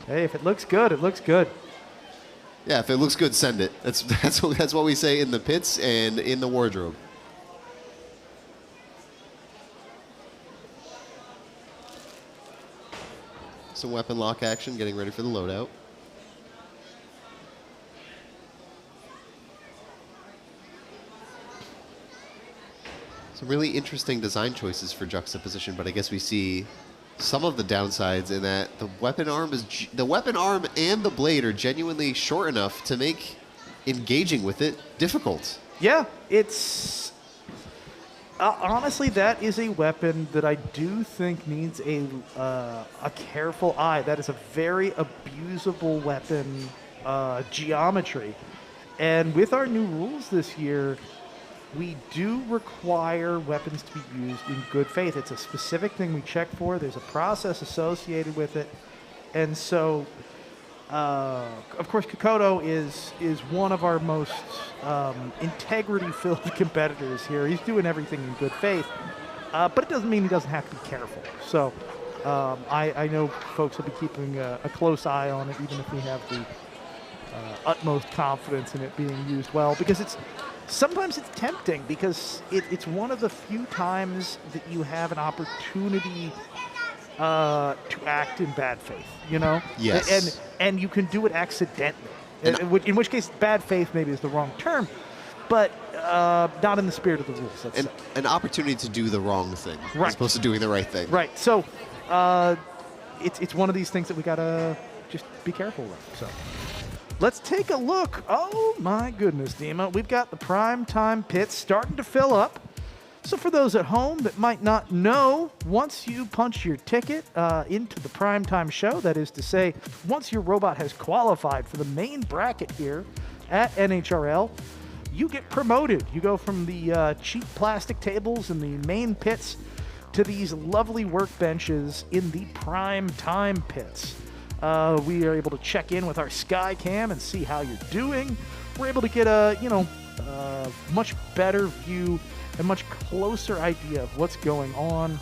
Hey, if it looks good, it looks good. Yeah, if it looks good, send it. That's what we say in the pits and in the wardrobe. Some weapon lock action, getting ready for the loadout. Some really interesting design choices for Juxtaposition, but I guess we see some of the downsides in that the weapon arm and the blade are genuinely short enough to make engaging with it difficult. Yeah, it's honestly, that is a weapon that I do think needs a careful eye. That is a very abusable weapon geometry, and with our new rules this year, we do require weapons to be used in good faith. It's a specific thing we check for. There's a process associated with it. And so, of course, Kokoto is one of our most integrity-filled competitors here. He's doing everything in good faith. But it doesn't mean he doesn't have to be careful. So I know folks will be keeping a close eye on it, even if we have the utmost confidence in it being used well, because sometimes it's tempting, because it's one of the few times that you have an opportunity to act in bad faith, you know? Yes. And you can do it accidentally, in which case bad faith maybe is the wrong term, but not in the spirit of the rules. An opportunity to do the wrong thing, as opposed to doing the right thing. Right. So it's one of these things that we gotta just be careful with. So let's take a look. Oh my goodness, Dima. We've got the prime time pits starting to fill up. So for those at home that might not know, once you punch your ticket into the primetime show, that is to say, once your robot has qualified for the main bracket here at NHRL, you get promoted. You go from the cheap plastic tables in the main pits to these lovely workbenches in the primetime pits. We are able to check in with our sky cam and see how you're doing. We're able to get a much better view, a much closer idea of what's going on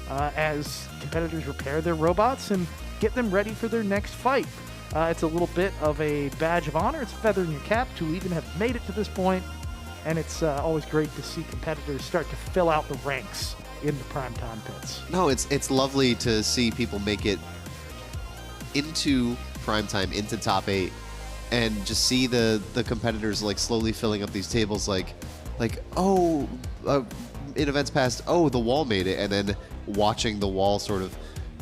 as competitors repair their robots and get them ready for their next fight. It's a little bit of a badge of honor. It's a feather in your cap to even have made it to this point, and it's always great to see competitors start to fill out the ranks in the primetime pits. No, it's lovely to see people make it into primetime, into top 8, and just see the competitors like slowly filling up these tables like oh, in events past, oh, the Wall made it, and then watching the Wall sort of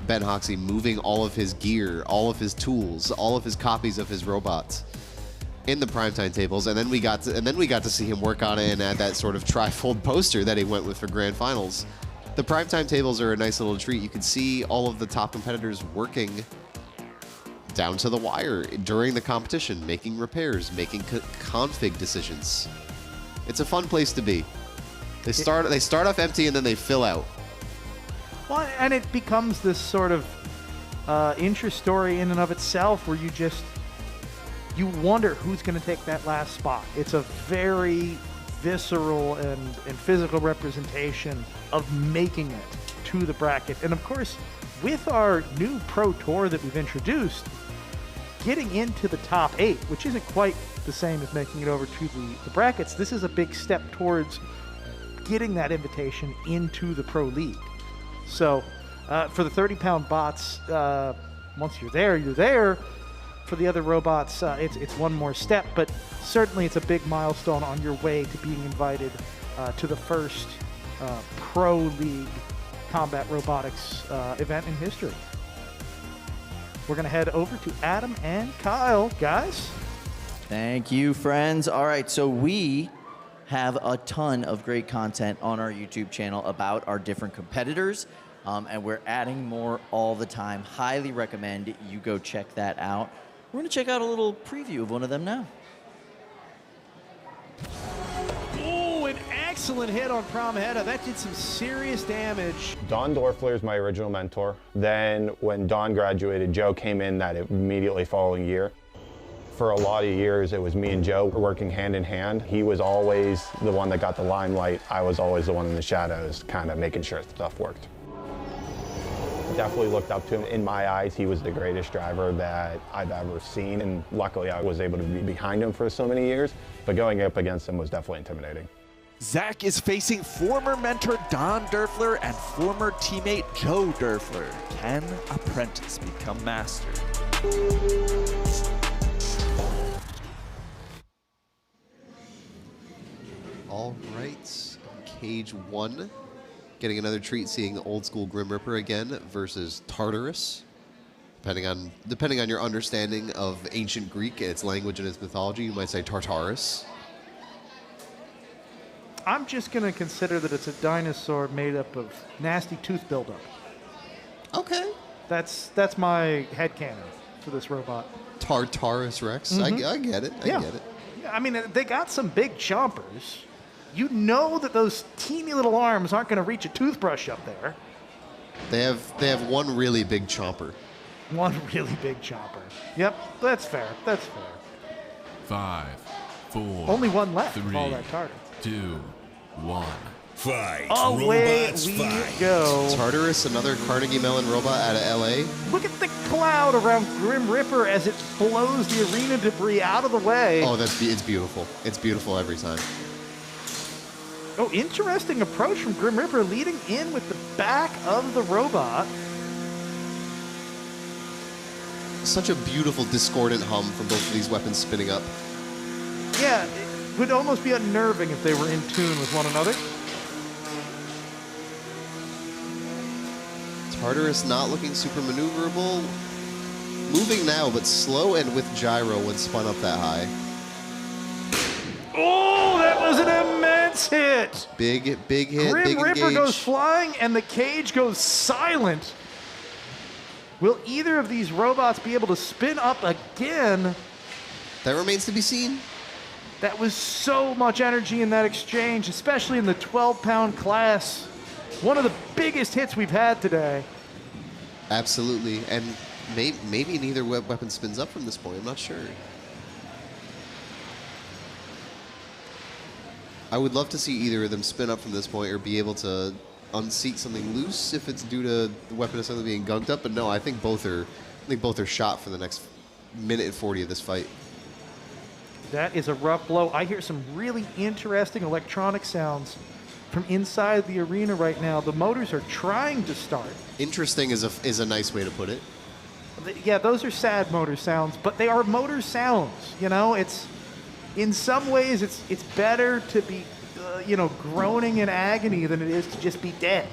Ben Hoxie moving all of his gear, all of his tools, all of his copies of his robots in the primetime tables, and then we got to see him work on it and add that sort of trifold poster that he went with for grand finals. The primetime tables are a nice little treat. You can see all of the top competitors working down to the wire during the competition, making repairs, making config decisions. It's a fun place to be. They start off empty and then they fill out. Well, and it becomes this sort of interest story in and of itself, where you wonder who's going to take that last spot. It's a very visceral and physical representation of making it to the bracket. And of course, with our new Pro Tour that we've introduced, getting into the top 8, which isn't quite the same as making it over to the brackets, this is a big step towards getting that invitation into the Pro League. So for the 30-pound bots, once you're there, you're there. For the other robots, it's one more step, but certainly it's a big milestone on your way to being invited to the first Pro League Combat Robotics event in history. We're going to head over to Adam and Kyle. Guys? Thank you, friends. All right, so we have a ton of great content on our YouTube channel about our different competitors, and we're adding more all the time. Highly recommend you go check that out. We're going to check out a little preview of one of them now. Oh, an excellent hit on Prom Hedda. That did some serious damage. Don Dorfler is my original mentor. Then when Don graduated, Joe came in that immediately following year. For a lot of years, it was me and Joe working hand in hand. He was always the one that got the limelight. I was always the one in the shadows, kind of making sure stuff worked. Definitely looked up to him. In my eyes, he was the greatest driver that I've ever seen, and luckily I was able to be behind him for so many years, but going up against him was definitely intimidating. Zach is facing former mentor Don Derfler and former teammate Joe Derfler. Can apprentice become master? All right, Cage 1. Getting another treat seeing old school Grim Reaper again versus Tartarus. Depending on your understanding of ancient Greek, its language and its mythology, you might say Tartarus. I'm just going to consider that it's a dinosaur made up of nasty tooth buildup. Okay. That's my headcanon for this robot. Tartarus Rex. Mm-hmm. I get it. I get it. Yeah, I mean, they got some big chompers. You know that those teeny little arms aren't going to reach a toothbrush up there. They have one really big chomper. One really big chomper. Yep, that's fair. That's fair. 5, 4. Only one left. 3, All that tartar. 2, 1. Fight. Away Robots we fight. go. Tartarus, another Carnegie Mellon robot out of LA. Look at the cloud around Grim Reaper as it blows the arena debris out of the way. Oh, it's beautiful. It's beautiful every time. Oh, interesting approach from Grim Reaper, leading in with the back of the robot. Such a beautiful discordant hum from both of these weapons spinning up. Yeah, it would almost be unnerving if they were in tune with one another. Tartarus not looking super maneuverable. Moving now, but slow and with gyro when spun up that high. Oh, that was an immense hit. Big hit, Grim big Reaper engage. goes flying and the cage goes silent. Will either of these robots be able to spin up again? That remains to be seen. That was so much energy in that exchange, especially in the 12-pound class. One of the biggest hits we've had today. Absolutely, and maybe neither weapon spins up from this point. I'm not sure. I would love to see either of them spin up from this point or be able to unseat something loose if it's due to the weapon assembly being gunked up. But no, I think both are shot for the next minute and 40 of this fight. That is a rough blow. I hear some really interesting electronic sounds from inside the arena right now. The motors are trying to start. Interesting is a nice way to put it. Yeah, those are sad motor sounds, but they are motor sounds. You know, it's in some ways it's better to be, groaning in agony than it is to just be dead.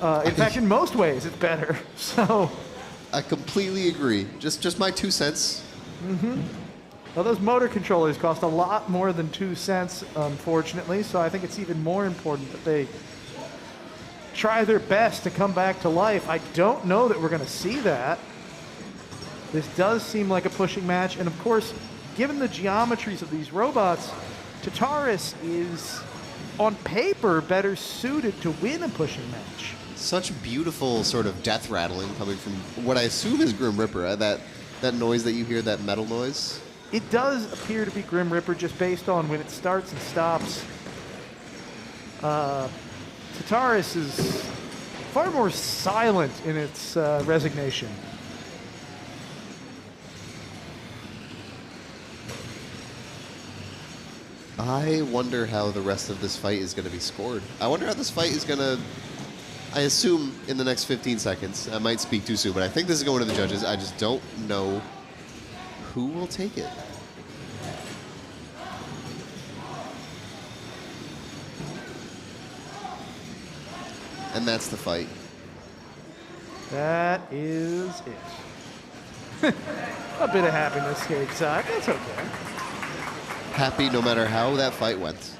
In fact, in most ways, it's better. So, I completely agree. Just my 2 cents. Mm-hmm. Well, those motor controllers cost a lot more than 2 cents, unfortunately. So I think it's even more important that they try their best to come back to life. I don't know that we're going to see that. This does seem like a pushing match, and of course, given the geometries of these robots, Tartarus is, on paper, better suited to win a pushing match. Such beautiful sort of death rattling coming from what I assume is Grim Reaper. That noise that you hear, that metal noise. It does appear to be Grim Reaper just based on when it starts and stops. Tartarus is far more silent in its resignation. I wonder how the rest of this fight is going to be scored. I wonder how this fight is going to... I assume in the next 15 seconds. I might speak too soon, but I think this is going to the judges. I just don't know who will take it. And that's the fight. That is it. A bit of happiness here, Zach. That's okay. Happy no matter how that fight went.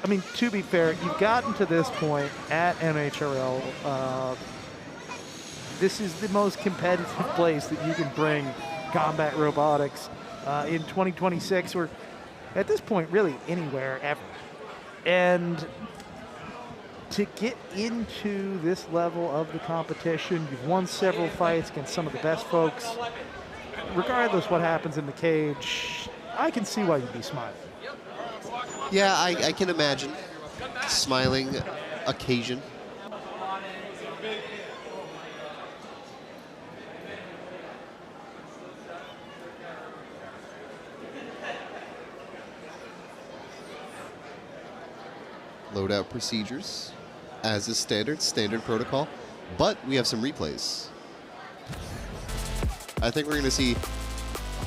I mean, to be fair, you've gotten to this point at NHRL. This is the most competitive place that you can bring combat robotics in 2026, or at this point, really anywhere ever. And to get into this level of the competition, you've won several fights against some of the best folks. Regardless what happens in the cage, I can see why you'd be smiling. Yeah, I can imagine. Smiling occasion. Loadout procedures, as is standard protocol, but we have some replays. I think we're going to see,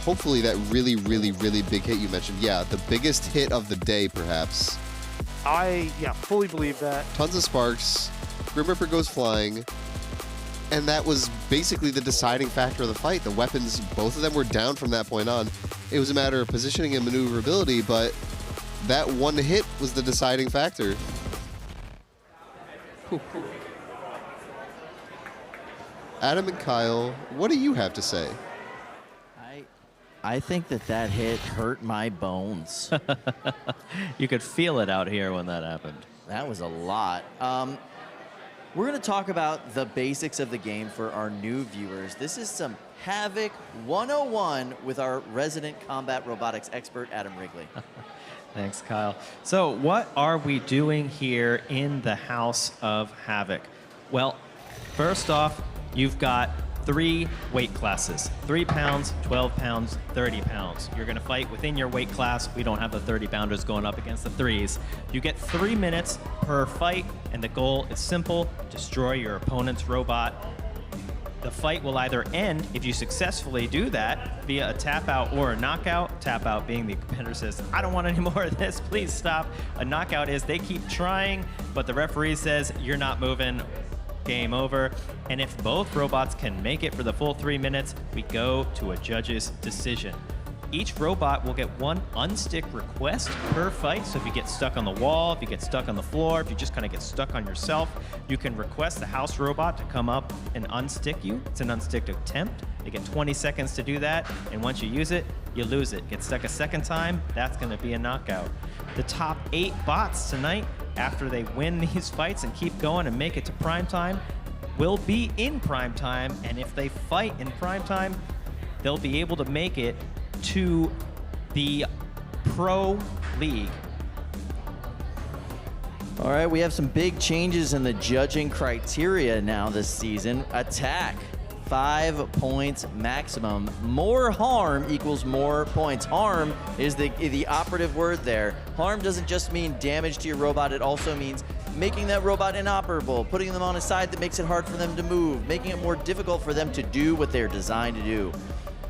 hopefully, that really, really, really big hit you mentioned. Yeah, the biggest hit of the day, perhaps. I fully believe that. Tons of sparks. Grim Reaper goes flying. And that was basically the deciding factor of the fight. The weapons, both of them were down from that point on. It was a matter of positioning and maneuverability, but that one hit was the deciding factor. Adam and Kyle, what do you have to say? I think that hit hurt my bones. You could feel it out here when that happened. That was a lot. We're going to talk about the basics of the game for our new viewers. This is some Havoc 101 with our resident combat robotics expert, Adam Wrigley. Thanks, Kyle. So what are we doing here in the House of Havoc? Well, first off, you've got 3 weight classes, 3 pounds, 12 pounds, 30 pounds. You're gonna fight within your weight class. We don't have the 30 pounders going up against the 3s. You get 3 minutes per fight, and the goal is simple: destroy your opponent's robot. The fight will either end, if you successfully do that, via a tap out or a knockout. Tap out being the competitor says, I don't want any more of this, please stop. A knockout is they keep trying, but the referee says, you're not moving, game over. And if both robots can make it for the full 3 minutes, we go to a judge's decision. Each robot will get 1 unstick request per fight. So if you get stuck on the wall, if you get stuck on the floor, if you just kind of get stuck on yourself, you can request the house robot to come up and unstick you. It's an unstick attempt. They get 20 seconds to do that, and once you use it, you lose it. Get stuck a second time, that's gonna be a knockout. The top 8 bots tonight, after they win these fights and keep going and make it to prime time, will be in prime time, and if they fight in prime time, they'll be able to make it to the Pro League. All right, we have some big changes in the judging criteria now this season. Attack, 5 points maximum. More harm equals more points. Harm is the operative word there. Harm doesn't just mean damage to your robot, it also means making that robot inoperable, putting them on a side that makes it hard for them to move, making it more difficult for them to do what they're designed to do.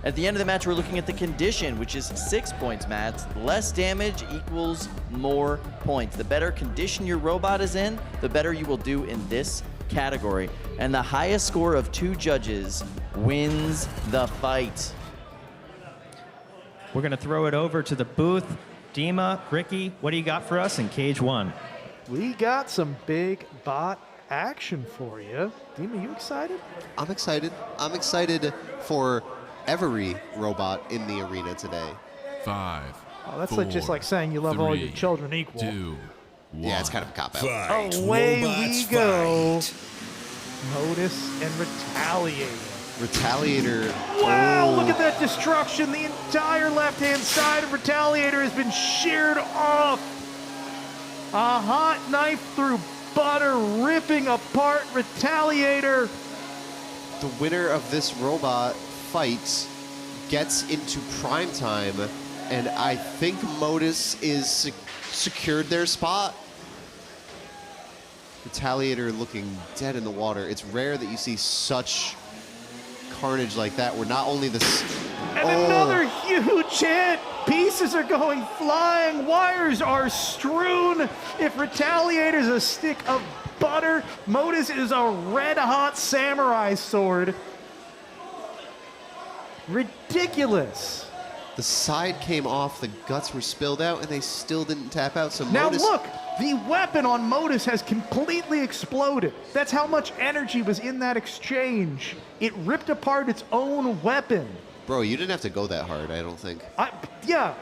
At the end of the match, we're looking at the condition, which is 6 points, Matt. Less damage equals more points. The better condition your robot is in, the better you will do in this category. And the highest score of 2 judges wins the fight. We're going to throw it over to the booth. Dima, Ricky, what do you got for us in Cage 1? We got some big bot action for you. Dima, you excited? I'm excited. I'm excited for every robot in the arena today. 5. Oh, that's like just like saying you love all your children equal. 2, 1. Yeah, it's kind of a cop-out. Away we go. Modus and Retaliator. Retaliator. Wow, Oh. look at that destruction. The entire left-hand side of Retaliator has been sheared off. A hot knife through butter, ripping apart Retaliator. The winner of this robot fight gets into prime time, and I think Modus is secured their spot. Retaliator looking dead in the water. It's rare that you see such carnage like that, where not only this... And another huge hit. Pieces are going flying. Wires are strewn. If Retaliator's a stick of butter, Modus is a red-hot samurai sword. Ridiculous. The side came off, the guts were spilled out, and they still didn't tap out. So Now Modus... look, the weapon on Modus has completely exploded. That's how much energy was in that exchange. It ripped apart its own weapon. Bro, you didn't have to go that hard, I don't think. Yeah.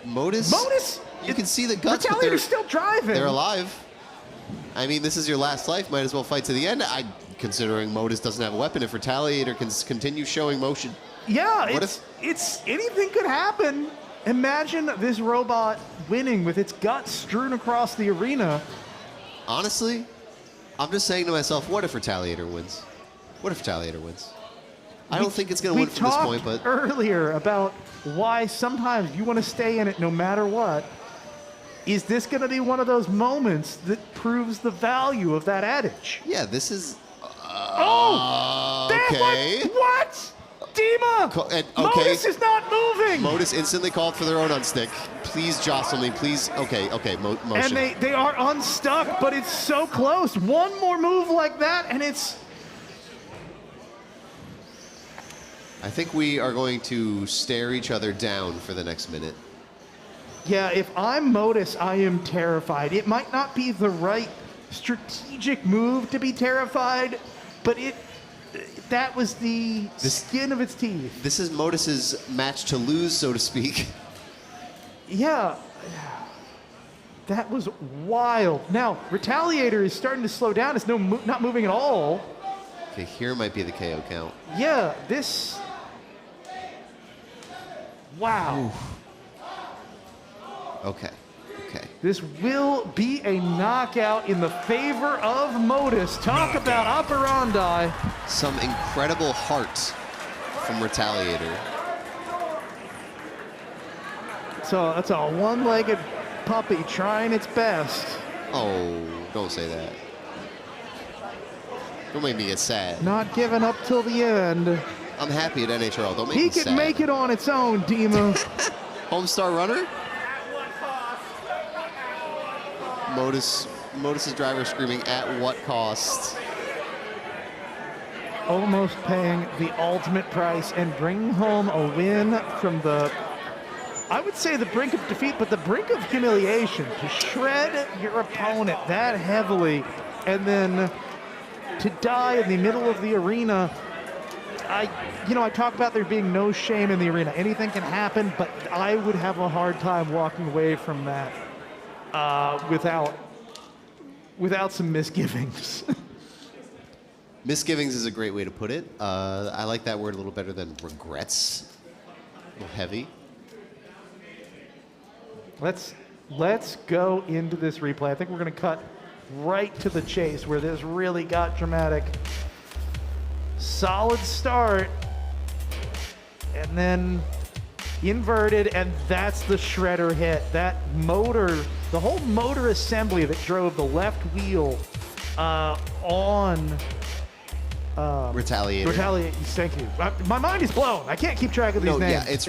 Modus? You can see the guts, but Retaliator's still driving. They're alive. I mean, this is your last life. Might as well fight to the end. Considering Modus doesn't have a weapon, if Retaliator can continue showing motion. Yeah, it's anything could happen. Imagine this robot winning with its guts strewn across the arena. Honestly, I'm just saying to myself, what if Retaliator wins? What if Retaliator wins? I don't think it's going to win from this point, but... We talked earlier about why sometimes you want to stay in it no matter what. Is this going to be one of those moments that proves the value of that adage? Yeah, this is... okay. What? Dima! Modus is not moving! Modus instantly called for their own unstick. Please jostle me, please. Okay, motion. And they are unstuck, but it's so close. One more move like that, and it's... I think we are going to stare each other down for the next minute. Yeah, if I'm Modus, I am terrified. It might not be the right strategic move to be terrified, but that was the skin of its teeth. This is Modus's match to lose, so to speak. Yeah, that was wild. Now, Retaliator is starting to slow down. It's not moving at all. Okay, here might be the KO count. Yeah, this... Wow. Okay. This will be a knockout in the favor of Modus. Talk about operandi. Some incredible heart from Retaliator. So that's a one-legged puppy trying its best. Oh, don't say that. Don't make me get sad. Not giving up till the end. I'm happy at NHRL. Don't make me He sad. can make it on its own, Dima. Homestar runner? Modus's driver screaming, at what cost? Almost paying the ultimate price and bringing home a win from the, I would say the brink of defeat, but the brink of humiliation. To shred your opponent that heavily and then to die in the middle of the arena. I talk about there being no shame in the arena. Anything can happen, but I would have a hard time walking away from that without some misgivings. Misgivings is a great way to put it. I like that word a little better than regrets. A little heavy. Let's go into this replay. I think we're going to cut right to the chase where this really got dramatic. solid start. And then inverted, and that's the shredder hit. That motor, the whole motor assembly that drove the left wheel on Retaliator. Thank you. My mind is blown. I can't keep track of these names. Yeah, it's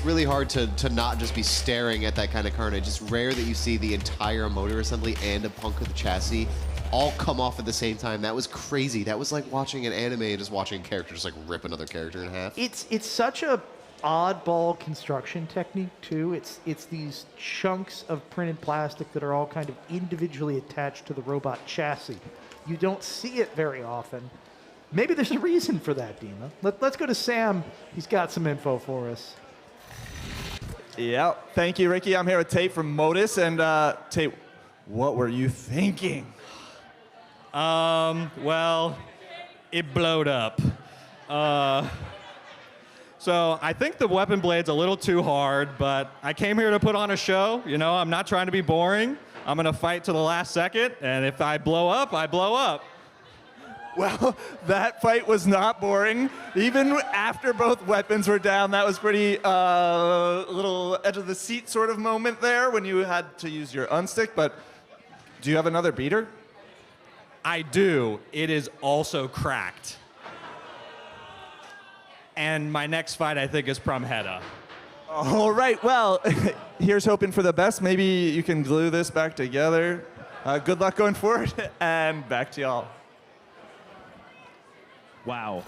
really hard to not just be staring at that kind of carnage. It's rare that you see the entire motor assembly and a punk of the chassis all come off at the same time. That was crazy. That was like watching an anime and just watching a character just like rip another character in half. It's such a oddball construction technique too. It's these chunks of printed plastic that are all kind of individually attached to the robot chassis. You don't see it very often. Maybe there's a reason for that, Dima. Let's go to Sam. He's got some info for us. Yeah, thank you, Ricky. I'm here with Tate from Modus. And Tate, what were you thinking? Well, it blowed up. So I think the weapon blade's a little too hard, but I came here to put on a show. You know, I'm not trying to be boring. I'm gonna fight to the last second, and if I blow up, I blow up. Well, that fight was not boring. Even after both weapons were down, that was pretty little edge of the seat sort of moment there when you had to use your unstick. But do you have another beater? I do. It is also cracked. And my next fight, I think, is Promheta. All right, well, here's hoping for the best. Maybe you can glue this back together. Good luck going forward, and back to y'all. Wow,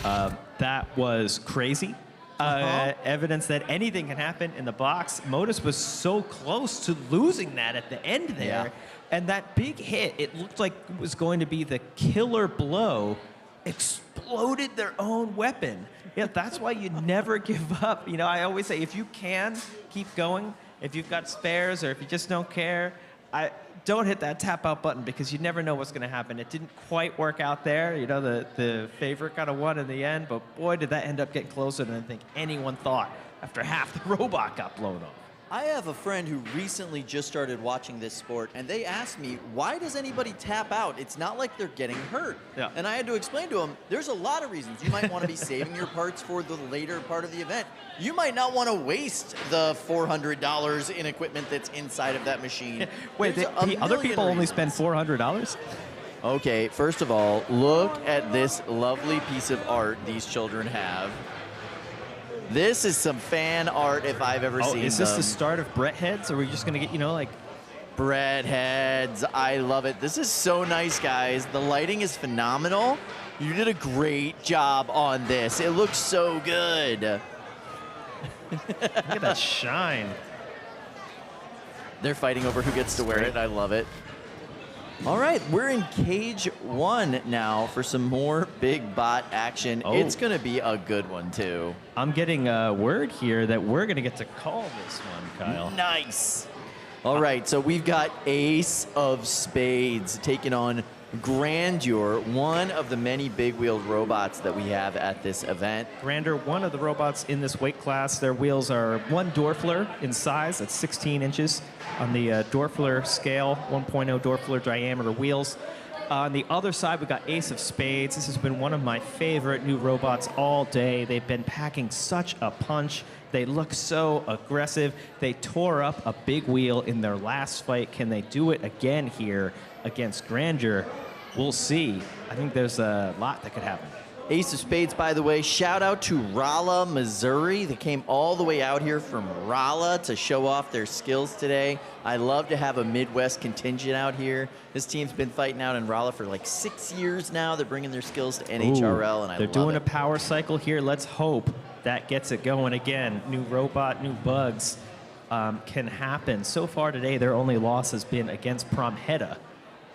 that was crazy. Evidence that anything can happen in the box. Modus was so close to losing that at the end there. Yeah. And that big hit, it looked like it was going to be the killer blow, exploded their own weapon. Yeah, that's why you never give up. You know, I always say, if you can, keep going. If you've got spares or if you just don't care, don't hit that tap out button because you never know what's going to happen. It didn't quite work out there. You know, the favorite kind of won in the end, but boy, did that end up getting closer than I think anyone thought after half the robot got blown off. I have a friend who recently just started watching this sport, and they asked me, why does anybody tap out? It's not like they're getting hurt. Yeah. And I had to explain to him, there's a lot of reasons. You might want to be saving your parts for the later part of the event. You might not want to waste the $400 in equipment that's inside of that machine. Wait, the other people only spend $400? Okay, first of all, look at this lovely piece of art these children have. This is some fan art if I've ever seen Is this the start of Brett heads? Or are we just going to get, you know, like... Brett heads. I love it. This is so nice, guys. The lighting is phenomenal. You did a great job on this. It looks so good. Look at that shine. They're fighting over who gets to wear it. I love it. All right, we're in cage 1 now for some more big bot action. Oh. It's going to be a good one, too. I'm getting a word here that we're going to get to call this one, Kyle. Nice. All right, so we've got Ace of Spades taking on Grandeur, one of the many big-wheeled robots that we have at this event. Grandeur, one of the robots in this weight class. Their wheels are one Dorfler in size. That's 16 inches on the Dorfler scale, 1.0 Dorfler diameter wheels. On the other side, we've got Ace of Spades. This has been one of my favorite new robots all day. They've been packing such a punch. They look so aggressive. They tore up a big wheel in their last fight. Can they do it again here against Grandeur? We'll see. I think there's a lot that could happen. Ace of Spades, by the way, shout out to Rolla, Missouri. They came all the way out here from Rolla to show off their skills today. I love to have a Midwest contingent out here. This team's been fighting out in Rolla for like 6 years now. They're bringing their skills to NHRL, and I love it. They're doing a power cycle here. Let's hope that gets it going again. New robot, new bugs can happen. So far today, their only loss has been against Promheta.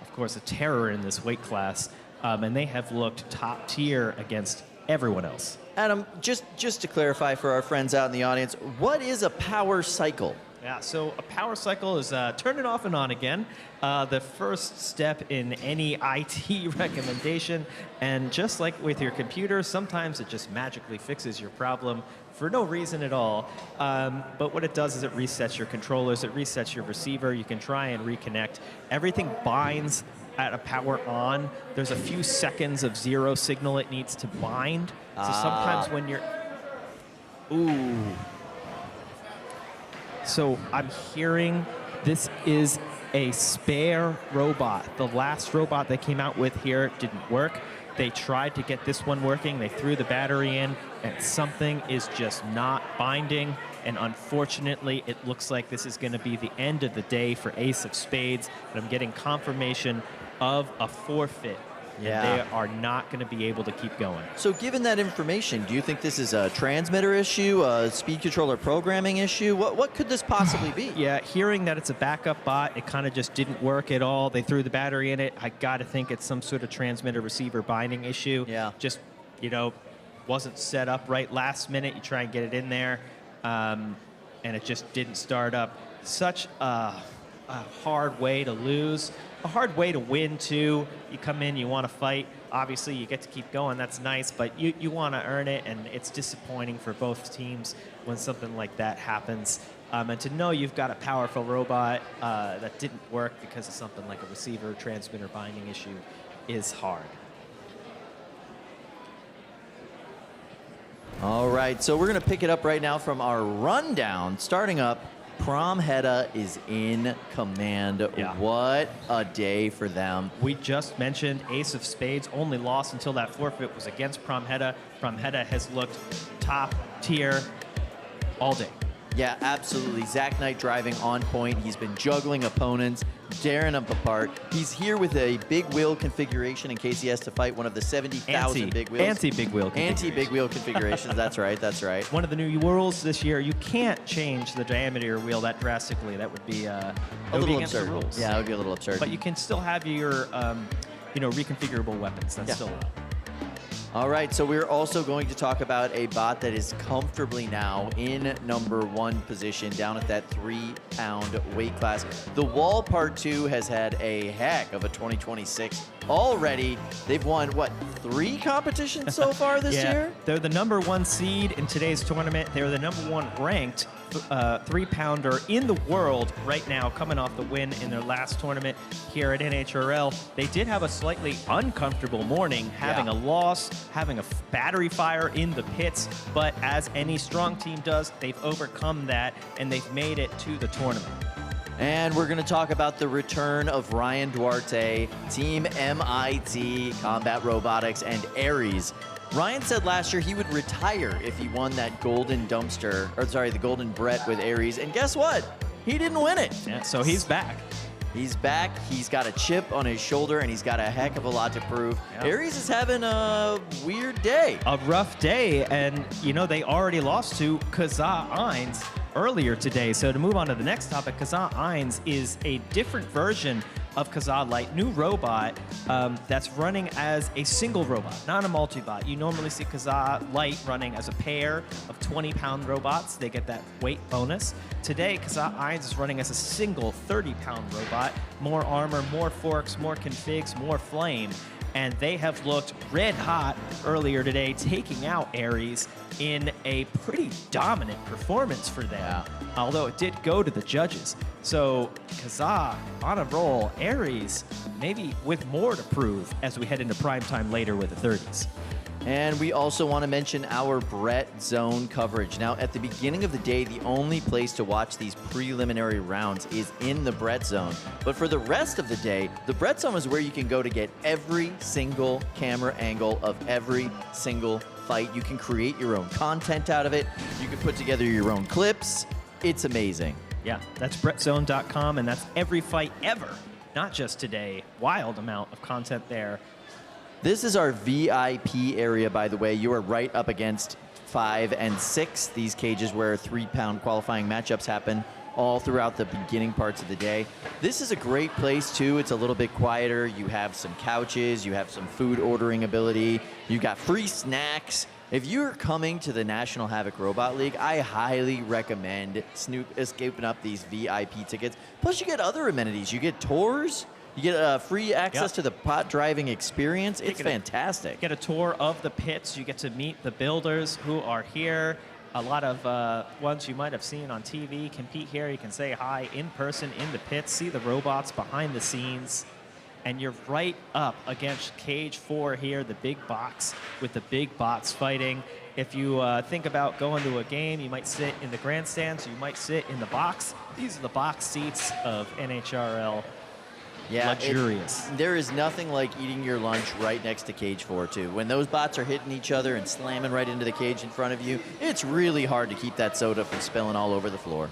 Of course, a terror in this weight class. And they have looked top tier against everyone else. Adam, just to clarify for our friends out in the audience, what is a power cycle? Yeah, so a power cycle is turn it off and on again. The first step in any IT recommendation. And just like with your computer, sometimes it just magically fixes your problem for no reason at all. But what it does is it resets your controllers, it resets your receiver. You can try and reconnect. Everything binds at a power on, there's a few seconds of 0 signal it needs to bind. So sometimes when you're... Ooh. So I'm hearing this is a spare robot. The last robot they came out with here didn't work. They tried to get this one working. They threw the battery in, and something is just not binding. And unfortunately, it looks like this is going to be the end of the day for Ace of Spades. And I'm getting confirmation of a forfeit. Yeah. And they are not going to be able to keep going. So given that information, do you think this is a transmitter issue, a speed controller programming issue? What could this possibly be? Yeah, hearing that it's a backup bot, it kind of just didn't work at all. They threw the battery in it. I got to think it's some sort of transmitter receiver binding issue. Yeah. Just, you know, wasn't set up right last minute. You try and get it in there, and it just didn't start up. Such a hard way to lose. A hard way to win, too. You come in, you want to fight. Obviously, you get to keep going. That's nice, but you want to earn it, and it's disappointing for both teams when something like that happens. And to know you've got a powerful robot that didn't work because of something like a receiver transmitter binding issue is hard. All right, so we're going to pick it up right now from our rundown. Starting up, Prom Hedda is in command. Yeah. What a day for them. We just mentioned Ace of Spades only lost until that forfeit was against Prom Hedda. Prom Hedda has looked top tier all day. Yeah, absolutely. Zach Knight driving on point. He's been juggling opponents, tearing them apart. He's here with a big wheel configuration in case he has to fight one of the 70,000 big wheels. Anti-big wheel configuration. Anti-big wheel configurations. That's right. That's right. One of the new rules this year, you can't change the diameter of your wheel that drastically. That would be A would be little against the absurd. rules. Yeah, it would be a little absurd. But you can still have your, reconfigurable weapons. That's Yeah. still allowed. All right, so we're also going to talk about a bot that is comfortably now in #1 position down at that 3-pound weight class. The Wall Part 2 has had a heck of a 2026 already. They've won, 3 competitions so far this year? They're the #1 seed in today's tournament. They're the #1 ranked 3-pounder in the world right now, coming off the win in their last tournament here at NHRL. They did have a slightly uncomfortable morning, having a loss, having a battery fire in the pits, but as any strong team does, they've overcome that, and they've made it to the tournament. And we're going to talk about the return of Ryan Duarte, Team MIT, Combat Robotics, and Ares. Ryan said last year he would retire if he won that golden dumpster, the golden Brett with Ares. And guess what? He didn't win it. Yeah, so he's back. He's back. He's got a chip on his shoulder, and he's got a heck of a lot to prove. Yeah. Ares is having a weird day. A rough day, and they already lost to Kazaa Eins earlier today. So to move on to the next topic, Kazaa Eins is a different version of Kazaa Light, new robot that's running as a single robot, not a multi-bot. You normally see Kazaa Light running as a pair of 20-pound robots. They get that weight bonus. Today, Kazaa Eins is running as a single 30-pound robot. More armor, more forks, more configs, more flame. And they have looked red hot earlier today, taking out Ares in a pretty dominant performance for them, although it did go to the judges. So Kazaa on a roll, Ares maybe with more to prove as we head into prime time later with the 30s. And we also want to mention our Brett Zone coverage. Now, at the beginning of the day, the only place to watch these preliminary rounds is in the Brett Zone. But for the rest of the day, the Brett Zone is where you can go to get every single camera angle of every single fight. You can create your own content out of it. You can put together your own clips. It's amazing. Yeah, that's brettzone.com, and that's every fight ever, not just today. Wild amount of content there. This is our VIP area, by the way. You are right up against 5 and 6, these cages where 3-pound qualifying matchups happen all throughout the beginning parts of the day. This is a great place, too. It's a little bit quieter. You have some couches. You have some food ordering ability. You've got free snacks. If you're coming to the National Havoc Robot League, I highly recommend escaping up these VIP tickets. Plus, you get other amenities. You get tours. You get free access to the pot driving experience. It's fantastic. Get a tour of the pits. You get to meet the builders who are here. A lot of ones you might have seen on TV compete here. You can say hi in person in the pits, see the robots behind the scenes. and you're right up against cage 4 here, the big box with the big bots fighting. If you think about going to a game, you might sit in the grandstands, you might sit in the box. These are the box seats of NHRL. Yeah, luxurious. There is nothing like eating your lunch right next to cage 4 too. When those bots are hitting each other and slamming right into the cage in front of you, it's really hard to keep that soda from spilling all over the floor.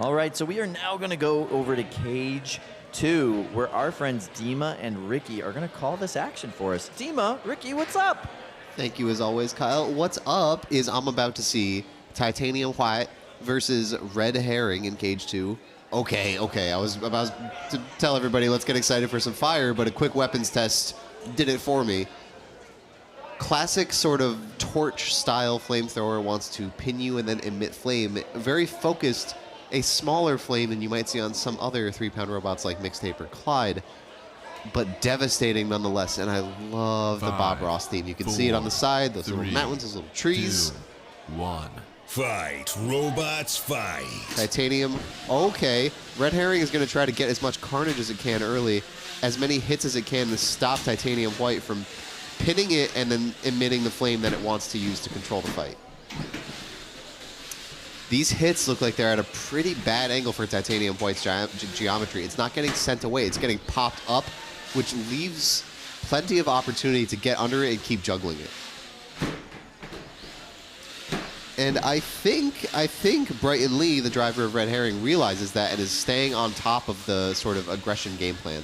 All right, so we are now going to go over to cage 2, where our friends Dima and Ricky are going to call this action for us. Dima, Ricky, what's up? Thank you as always, Kyle. What's up is I'm about to see Titanium Hwhite versus Red Herring in cage 2. Okay. I was about to tell everybody, let's get excited for some fire, but a quick weapons test did it for me. Classic sort of torch-style flamethrower wants to pin you and then emit flame. Very focused, a smaller flame than you might see on some other 3-pound robots like Mixtape or Clyde, but devastating nonetheless. And I love the Bob Ross theme. You can see it on the side, those little mountains, those little trees. 2, 1. Fight, robots, fight. Titanium, okay. Red Herring is going to try to get as much carnage as it can early, as many hits as it can to stop Titanium Hwhite from pinning it and then emitting the flame that it wants to use to control the fight. These hits look like they're at a pretty bad angle for Titanium Hwhite's geometry. It's not getting sent away, it's getting popped up, which leaves plenty of opportunity to get under it and keep juggling it. And I think Brighton Lee, the driver of Red Herring, realizes that and is staying on top of the sort of aggression game plan.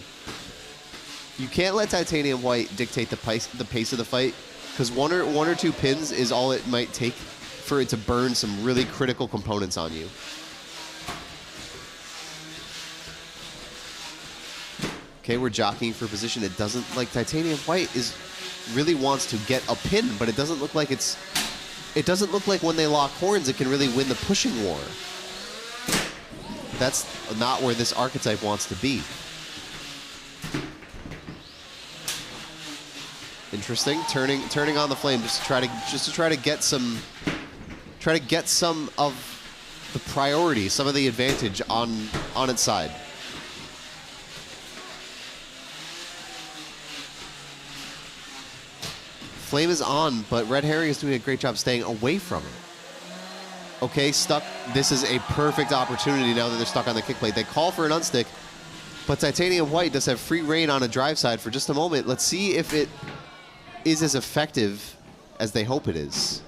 You can't let Titanium Hwhite dictate the pace of the fight, because one or two pins is all it might take for it to burn some really critical components on you. Okay, we're jockeying for position. It doesn't, like, Titanium Hwhite really wants to get a pin, but it doesn't look like it doesn't look like when they lock horns it can really win the pushing war. That's not where this archetype wants to be. Interesting, turning on the flame just to try to get some of the priority, some of the advantage on its side. Flame is on, but Red Herring is doing a great job staying away from it. Okay, stuck. This is a perfect opportunity now that they're stuck on the kick plate. They call for an unstick, but Titanium Hwhite does have free reign on a drive side for just a moment. Let's see if it is as effective as they hope it is.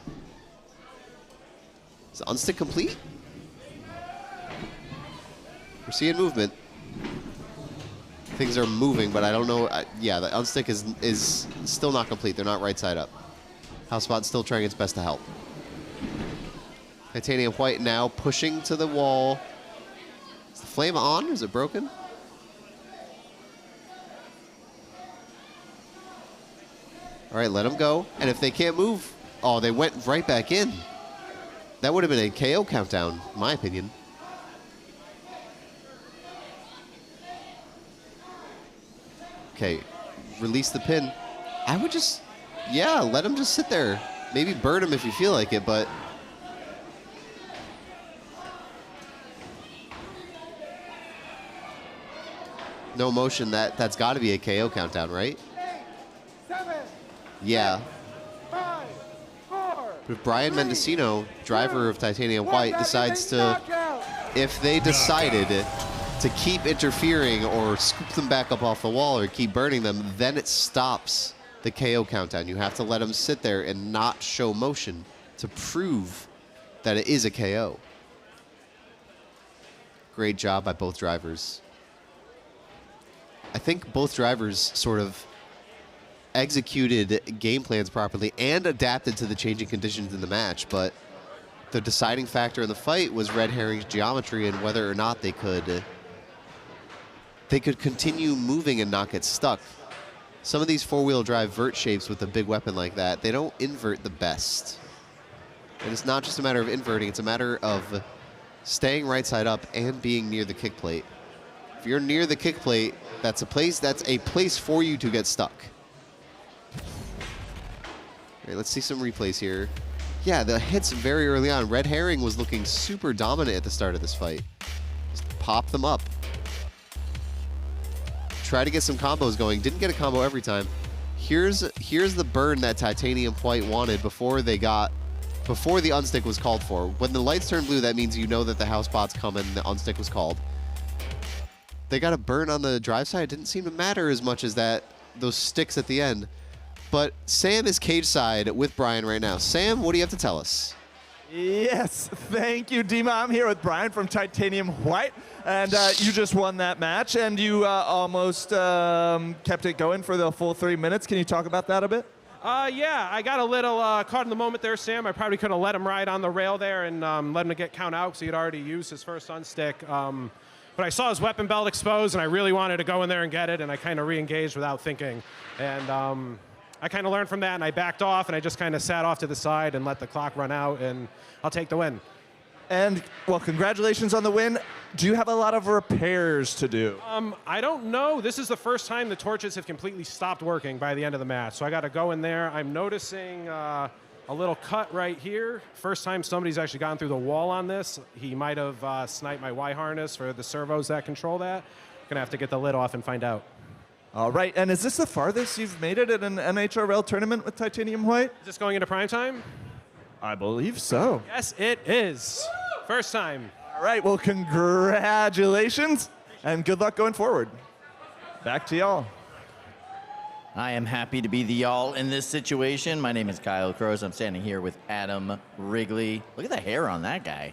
Is the unstick complete? We're seeing movement. Things are moving, but I don't know. Yeah, the unstick is still not complete. They're not right side up. Housebot's still trying its best to help. Titanium Hwhite now pushing to the wall. Is the flame on or is it broken? All right, let them go. And if they can't move, oh, they went right back in. That would have been a KO countdown, in my opinion. Okay, release the pin. I would just, yeah, let him just sit there. Maybe burn him if you feel like it, but no motion. That's got to be a KO countdown, right? 8, 7, yeah. 5, 4. If Brian Mendocino, driver of Titanium Hwhite, decides to, if they decided to keep interfering or scoop them back up off the wall or keep burning them, then it stops the KO countdown. You have to let them sit there and not show motion to prove that it is a KO. Great job by both drivers. I think both drivers sort of executed game plans properly and adapted to the changing conditions in the match, but the deciding factor in the fight was Red Herring's geometry and whether or not they could continue moving and not get stuck. Some of these four-wheel drive vert shapes with a big weapon like that, they don't invert the best. And it's not just a matter of inverting, it's a matter of staying right side up and being near the kick plate. If you're near the kick plate, that's a place for you to get stuck. All right, let's see some replays here. Yeah, the hits very early on. Red Herring was looking super dominant at the start of this fight. Just pop them up. try to get some combos going. Didn't get a combo every time. Here's the burn that Titanium Hwhite wanted before the unstick was called for. When the lights turn blue, that means you know that the house bot's coming, the unstick was called. They got a burn on the drive side. It didn't seem to matter as much as those sticks at the end. But Sam is cage side with Brian right now. Sam, what do you have to tell us? Yes, thank you, Dima. I'm here with Brian from Titanium Hwhite, and you just won that match, and you almost kept it going for the full 3 minutes. Can you talk about that a bit? Yeah, I got a little caught in the moment there, Sam. I probably could have let him ride on the rail there and let him get count out because he had already used his first unstick. But I saw his weapon belt exposed, and I really wanted to go in there and get it, and I kind of re-engaged without thinking. And I kind of learned from that, and I backed off, and I just kind of sat off to the side and let the clock run out, and I'll take the win. And, well, congratulations on the win. Do you have a lot of repairs to do? I don't know. This is the first time the torches have completely stopped working by the end of the match, so I got to go in there. I'm noticing a little cut right here. First time somebody's actually gone through the wall on this. He might have sniped my Y harness for the servos that control that. Gonna have to get the lid off and find out. All right, and is this the farthest you've made it in an NHRL tournament with Titanium Hwhite? Is this going into prime time? I believe so. Yes, it is. First time. All right, well, congratulations, and good luck going forward. Back to y'all. I am happy to be the y'all in this situation. My name is Kyle Crows. I'm standing here with Adam Wrigley. Look at the hair on that guy.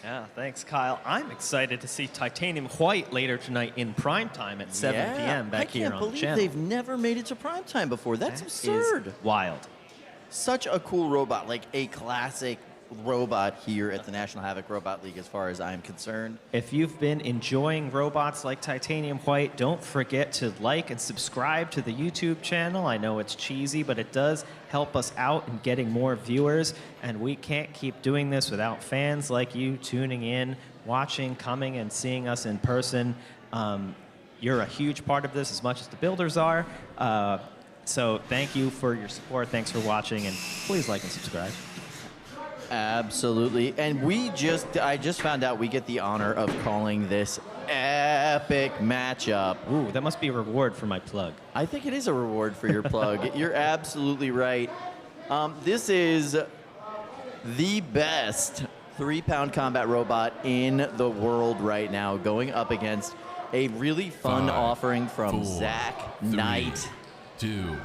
Yeah, thanks, Kyle. I'm excited to see Titanium Hwhite later tonight in primetime at 7 p.m. back here on the channel. I can't believe they've never made it to primetime before. That's absurd. Is wild. Such a cool robot, like a classic robot here at the National Havoc Robot League as far as I'm concerned. If you've been enjoying robots like Titanium Hwhite, don't forget to like and subscribe to the YouTube channel. I know it's cheesy, but it does help us out in getting more viewers, and we can't keep doing this without fans like you tuning in, watching, coming, and seeing us in person. You're a huge part of this as much as the builders are. So thank you for your support. Thanks for watching, and please like and subscribe. Absolutely. And I just found out we get the honor of calling this epic matchup. Ooh, that must be a reward for my plug. I think it is a reward for your plug. You're absolutely right. This is the best 3-pound combat robot in the world right now, going up against a really fun offering from Zach Knight. 2,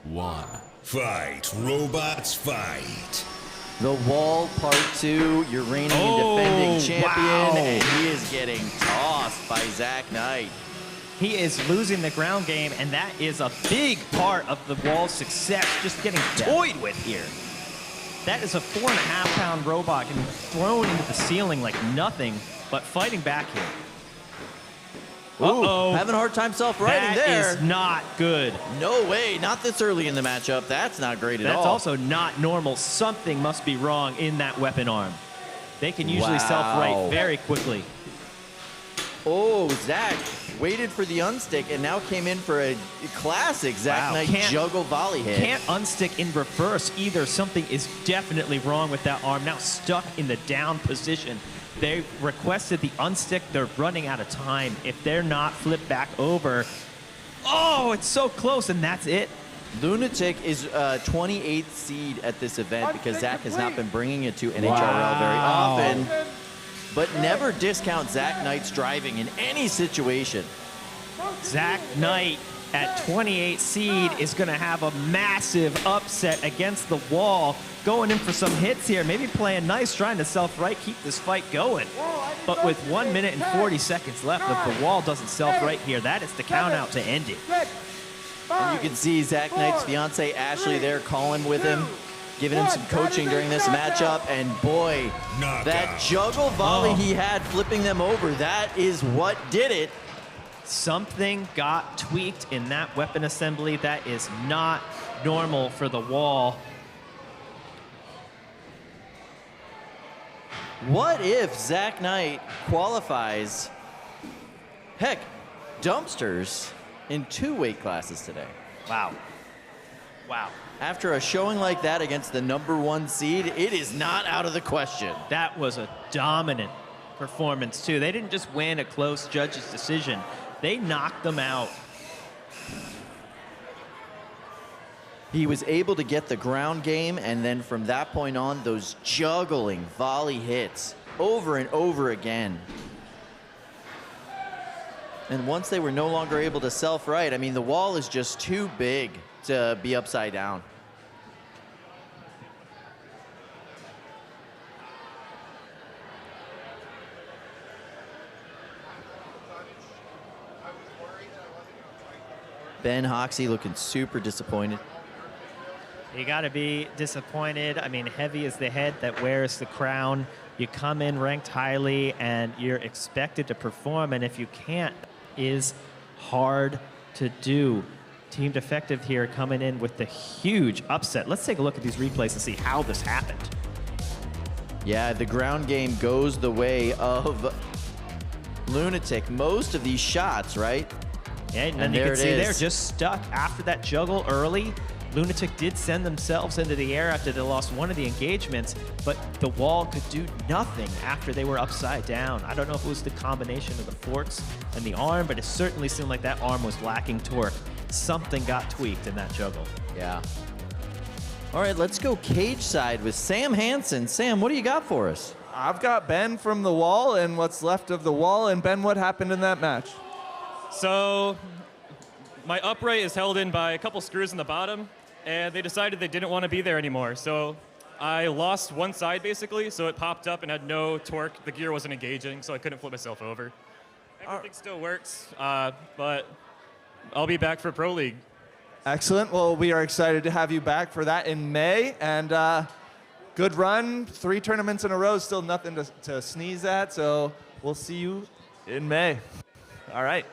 1. Fight, robots, fight. The Wall Part 2, your reigning and defending champion, and he is getting tossed by Zach Knight. He is losing the ground game, and that is a big part of the Wall's success, just getting toyed with here. That is a 4.5-pound robot getting thrown into the ceiling like nothing, but fighting back here. Uh-oh. Having a hard time self-righting there. That is not good. No way, not this early in the matchup. That's not great at all. That's also not normal. Something must be wrong in that weapon arm. They can usually self-right very quickly. Oh, Zach waited for the unstick and now came in for a classic Zach Knight juggle volley hit. Can't unstick in reverse either. Something is definitely wrong with that arm. Now stuck in the down position. They requested the unstick. They're running out of time. If they're not flipped back over, oh, it's so close, and that's it. Lunatic is 28th seed at this event because Zach has not been bringing it to NHRL very often. But never discount Zach Knight's driving in any situation. Zach Knight at 28 seed is going to have a massive upset against the Wall. Going in for some hits here, maybe playing nice, trying to self-right, keep this fight going. But with 1 minute and 40 seconds left, if the Wall doesn't self-right here, that is the count out to end it. And you can see Zach Knight's fiance Ashley there calling with him, giving him some coaching during this matchup, and boy, that juggle volley he had flipping them over, that is what did it. Something got tweaked in that weapon assembly. That is not normal for the Wall. What if Zach Knight qualifies, heck, dumpsters in 2 weight classes today? Wow. Wow. After a showing like that against the #1 seed, it is not out of the question. That was a dominant performance, too. They didn't just win a close judge's decision. They knocked them out. He was able to get the ground game, and then from that point on, those juggling volley hits over and over again. And once they were no longer able to self-right, I mean, the wall is just too big to be upside down. Ben Hoxie looking super disappointed. You got to be disappointed. I mean, heavy is the head that wears the crown. You come in ranked highly, and you're expected to perform, and if you can't, is hard to do. Team Defective here coming in with the huge upset. Let's take a look at these replays and see how this happened. Yeah, the ground game goes the way of Lunatic. Most of these shots, right? Yeah, and then you can see they're just stuck after that juggle early. Lunatic did send themselves into the air after they lost one of the engagements, but the wall could do nothing after they were upside down. I don't know if it was the combination of the forks and the arm, but it certainly seemed like that arm was lacking torque. Something got tweaked in that juggle. Yeah. All right, let's go cage side with Sam Hansen. Sam, what do you got for us? I've got Ben from the wall and what's left of the wall. And Ben, what happened in that match? So my upright is held in by a couple screws in the bottom, and they decided they didn't want to be there anymore. So I lost one side, basically, so it popped up and had no torque. The gear wasn't engaging, so I couldn't flip myself over. Everything still works, but I'll be back for Pro League. Excellent. Well, we are excited to have you back for that in May. And good run. 3 tournaments in a row, still nothing to sneeze at. So we'll see you in May. All right.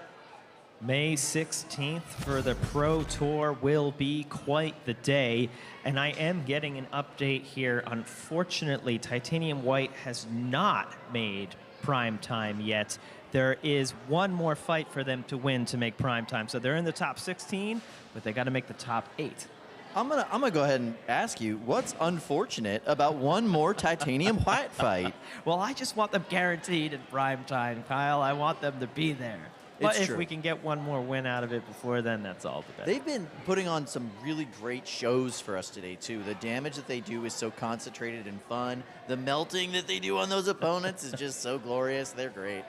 May 16th for the Pro Tour will be quite the day, and I am getting an update here. Unfortunately, Titanium White has not made prime time yet. There is one more fight for them to win to make prime time, so they're in the top 16, but they got to make the top 8. I'm gonna go ahead and ask you, what's unfortunate about one more Titanium White fight? Well, I just want them guaranteed in prime time, Kyle. I want them to be there. But if we can get one more win out of it before then, that's all the better. They've been putting on some really great shows for us today, too. The damage that they do is so concentrated and fun. The melting that they do on those opponents is just so glorious. They're great.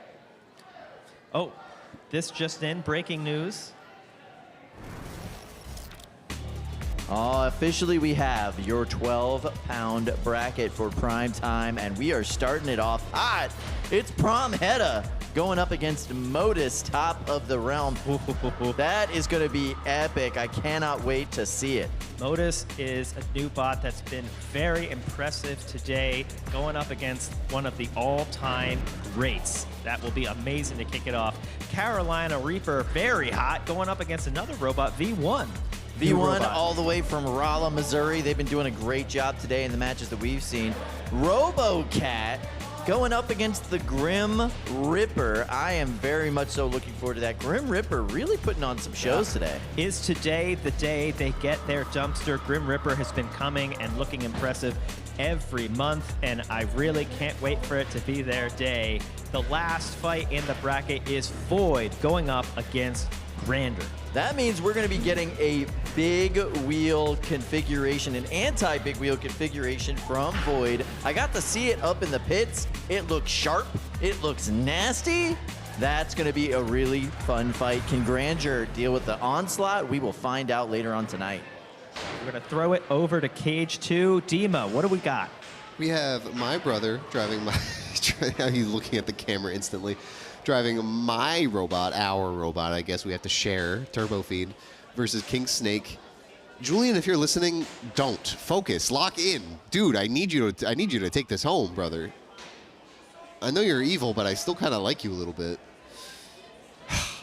Oh, this just in, breaking news. Officially, we have your 12-pound bracket for prime time, and we are starting it off hot. It's Prom Hedda going up against Modus, top of the realm. That is going to be epic. I cannot wait to see it. Modus is a new bot that's been very impressive today, going up against one of the all-time greats. That will be amazing to kick it off. Carolina Reaper, very hot, going up against another robot, V1. V1 all the way from Rolla, Missouri. They've been doing a great job today in the matches that we've seen. RoboCat going up against the Grim Ripper. I am very much so looking forward to that. Grim Ripper really putting on some shows today. Is today the day they get their dumpster? Grim Ripper has been coming and looking impressive every month, and I really can't wait for it to be their day. The last fight in the bracket is Void going up against Grander. That means we're going to be getting a big wheel configuration, an anti-big wheel configuration from Void. I got to see it up in the pits. It looks sharp. It looks nasty. That's going to be a really fun fight. Can Grandeur deal with the onslaught? We will find out later on tonight. We're going to throw it over to Cage 2. Dima, what do we got? We have my brother driving my... He's looking at the camera instantly. Driving my robot, our robot, I guess we have to share, TurboFIEND, versus King Snake. Julian, if you're listening, don't. Focus. Lock in. Dude, I need you to take this home, brother. I know you're evil, but I still kind of like you a little bit.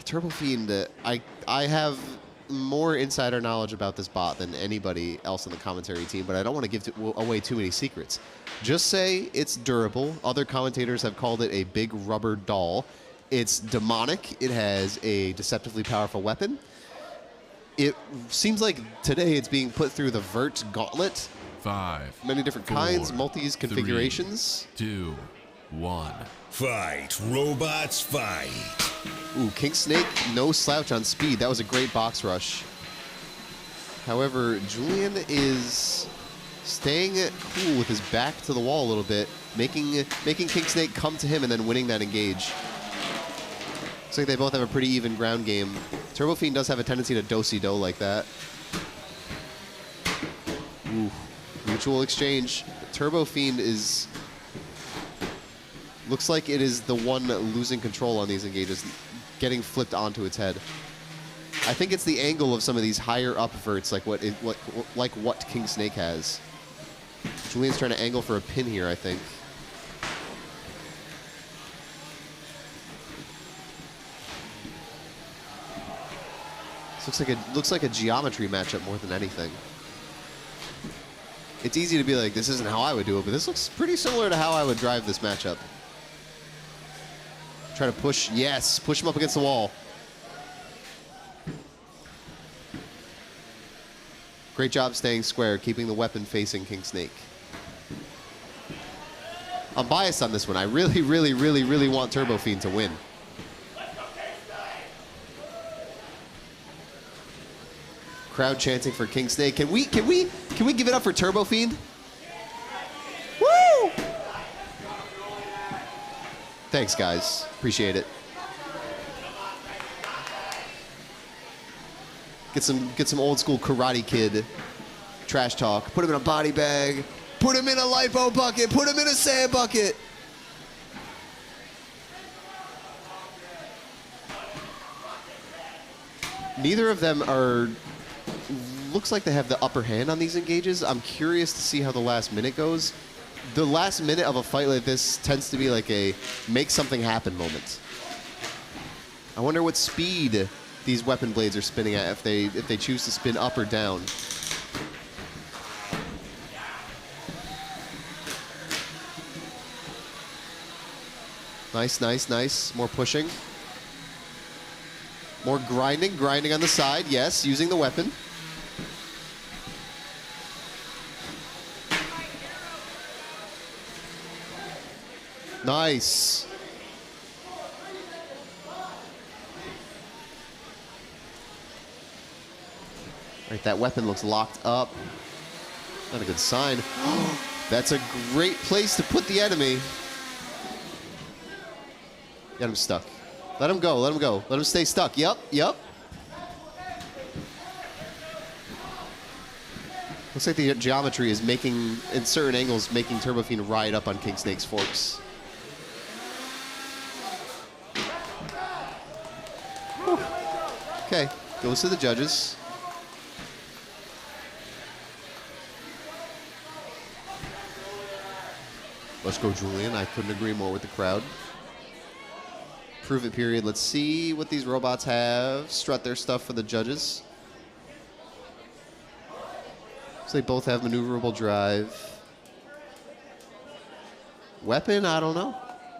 TurboFIEND, I have more insider knowledge about this bot than anybody else on the commentary team, but I don't want to give away too many secrets. Just say it's durable. Other commentators have called it a big rubber doll. It's demonic. It has a deceptively powerful weapon. It seems like today it's being put through the Vert Gauntlet. 5. Many different kinds, multis, configurations. 3, 2, 1. Fight, robots, fight. Ooh, King Snake, no slouch on speed. That was a great box rush. However, Julian is staying cool with his back to the wall a little bit, making King Snake come to him and then winning that engage. Looks like they both have a pretty even ground game. TurboFIEND does have a tendency to do-si-do like that. Ooh, mutual exchange. TurboFIEND is... looks like it is the one losing control on these engages, getting flipped onto its head. I think it's the angle of some of these higher up verts, like what King Snake has. Julian's trying to angle for a pin here, I think. This looks like a geometry matchup more than anything. It's easy to be like, this isn't how I would do it, but this looks pretty similar to how I would drive this matchup. Try to push, yes, push him up against the wall. Great job staying square, keeping the weapon facing King Snake. I'm biased on this one. I really, really, really, really want TurboFIEND to win. Crowd chanting for King Snake. Can we give it up for TurboFIEND? Woo! Thanks, guys. Appreciate it. Get some old school Karate Kid trash talk. Put him in a body bag. Put him in a lipo bucket. Put him in a sand bucket. Neither of them are... looks like they have the upper hand on these engages. I'm curious to see how the last minute goes. The last minute of a fight like this tends to be like a make something happen moment. I wonder what speed these weapon blades are spinning at if they choose to spin up or down. Nice, nice, nice. More pushing. More grinding. Grinding on the side. Yes, using the weapon. Nice. Right, that weapon looks locked up. Not a good sign. That's a great place to put the enemy. Get him stuck. Let him go, let him go. Let him stay stuck. Yep, yep. Looks like the geometry is making, in certain angles, making TurboFIEND ride up on King Snake's forks. Okay, goes to the judges. Let's go, Julian. I couldn't agree more with the crowd. Prove it period. Let's see what these robots have. Strut their stuff for the judges. So they both have maneuverable drive. Weapon, I don't know.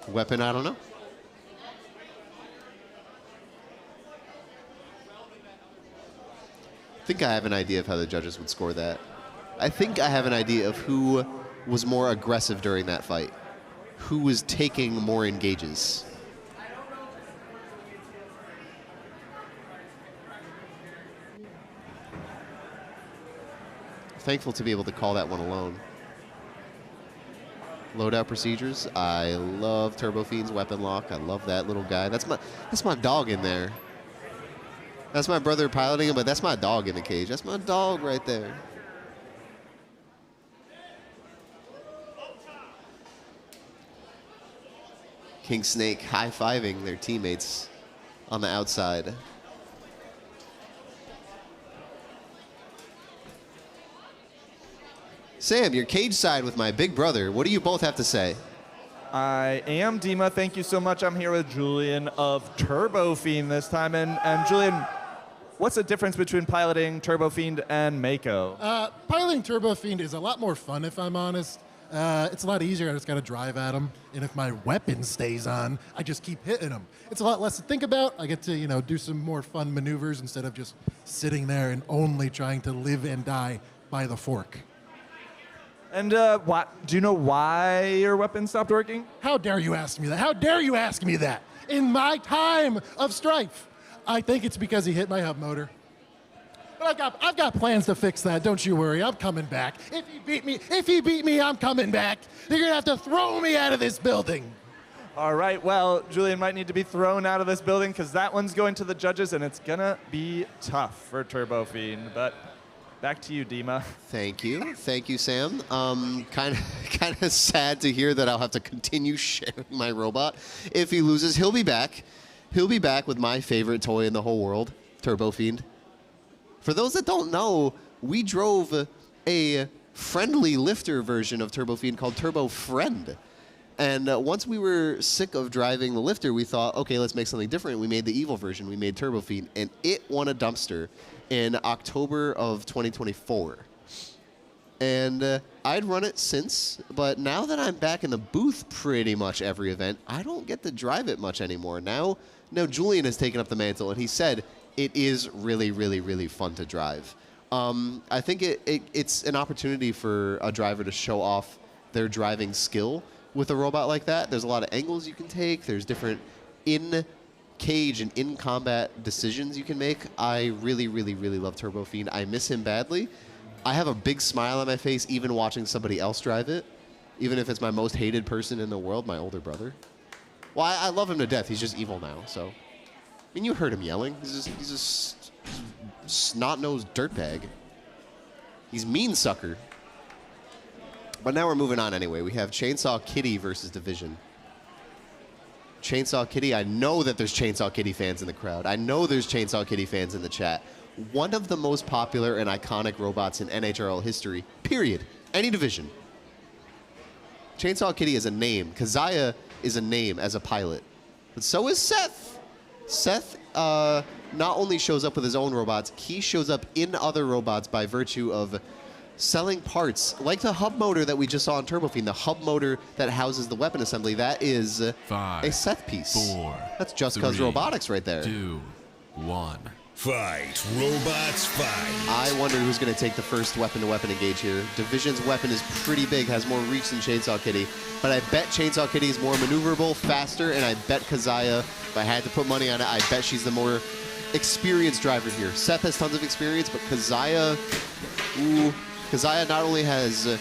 Weapon, I don't know. I think I have an idea of how the judges would score that. I think I have an idea of who was more aggressive during that fight. Who was taking more engages. Thankful to be able to call that one alone. Loadout procedures. I love TurboFIEND's weapon lock. I love that little guy. That's my dog in there. That's my brother piloting him, but that's my dog in the cage. That's my dog right there. King Snake high-fiving their teammates on the outside. Sam, you're cage side with my big brother. What do you both have to say? I am Dima. Thank you so much. I'm here with Julian of TurboFIEND this time. And Julian, what's the difference between piloting TurboFIEND and Mako? Piloting TurboFIEND is a lot more fun, if I'm honest. It's a lot easier. I just got to drive at him. And if my weapon stays on, I just keep hitting him. It's a lot less to think about. I get to, do some more fun maneuvers instead of just sitting there and only trying to live and die by the fork. And do you know why your weapon stopped working? How dare you ask me that? How dare you ask me that? In my time of strife, I think it's because he hit my hub motor. But I've got plans to fix that. Don't you worry. I'm coming back. If he beat me, I'm coming back. You're gonna have to throw me out of this building. All right. Well, Julian might need to be thrown out of this building because that one's going to the judges, and it's gonna be tough for TurboFIEND. But back to you, Dima. Thank you, Sam. Kind of sad to hear that I'll have to continue sharing my robot. If he loses, he'll be back. He'll be back with my favorite toy in the whole world, TurboFIEND. For those that don't know, we drove a friendly lifter version of TurboFIEND called TurboFriend. And once we were sick of driving the lifter, we thought, okay, let's make something different. We made the evil version. We made TurboFIEND, and it won a dumpster in October of 2024. And I'd run it since, but now that I'm back in the booth pretty much every event, I don't get to drive it much anymore. Now Julian has taken up the mantle, and he said it is really, really, really fun to drive. I think it's an opportunity for a driver to show off their driving skill with a robot like that. There's a lot of angles you can take. There's different in-cage and in-combat decisions you can make. I really, really, really love TurboFIEND. I miss him badly. I have a big smile on my face even watching somebody else drive it, even if it's my most hated person in the world, my older brother. Well, I love him to death. He's just evil now, so. I mean, you heard him yelling. He's a snot-nosed dirtbag. He's mean sucker. But now we're moving on anyway. We have Chainsaw Kitty versus Division. Chainsaw Kitty, I know that there's Chainsaw Kitty fans in the crowd. I know there's Chainsaw Kitty fans in the chat. One of the most popular and iconic robots in NHRL history, period. Any division. Chainsaw Kitty is a name. Kazaya is a name as a pilot. But so is Seth. Seth not only shows up with his own robots, he shows up in other robots by virtue of selling parts, like the hub motor that we just saw in TurboFIEND, the hub motor that houses the weapon assembly. That is a Seth piece. 4, That's Just Cause 3, Robotics right there. 2, 1. Fight, robots, fight. I wonder who's going to take the first weapon-to-weapon engage here. Division's weapon is pretty big, has more reach than Chainsaw Kitty, but I bet Chainsaw Kitty is more maneuverable, faster, and I bet Kazaya, if I had to put money on it, I bet she's the more experienced driver here. Seth has tons of experience, but Kazaya, Kazaya not only has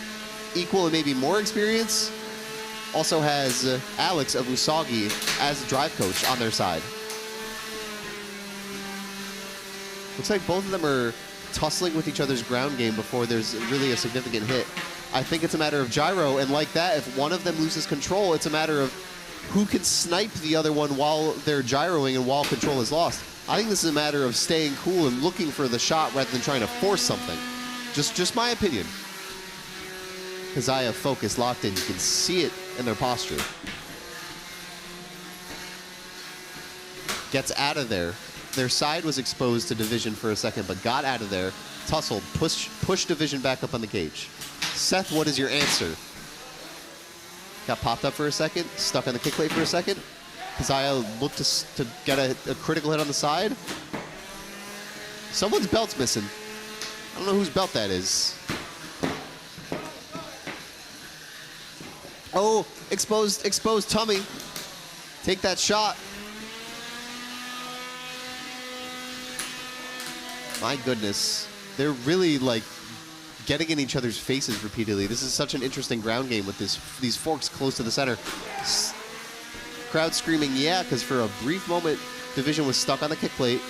equal and maybe more experience, also has Alex of Usagi as drive coach on their side. Looks like both of them are tussling with each other's ground game before there's really a significant hit. I think it's a matter of gyro, and like that, if one of them loses control, it's a matter of who can snipe the other one while they're gyroing and while control is lost. I think this is a matter of staying cool and looking for the shot rather than trying to force something. Just my opinion. Kazaya focused, locked in. You can see it in their posture. Gets out of there. Their side was exposed to Division for a second, but got out of there, tussled, pushed Division back up on the cage. Seth, what is your answer? Got popped up for a second, stuck on the kick plate for a second. Kazaya looked to get a critical hit on the side. Someone's belt's missing. I don't know whose belt that is. Oh, exposed tummy. Take that shot. My goodness. They're really like getting in each other's faces repeatedly. This is such an interesting ground game with these forks close to the center. Crowd screaming, yeah, because for a brief moment, Division was stuck on the kick plate.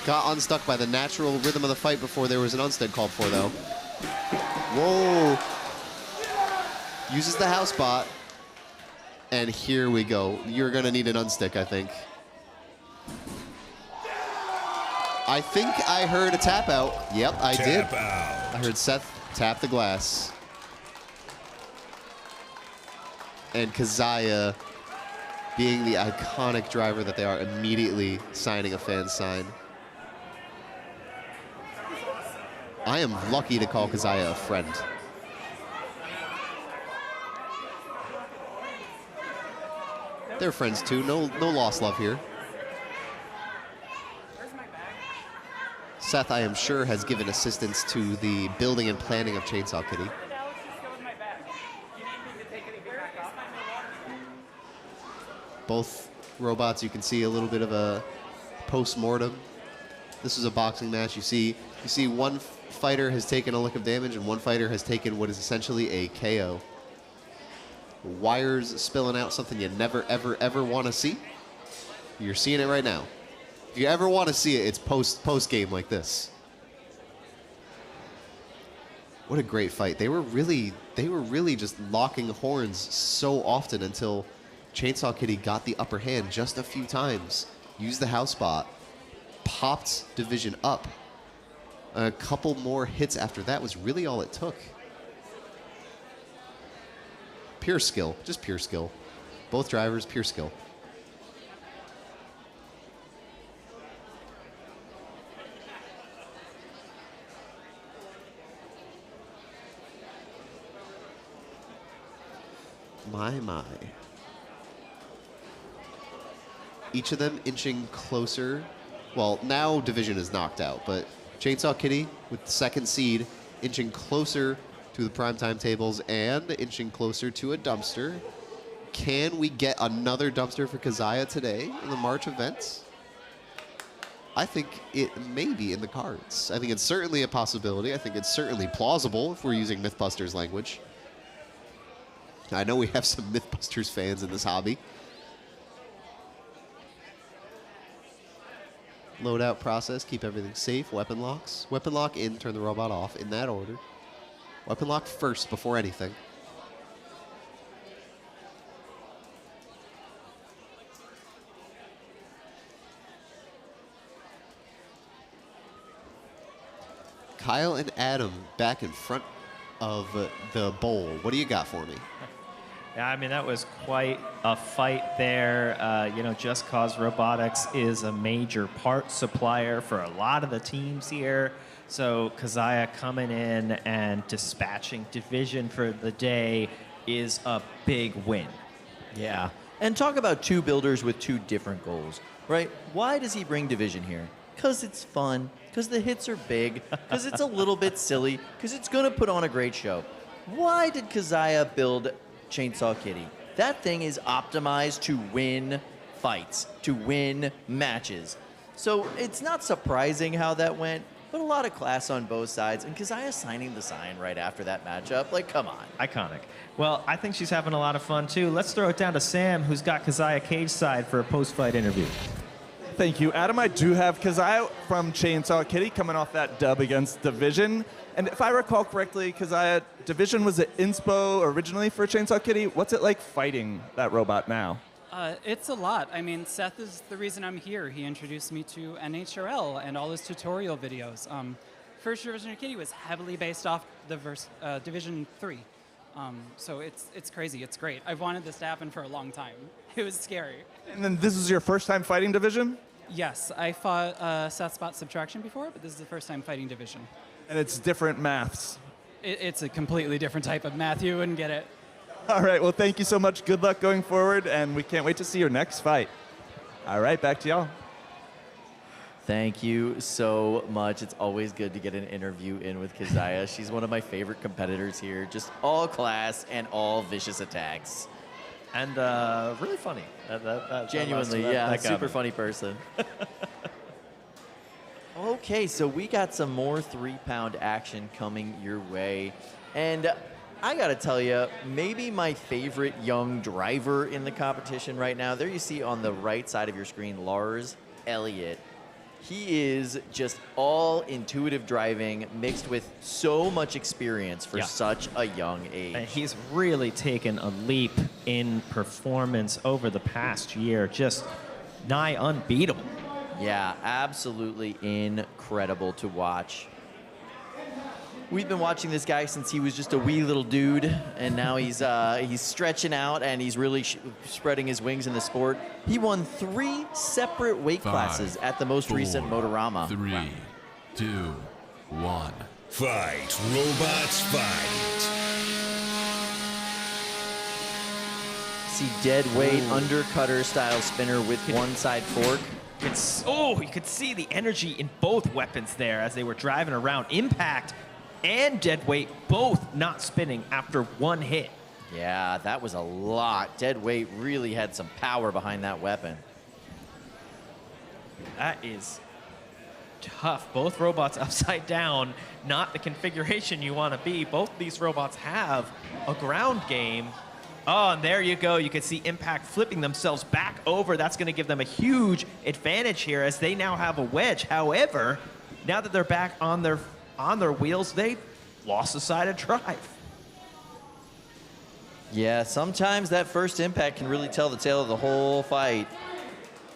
Got unstuck by the natural rhythm of the fight before there was an unstead called for, though. Whoa. Uses the house bot. And here we go. You're going to need an unstick, I think. I think I heard a tap out. Yep, I did. I heard Seth tap the glass. And Kazaya, being the iconic driver that they are, immediately signing a fan sign. I am lucky to call Kazaya a friend. They're friends too. No lost love here. Seth, I am sure, has given assistance to the building and planning of Chainsaw Kitty. Both robots, you can see a little bit of a post-mortem. This is a boxing match. You see one fighter has taken a lick of damage and one fighter has taken what is essentially a KO. Wires spilling out, something you never, ever, ever want to see. You're seeing it right now. If you ever want to see it, it's post-game like this. What a great fight. They were really just locking horns so often until Chainsaw Kitty got the upper hand just a few times. Used the house spot. Popped Division up. A couple more hits after that was really all it took. Pure skill. Just pure skill. Both drivers, pure skill. My. Each of them inching closer. Well, now Division is knocked out, but Chainsaw Kitty with the second seed inching closer to the primetime tables and inching closer to a dumpster. Can we get another dumpster for Keziah today in the March events? I think it may be in the cards. I think it's certainly a possibility. I think it's certainly plausible if we're using Mythbusters language. I know we have some Mythbusters fans in this hobby. Loadout process, keep everything safe. Weapon locks. Weapon lock in, turn the robot off in that order. Weapon lock first before anything. Kyle and Adam back in front of the bowl. What do you got for me? Yeah, I mean, that was quite a fight there. Just Cause Robotics is a major part supplier for a lot of the teams here. So Keziah coming in and dispatching Division for the day is a big win. Yeah. And talk about two builders with two different goals, right? Why does he bring Division here? Because it's fun, because the hits are big, because it's a little bit silly, because it's going to put on a great show. Why did Keziah build Chainsaw Kitty? That thing is optimized to win fights, to win matches. So it's not surprising how that went, but a lot of class on both sides. And Keziah signing the sign right after that matchup, like, come on. Iconic. Well, I think she's having a lot of fun, too. Let's throw it down to Sam, who's got Keziah cage side for a post-fight interview. Thank you, Adam. I do have Keziah from Chainsaw Kitty coming off that dub against Division. And if I recall correctly, Keziah, Division was an inspo originally for Chainsaw Kitty. What's it like fighting that robot now? It's a lot. I mean, Seth is the reason I'm here. He introduced me to NHRL and all his tutorial videos. First Division of Kitty was heavily based off the Division 3. So it's crazy. It's great. I've wanted this to happen for a long time. It was scary. And then this is your first time fighting Division? Yes, I fought Seth Spot Subtraction before, but this is the first time fighting Division. And it's different maths. It's a completely different type of math. You wouldn't get it. All right, well, thank you so much. Good luck going forward, and we can't wait to see your next fight. All right, back to y'all. Thank you so much. It's always good to get an interview in with Keziah. She's one of my favorite competitors here. Just all class and all vicious attacks. And really funny. Genuinely, super funny person. Okay, so we got some more 3-pound action coming your way. And I got to tell you, maybe my favorite young driver in the competition right now. There you see on the right side of your screen, Lars Elliott. He is just all intuitive driving mixed with so much experience for such a young age. And he's really taken a leap in performance over the past year, just nigh unbeatable. Yeah, absolutely incredible to watch. We've been watching this guy since he was just a wee little dude, and now he's stretching out and he's really spreading his wings in the sport. He won 3 separate weight classes at the most recent Motorama. 3, 2, 1. Fight, robots, fight. See dead weight undercutter style spinner with one side fork. You could see the energy in both weapons there as they were driving around. IMPAKT and Deadweight both not spinning after one hit. Yeah, that was a lot. Deadweight really had some power behind that weapon. That is tough. Both robots upside down, not the configuration you want to be. Both of these robots have a ground game. Oh, and there you go. You can see IMPAKT flipping themselves back over. That's going to give them a huge advantage here as they now have a wedge. However, now that they're back on their wheels, they lost the side of drive. Yeah, sometimes that first impact can really tell the tale of the whole fight.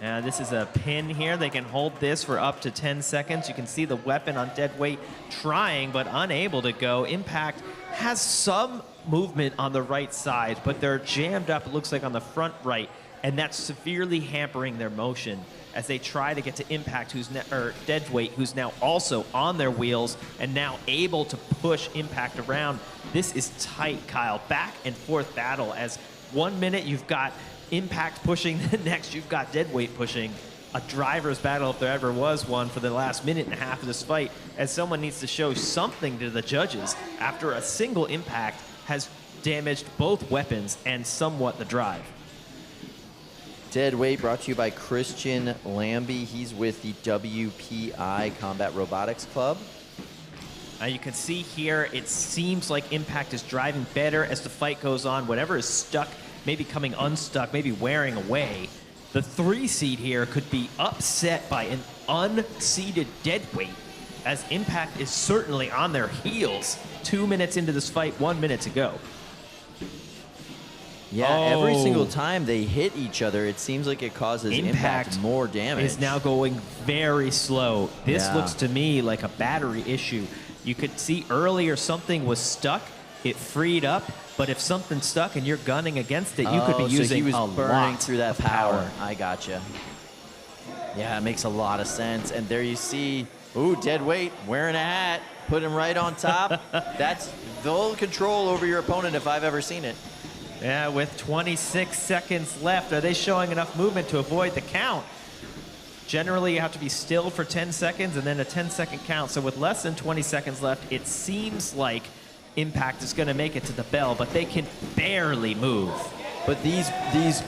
Now this is a pin here. They can hold this for up to 10 seconds. You can see the weapon on Deadweight trying but unable to go. IMPAKT has some movement on the right side, but they're jammed up, it looks like, on the front right, and that's severely hampering their motion as they try to get to IMPAKT, or Deadweight, who's now also on their wheels and now able to push IMPAKT around. This is tight, Kyle. Back and forth battle as 1 minute you've got IMPAKT pushing, the next you've got Deadweight pushing. A driver's battle, if there ever was one, for the last minute and a half of this fight, as someone needs to show something to the judges after a single impact has damaged both weapons and somewhat the drive. Deadweight brought to you by Christian Lambie. He's with the WPI Combat Robotics Club. You can see here, it seems like IMPAKT is driving better as the fight goes on. Whatever is stuck, maybe coming unstuck, maybe wearing away. The 3 seed here could be upset by an unseeded Deadweight, as IMPAKT is certainly on their heels. 2 minutes into this fight, 1 minute to go. Yeah, every single time they hit each other, it seems like it causes IMPAKT more damage. Is now going very slow. This looks to me like a battery issue. You could see earlier something was stuck, it freed up, but if something's stuck and you're gunning against it, you could be using he was a burning lot through that of power. I gotcha. Yeah, it makes a lot of sense. And there you see, ooh, Deadweight wearing a hat, put him right on top. That's full control over your opponent if I've ever seen it. Yeah, with 26 seconds left, are they showing enough movement to avoid the count? Generally, you have to be still for 10 seconds and then a 10-second count. So with less than 20 seconds left, it seems like IMPAKT is going to make it to the bell, but they can barely move. But these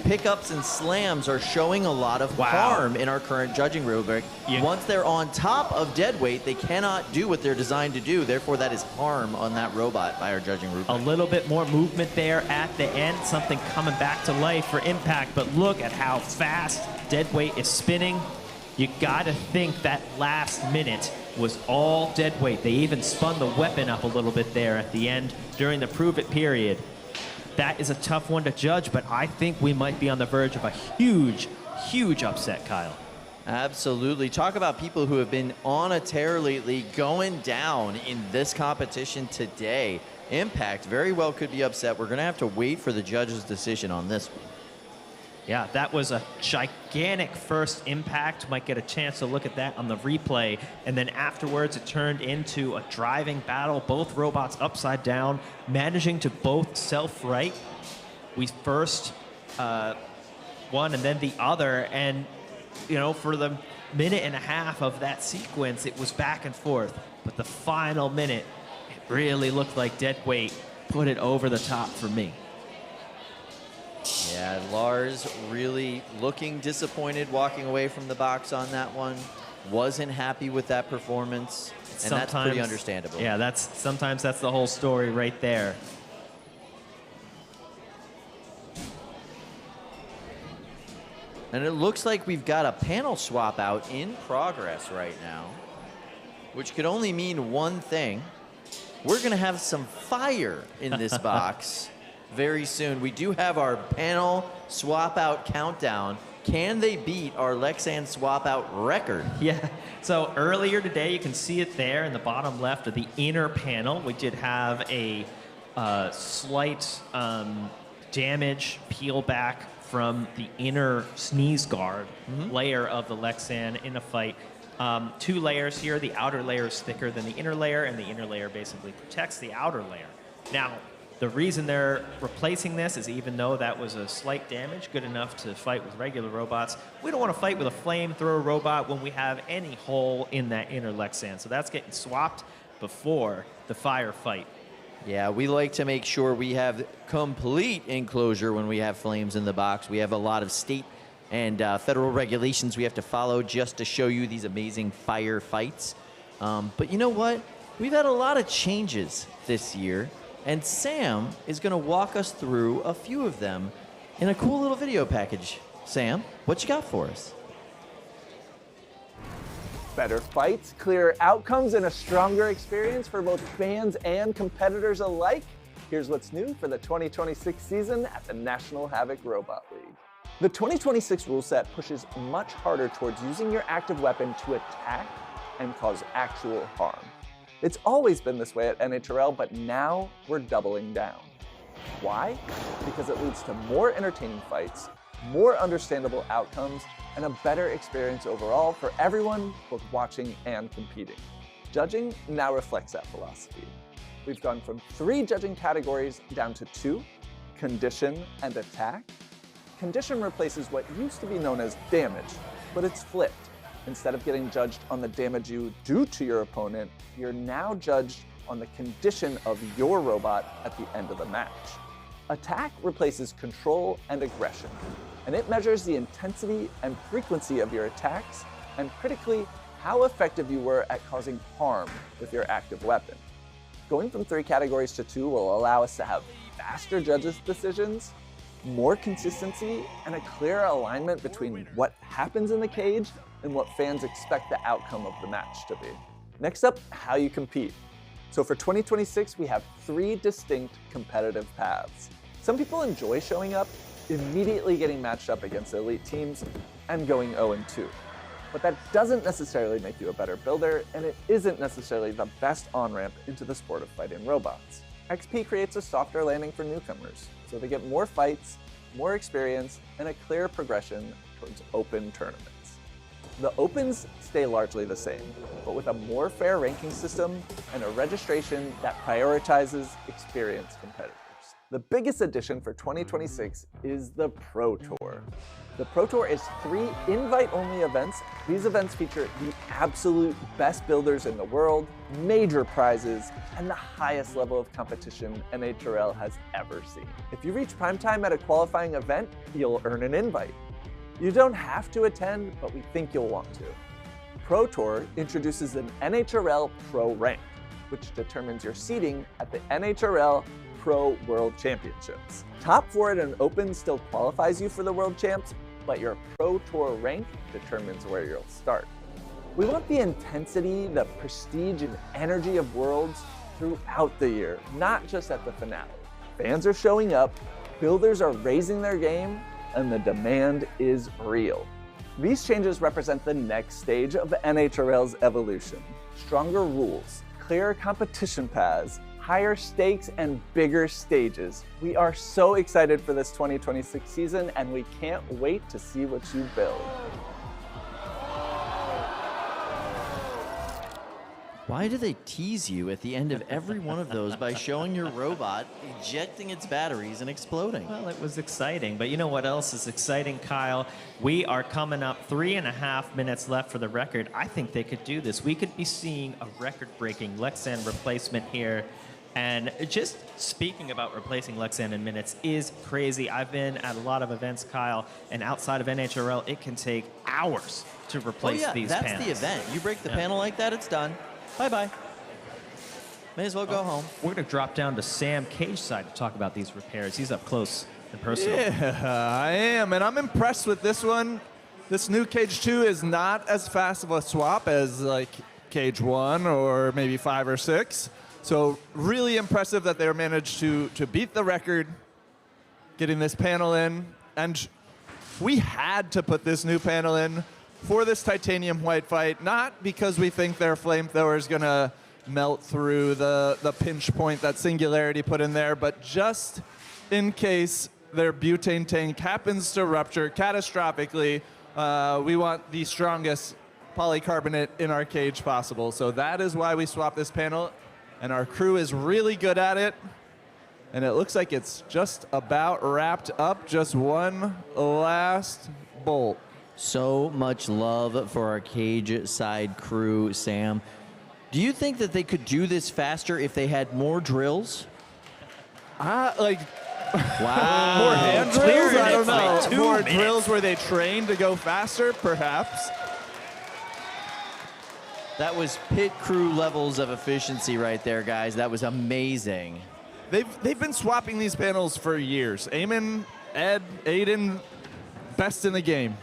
pickups and slams are showing a lot of harm in our current judging rubric. Once they're on top of Deadweight, they cannot do what they're designed to do. Therefore, that is harm on that robot by our judging rubric. A little bit more movement there at the end, something coming back to life for IMPAKT, but look at how fast Deadweight is spinning. You gotta think that last minute was all Deadweight. They even spun the weapon up a little bit there at the end during the prove it period. That is a tough one to judge, but I think we might be on the verge of a huge, huge upset, Kyle. Absolutely. Talk about people who have been on a tear lately, going down in this competition today. IMPAKT very well could be upset. We're going to have to wait for the judge's decision on this one. Yeah, that was a gigantic first impact. Might get a chance to look at that on the replay. And then afterwards, it turned into a driving battle. Both robots upside down, managing to both self-right. We first one and then the other. And, you know, for the minute and a half of that sequence, it was back and forth. But the final minute, it really looked like Deadweight put it over the top for me. Yeah, Lars really looking disappointed walking away from the box on that one. Wasn't happy with that performance, and that's pretty understandable. Yeah, sometimes that's the whole story right there. And it looks like we've got a panel swap out in progress right now, which could only mean one thing. We're going to have some fire in this box very soon. We do have our panel swap out countdown. Can they beat our Lexan swap out record? Yeah, so earlier today, you can see it there in the bottom left of the inner panel. We did have a slight damage peel back from the inner sneeze guard layer of the Lexan in a fight. 2 layers here. The outer layer is thicker than the inner layer, and the inner layer basically protects the outer layer. Now, The reason they're replacing this is even though that was a slight damage, good enough to fight with regular robots, we don't want to fight with a flamethrower robot when we have any hole in that inner Lexan. So that's getting swapped before the firefight. Yeah, we like to make sure we have complete enclosure when we have flames in the box. We have a lot of state and federal regulations we have to follow just to show you these amazing firefights. But you know what? We've had a lot of changes this year, and Sam is going to walk us through a few of them in a cool little video package. Sam, what you got for us? Better fights, clearer outcomes, and a stronger experience for both fans and competitors alike. Here's what's new for the 2026 season at the National Havoc Robot League. The 2026 rule set pushes much harder towards using your active weapon to attack and cause actual harm. It's always been this way at NHRL, but now we're doubling down. Why? Because it leads to more entertaining fights, more understandable outcomes, and a better experience overall for everyone both watching and competing. Judging now reflects that philosophy. We've gone from 3 judging categories down to 2, condition and attack. Condition replaces what used to be known as damage, but it's flipped. Instead of getting judged on the damage you do to your opponent, you're now judged on the condition of your robot at the end of the match. Attack replaces control and aggression, and it measures the intensity and frequency of your attacks, and critically, how effective you were at causing harm with your active weapon. Going from 3 categories to 2 will allow us to have faster judges' decisions, more consistency, and a clearer alignment between what happens in the cage and what fans expect the outcome of the match to be. Next up, how you compete. So for 2026, we have 3 distinct competitive paths. Some people enjoy showing up, immediately getting matched up against elite teams, and going 0-2. But that doesn't necessarily make you a better builder, and it isn't necessarily the best on-ramp into the sport of fighting robots. XP creates a softer landing for newcomers, so they get more fights, more experience, and a clear progression towards open tournaments. The opens stay largely the same, but with a more fair ranking system and a registration that prioritizes experienced competitors. The biggest addition for 2026 is the Pro Tour. The Pro Tour is 3 invite-only events. These events feature the absolute best builders in the world, major prizes, and the highest level of competition NHRL has ever seen. If you reach primetime at a qualifying event, you'll earn an invite. You don't have to attend, but we think you'll want to. Pro Tour introduces an NHRL Pro rank, which determines your seeding at the NHRL Pro World Championships. Top 4 at an Open still qualifies you for the World Champs, but your Pro Tour rank determines where you'll start. We want the intensity, the prestige, and energy of Worlds throughout the year, not just at the finale. Fans are showing up, builders are raising their game, and the demand is real. These changes represent the next stage of NHRL's evolution. Stronger rules, clearer competition paths, higher stakes, and bigger stages. We are so excited for this 2026 season, and we can't wait to see what you build. Why do they tease you at the end of every one of those by showing your robot ejecting its batteries and exploding? Well, it was exciting, but you know what else is exciting, Kyle? We are coming up 3.5 minutes left for the record. I think they could do this. We could be seeing a record-breaking Lexan replacement here. And just speaking about replacing Lexan in minutes is crazy. I've been at a lot of events, Kyle, and outside of NHRL, it can take hours to replace these panels. That's the event. You break the panel like that, it's done. Bye-bye. May as well go home. We're going to drop down to Sam Cage's side to talk about these repairs. He's up close and personal. Yeah, I am, and I'm impressed with this one. This new Cage 2 is not as fast of a swap as like Cage 1 or maybe 5 or 6. So really impressive that they managed to beat the record, getting this panel in. And we had to put this new panel in for this titanium Hwhite fight, not because we think their flamethrower is going to melt through the pinch point that Singularity put in there, but just in case their butane tank happens to rupture catastrophically, we want the strongest polycarbonate in our cage possible. So that is why we swapped this panel, and our crew is really good at it. And it looks like it's just about wrapped up. Just one last bolt. So much love for our cage side crew, Sam. Do you think that they could do this faster if they had more drills? Like, wow. more hand drills? I don't know. Like More drills where they train to go faster, perhaps. That was pit crew levels of efficiency right there, guys. That was amazing. They've been swapping these panels for years. Eamon, Ed, Aiden, best in the game.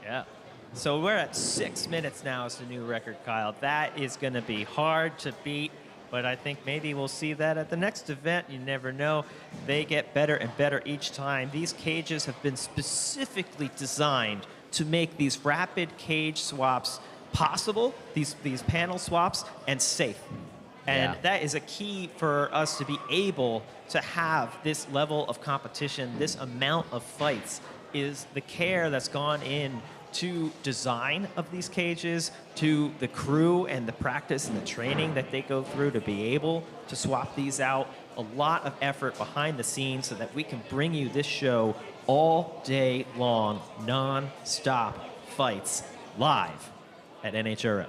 Yeah. So we're at 6 minutes now as the new record, Kyle. That is going to be hard to beat, but I think maybe we'll see that at the next event. You never know. They get better and better each time. These cages have been specifically designed to make these rapid cage swaps possible, these panel swaps, and safe. And that is a key for us to be able to have this level of competition, this amount of fights, is the care that's gone in to design of these cages, to the crew and the practice and the training that they go through to be able to swap these out. A lot of effort behind the scenes so that we can bring you this show all day long, non-stop fights live at NHRL.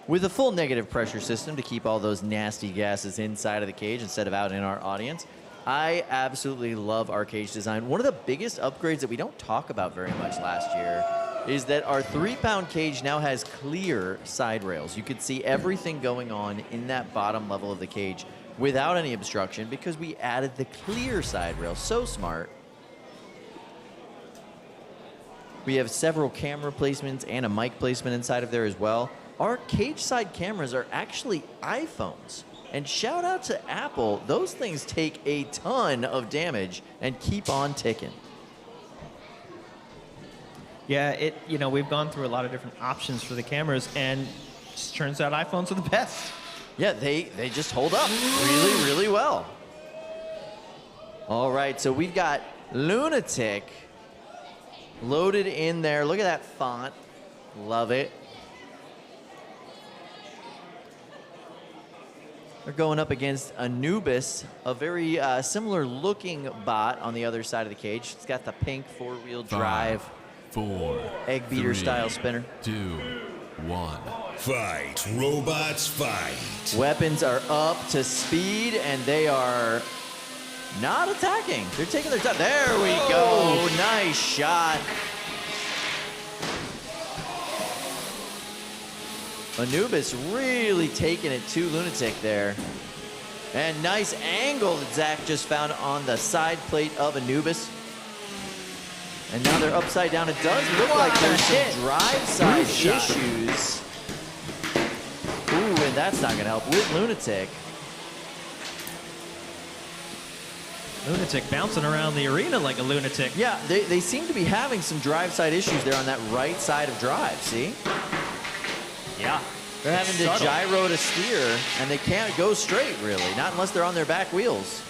With a full negative pressure system to keep all those nasty gases inside of the cage instead of out in our audience, I absolutely love our cage design. One of the biggest upgrades that we don't talk about very much last year is that our 3-pound cage now has clear side rails. You could see everything going on in that bottom level of the cage without any obstruction because we added the clear side rails. So smart. We have several camera placements and a mic placement inside of there as well. Our cage side cameras are actually iPhones. And shout out to Apple, those things take a ton of damage and keep on ticking. Yeah, we've gone through a lot of different options for the cameras, and it just turns out iPhones are the best. Yeah, they just hold up really, really well. All right, so we've got Lunatic loaded in there. Look at that font. Love it. They're going up against Anubis, a very similar looking bot on the other side of the cage. It's got the pink 4-wheel drive, 4, egg beater 3, style spinner. 2, 1. Fight, robots, fight. Weapons are up to speed, and they are not attacking. They're taking their time. There we go. Nice shot. Anubis really taking it to Lunatic there. And nice angle that Zach just found on the side plate of Anubis. And now they're upside down. It does look like there's some drive side issues. Ooh, and that's not going to help with Lunatic. Lunatic bouncing around the arena like a lunatic. Yeah, they seem to be having some drive side issues there on that right side of drive, see? Yeah. They're having to gyro to steer, and they can't go straight, really. Not unless they're on their back wheels.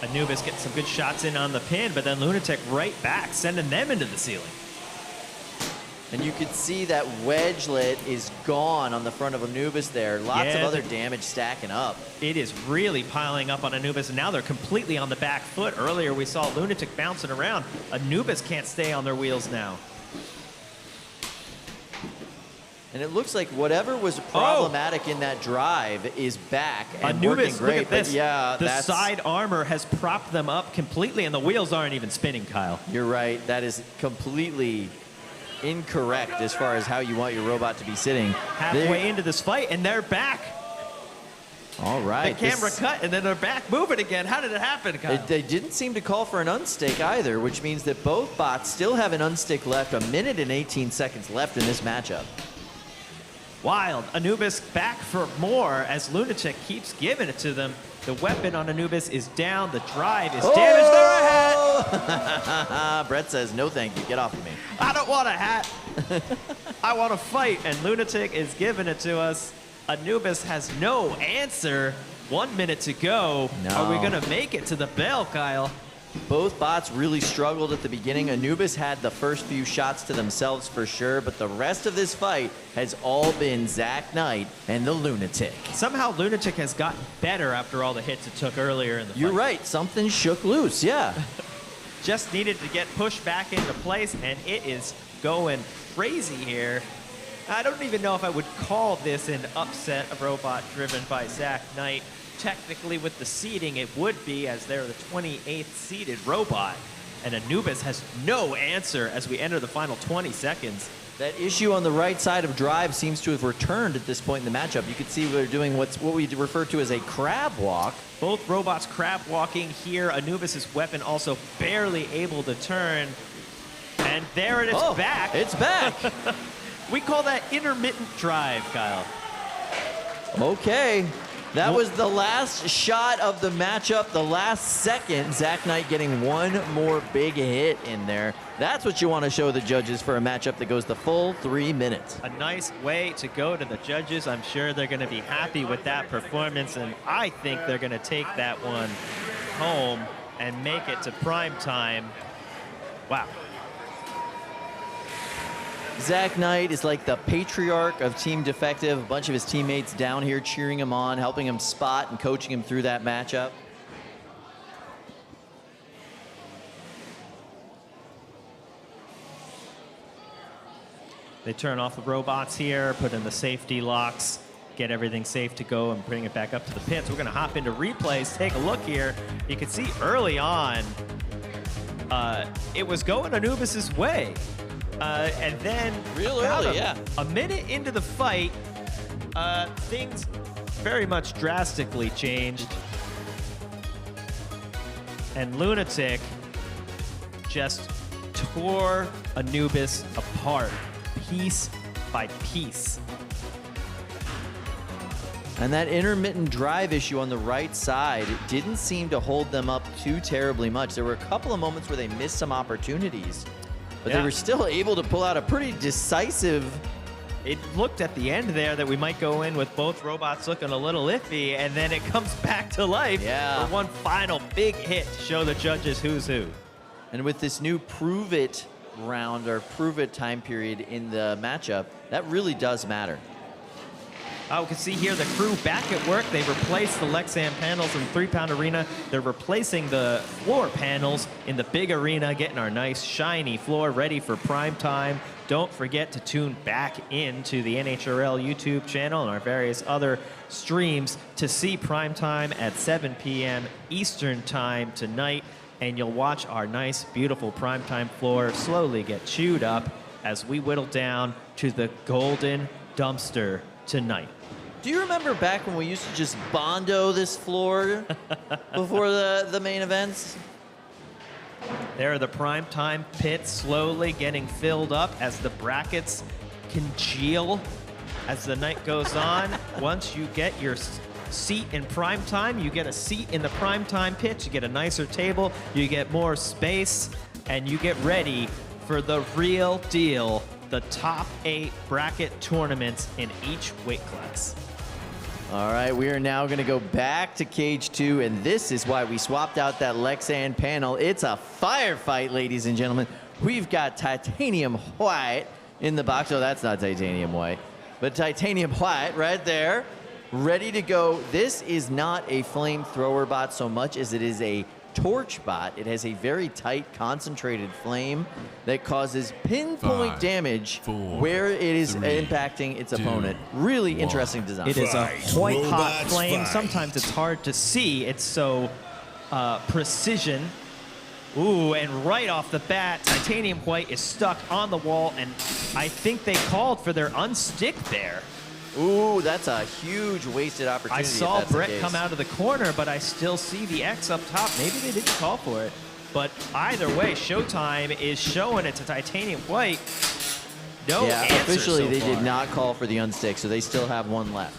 Anubis getting some good shots in on the pin, but then Lunatic right back, sending them into the ceiling. And you can see that wedgelet is gone on the front of Anubis there. Lots of other damage stacking up. It is really piling up on Anubis, and now they're completely on the back foot. Earlier, we saw Lunatic bouncing around. Anubis can't stay on their wheels now. And it looks like whatever was problematic in that drive is back and Anubis, working great. look at this. Yeah, the side armor has propped them up completely, and the wheels aren't even spinning, Kyle. You're right. That is completely incorrect as far as how you want your robot to be sitting. Halfway into this fight, and they're back. All right. The camera cut, and then they're back moving again. How did it happen, Kyle? They didn't seem to call for an unstick either, which means that both bots still have an unstick left. 1 minute and 18 seconds left in this matchup. Wild. Anubis back for more as Lunatic keeps giving it to them. The weapon on Anubis is down. The drive is damaged. They're ahead. Brett says, no thank you. Get off of me. I don't want a hat. I want to fight. And Lunatic is giving it to us. Anubis has no answer. 1 minute to go. No. Are we going to make it to the bell, Kyle? Both bots really struggled at the beginning. Anubis had the first few shots to themselves for sure, but the rest of this fight has all been Zach Knight and the Lunatic. Somehow Lunatic has gotten better after all the hits it took earlier in the fight. You're right, something shook loose, yeah. Just needed to get pushed back into place, and it is going crazy here. I don't even know if I would call this an upset robot driven by Zach Knight. Technically, with the seeding, it would be, as they're the 28th seeded robot. And Anubis has no answer as we enter the final 20 seconds. That issue on the right side of drive seems to have returned at this point in the matchup. You can see they're doing what we refer to as a crab walk. Both robots crab walking here. Anubis' weapon also barely able to turn. And there it is back. It's back. We call that intermittent drive, Kyle. Okay. That was the last shot of the matchup, the last second. Zach Knight getting one more big hit in there. That's what you want to show the judges for a matchup that goes the full 3 minutes. A nice way to go to the judges. I'm sure they're going to be happy with that performance, and I think they're going to take that one home and make it to prime time. Wow. Zach Knight is like the patriarch of Team Defective. A bunch of his teammates down here cheering him on, helping him spot and coaching him through that matchup. They turn off the robots here, put in the safety locks, get everything safe to go and bring it back up to the pits. We're gonna hop into replays, take a look here. You can see early on, it was going Anubis's way. And then real early, yeah. A minute into the fight, things very much drastically changed. And Lunatic just tore Anubis apart, piece by piece. And that intermittent drive issue on the right side, it didn't seem to hold them up too terribly much. There were a couple of moments where they missed some opportunities, but they were still able to pull out a pretty decisive. It looked at the end there that we might go in with both robots looking a little iffy, and then it comes back to life for one final big hit to show the judges who's who. And with this new Prove It round or Prove It time period in the matchup, that really does matter. We can see here the crew back at work. They've replaced the Lexan panels in the 3-pound arena. They're replacing the floor panels in the big arena, getting our nice shiny floor ready for prime time. Don't forget to tune back into the NHRL YouTube channel and our various other streams to see prime time at 7 p.m. Eastern time tonight. And you'll watch our nice, beautiful primetime floor slowly get chewed up as we whittle down to the golden dumpster tonight. Do you remember back when we used to just bondo this floor before the main events? There are the primetime pits slowly getting filled up as the brackets congeal as the night goes on. Once you get your seat in prime time, you get a seat in the prime time pitch, you get a nicer table, you get more space, and you get ready for the real deal, the top 8 bracket tournaments in each weight class. All right, we are now going to go back to Cage 2, and this is why we swapped out that Lexan panel. It's a firefight, ladies and gentlemen. We've got Titanium Hwhite in the box. Oh, that's not Titanium White, but Titanium Hwhite right there, ready to go. This is not a flamethrower bot so much as it is a torch bot. It has a very tight, concentrated flame that causes pinpoint damage where it is impacting its opponent. Really interesting design. It is a white hot flame. Sometimes it's hard to see. It's so precision. Ooh, and right off the bat, Titanium Hwhite is stuck on the wall, and I think they called for their unstick there. Ooh, that's a huge wasted opportunity. I saw Brett come out of the corner, but I still see the X up top. Maybe they didn't call for it. But either way, Showtime is showing it to Titanium Hwhite. No answer officially so they far. did not call for the unstick, so they still have one left.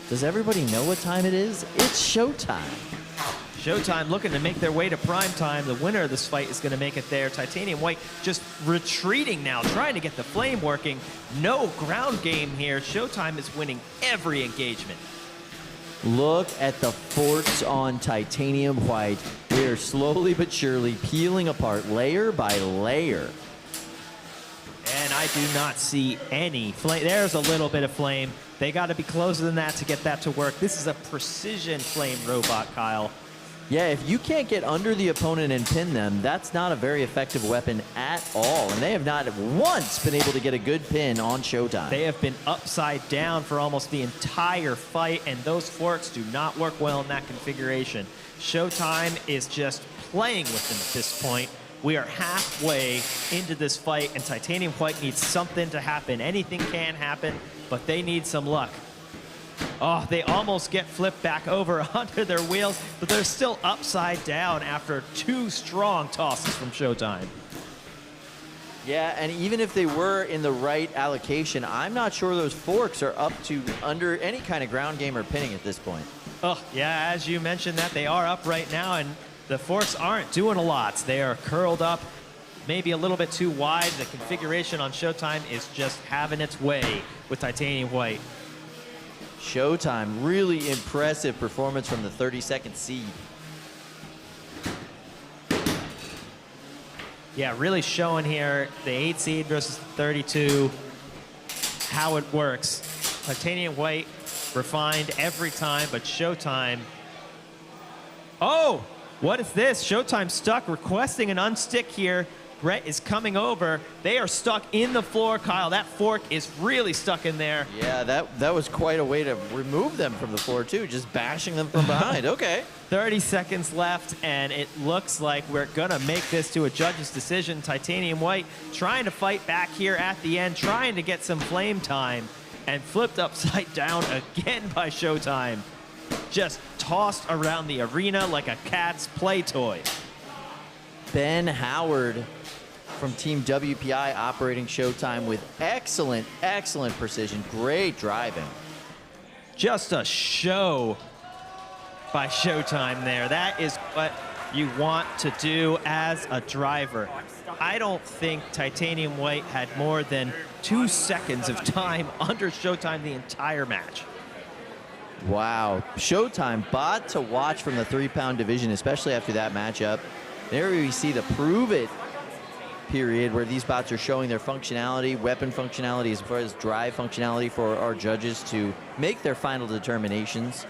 Does everybody know what time it is? It's showtime. Showtime looking to make their way to prime time. The winner of this fight is going to make it there. Titanium Hwhite just retreating now, trying to get the flame working. No ground game here. Showtime is winning every engagement. Look at the forks on Titanium Hwhite. They are slowly but surely peeling apart layer by layer. And I do not see any flame. There's a little bit of flame. They got to be closer than that to get that to work. This is a precision flame robot, Kyle. Yeah, if you can't get under the opponent and pin them, that's not a very effective weapon at all. And they have not once been able to get a good pin on Showtime. They have been upside down for almost the entire fight, and those forks do not work well in that configuration. Showtime is just playing with them at this point. We are halfway into this fight, and Titanium Hwhite needs something to happen. Anything can happen, but they need some luck. Oh, they almost get flipped back over under their wheels, but they're still upside down after 2 strong tosses from Showtime. Yeah, and even if they were in the right allocation, I'm not sure those forks are up to under any kind of ground game or pinning at this point. Oh, yeah, as you mentioned that, they are up right now, and the forks aren't doing a lot. They are curled up, maybe a little bit too wide. The configuration on Showtime is just having its way with Titanium Hwhite. Showtime, really impressive performance from the 32nd seed. Yeah, really showing here the 8 seed versus the 32, how it works. Titanium Hwhite refined every time, but Showtime. Oh, what is this? Showtime stuck, requesting an unstick here. Brett is coming over. They are stuck in the floor, Kyle. That fork is really stuck in there. Yeah, that was quite a way to remove them from the floor, too, just bashing them from behind. Okay. 30 seconds left, and it looks like we're going to make this to a judge's decision. Titanium Hwhite trying to fight back here at the end, trying to get some flame time, and flipped upside down again by Showtime. Just tossed around the arena like a cat's play toy. Ben Howard from Team WPI operating Showtime with excellent, excellent precision. Great driving. Just a show by Showtime there. That is what you want to do as a driver. I don't think Titanium Hwhite had more than 2 seconds of time under Showtime the entire match. Wow. Showtime, bot to watch from the 3-pound division, especially after that matchup. There we see the prove it period where these bots are showing their functionality, weapon functionality, as far as drive functionality for our judges to make their final determinations.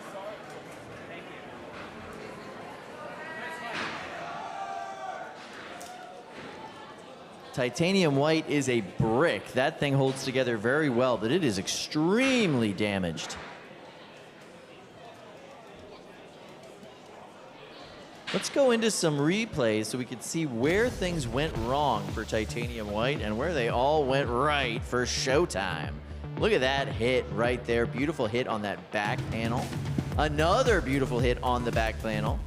Titanium Hwhite is a brick. That thing holds together very well, but it is extremely damaged. Let's go into some replays so we can see where things went wrong for Titanium Hwhite and where they all went right for Showtime. Look at that hit right there. Beautiful hit on that back panel. Another beautiful hit on the back panel.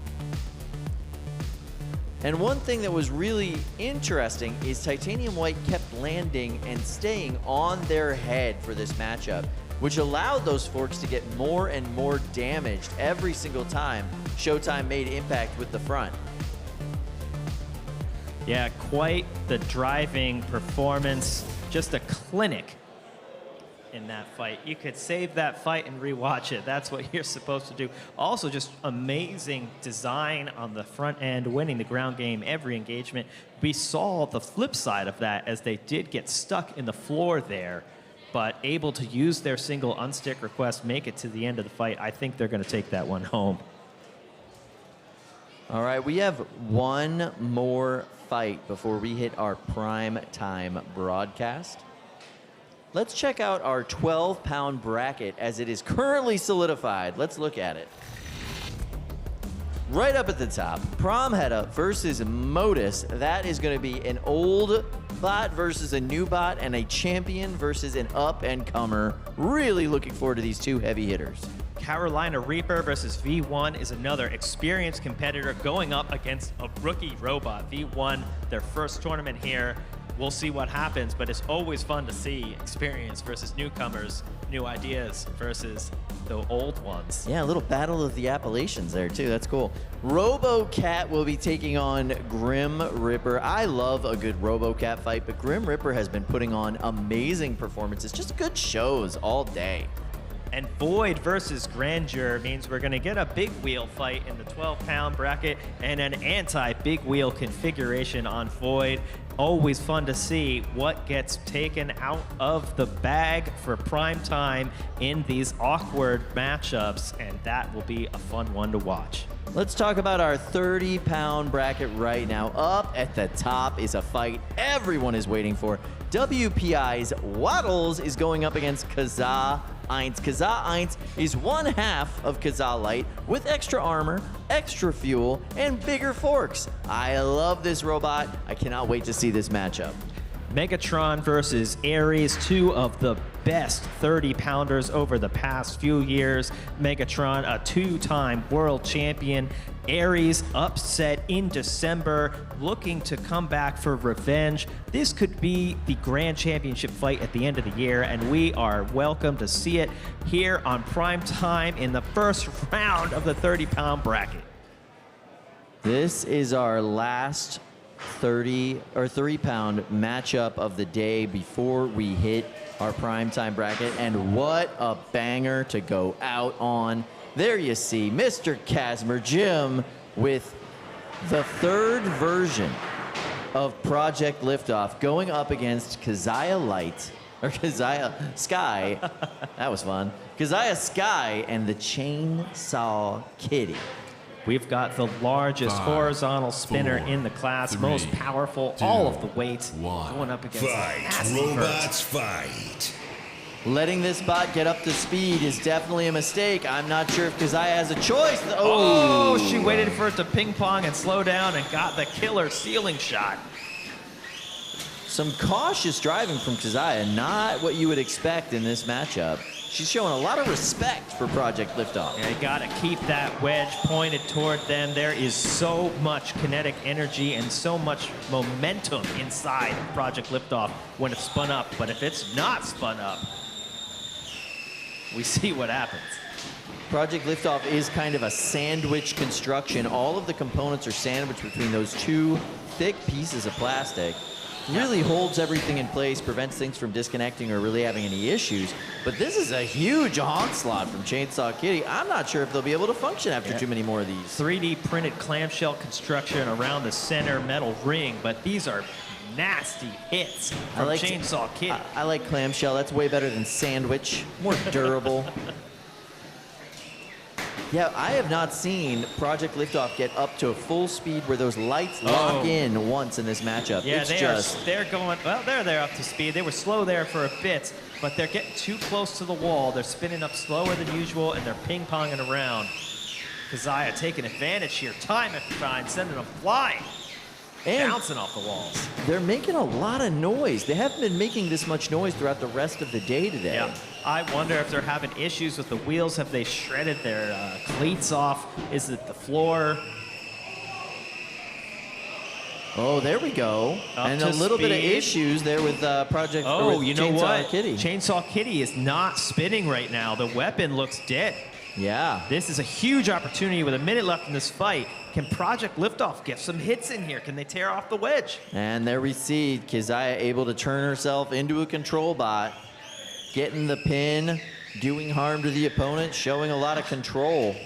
And one thing that was really interesting is Titanium Hwhite kept landing and staying on their head for this matchup, which allowed those forks to get more and more damaged every single time Showtime made impact with the front. Yeah, quite the driving performance. Just a clinic in that fight. You could save that fight and rewatch it. That's what you're supposed to do. Also, just amazing design on the front end, winning the ground game every engagement. We saw the flip side of that as they did get stuck in the floor there, but able to use their single unstick request, make it to the end of the fight. I think they're going to take that one home. All right, we have one more fight before we hit our prime time broadcast. Let's check out our 12-pound bracket as it is currently solidified. Let's look at it. Right up at the top, Promheta versus Modus. That is going to be an old bot versus a new bot and a champion versus an up-and-comer. Really looking forward to these two heavy hitters. Carolina Reaper versus V1 is another experienced competitor going up against a rookie robot. V1, their first tournament here. We'll see what happens, but it's always fun to see experience versus newcomers, new ideas versus the old ones. Yeah, a little battle of the Appalachians there too. That's cool. RoboCat will be taking on Grim Ripper. I love a good RoboCat fight, but Grim Ripper has been putting on amazing performances, just good shows all day. And Void versus Grandeur means we're going to get a big wheel fight in the 12-pound bracket and an anti-big wheel configuration on Void. Always fun to see what gets taken out of the bag for prime time in these awkward matchups, and that will be a fun one to watch. Let's talk about our 30-pound bracket right now. Up at the top is a fight everyone is waiting for. WPI's Waddles is going up against Kazaa Eins. Kazaa Eins is one half of Kazaa Light with extra armor, extra fuel, and bigger forks. I love this robot. I cannot wait to see this matchup. Megatron versus Ares, two of the best 30-pounders over the past few years. Megatron, a two-time world champion. Ares upset in December, looking to come back for revenge. This could be the grand championship fight at the end of the year, and we are welcome to see it here on prime time in the first round of the 30-pound bracket. This is our last 3-pound matchup of the day before we hit our primetime bracket, and what a banger to go out on. There you see Mr. Casimir Jim with the third version of Project Liftoff going up against Kazaa Light, or Kazaa Sky. That was fun. Kazaa Sky and the Chainsaw Kitty. We've got the largest horizontal spinner in the class, most powerful, all of the weight, going up against Robots fight. Letting this bot get up to speed is definitely a mistake. I'm not sure if Kazaa has a choice. Oh, she waited for it to ping pong and slow down and got the killer ceiling shot. Some cautious driving from Kazaa, not what you would expect in this matchup. She's showing a lot of respect for Project Liftoff. Yeah, you gotta keep that wedge pointed toward them. There is so much kinetic energy and so much momentum inside Project Liftoff when it's spun up. But if it's not spun up, we see what happens. Project Liftoff is kind of a sandwich construction. All of the components are sandwiched between those two thick pieces of plastic. Really holds everything in place, prevents things from disconnecting or really having any issues. But this is a huge onslaught from Chainsaw Kitty. I'm not sure if they'll be able to function after too many more of these. 3D printed clamshell construction around the center metal ring, but these are nasty hits from Chainsaw Kitty. I like clamshell. That's way better than sandwich. More durable. Yeah, I have not seen Project Liftoff get up to a full speed where those lights lock in once in this matchup. Yeah, it's they're going, well, they're up to speed. They were slow there for a bit, but they're getting too close to the wall. They're spinning up slower than usual, and they're ping-ponging around. Kazaa taking advantage here, time after time, sending them flying, and bouncing off the walls. They're making a lot of noise. They haven't been making this much noise throughout the rest of the day today. Yeah. I wonder if they're having issues with the wheels. Have they shredded their cleats off? Is it the floor? Oh, there we go. And a little bit of issues there with Project. Oh, you know what? Kitty. Chainsaw Kitty is not spinning right now. The weapon looks dead. Yeah. This is a huge opportunity with a minute left in this fight. Can Project Liftoff get some hits in here? Can they tear off the wedge? And there we see Kazaa able to turn herself into a control bot. Getting the pin, doing harm to the opponent, showing a lot of control.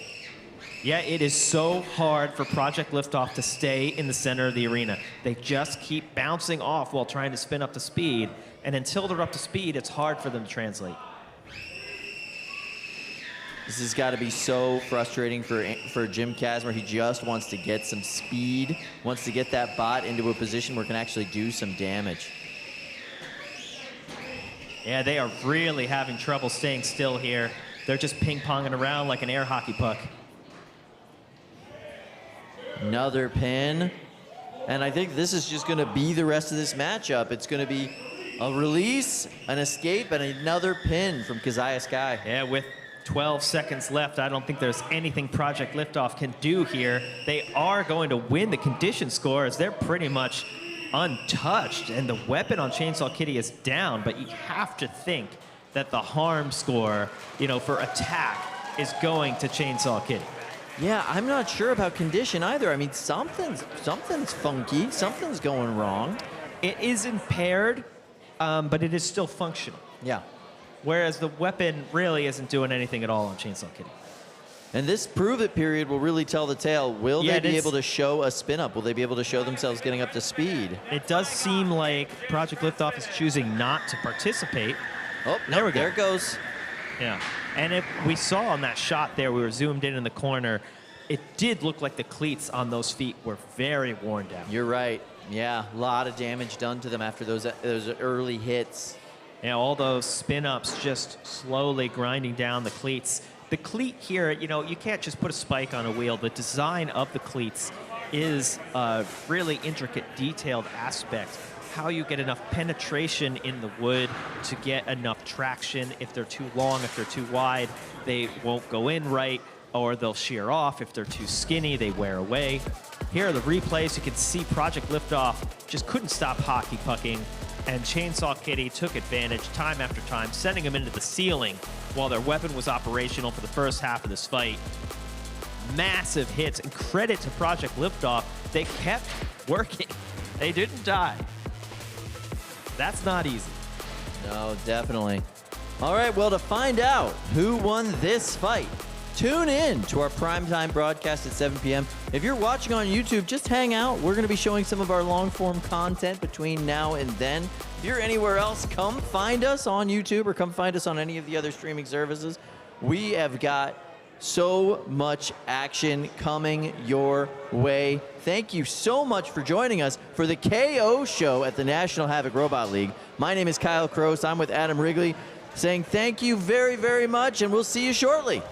Yeah, it is so hard for Project Liftoff to stay in the center of the arena. They just keep bouncing off while trying to spin up to speed, and until they're up to speed, it's hard for them to translate. This has got to be so frustrating for Jim Casimir. He just wants to get some speed, wants to get that bot into a position where it can actually do some damage. Yeah, they are really having trouble staying still here. They're just ping-ponging around like an air hockey puck. Another pin. And I think this is just going to be the rest of this matchup. It's going to be a release, an escape, and another pin from Kazaa Sky. Yeah, with 12 seconds left, I don't think there's anything Project Liftoff can do here. They are going to win the condition score as they're pretty much untouched, and the weapon on Chainsaw Kitty is down, but you have to think that the harm score, for attack is going to Chainsaw Kitty. Yeah, I'm not sure about condition either. I mean, something's funky, something's going wrong. It is impaired, but it is still functional. Yeah. whereas the weapon really isn't doing anything at all on Chainsaw Kitty. And this prove it period will really tell the tale. Will Yeah, they be able to show a spin up? Will they be able to show themselves getting up to speed? It does seem like Project Liftoff is choosing not to participate. Oh, there we go. There it goes. Yeah. And if we saw on that shot there, we were zoomed in the corner, it did look like the cleats on those feet were very worn down. You're right. Yeah, a lot of damage done to them after those early hits. Yeah, all those spin-ups just slowly grinding down the cleats. The cleat here, you know, you can't just put a spike on a wheel. The design of the cleats is a really intricate, detailed aspect. How you get enough penetration in the wood to get enough traction. If they're too long, if they're too wide, they won't go in right, or they'll shear off. If they're too skinny, they wear away. Here are the replays. You can see Project Liftoff just couldn't stop hockey pucking, and Chainsaw Kitty took advantage time after time, sending them into the ceiling while their weapon was operational for the first half of this fight. Massive hits, and credit to Project Liftoff, they kept working. They didn't die. That's not easy. No, definitely. All right, well, to find out who won this fight, tune in to our primetime broadcast at 7 p.m. If you're watching on YouTube, just hang out. We're going to be showing some of our long-form content between now and then. If you're anywhere else, come find us on YouTube or come find us on any of the other streaming services. We have got so much action coming your way. Thank you so much for joining us for the KO show at the National Havoc Robot League. My name is Kyle Kroos. I'm with Adam Wrigley saying thank you very, very much, and we'll see you shortly.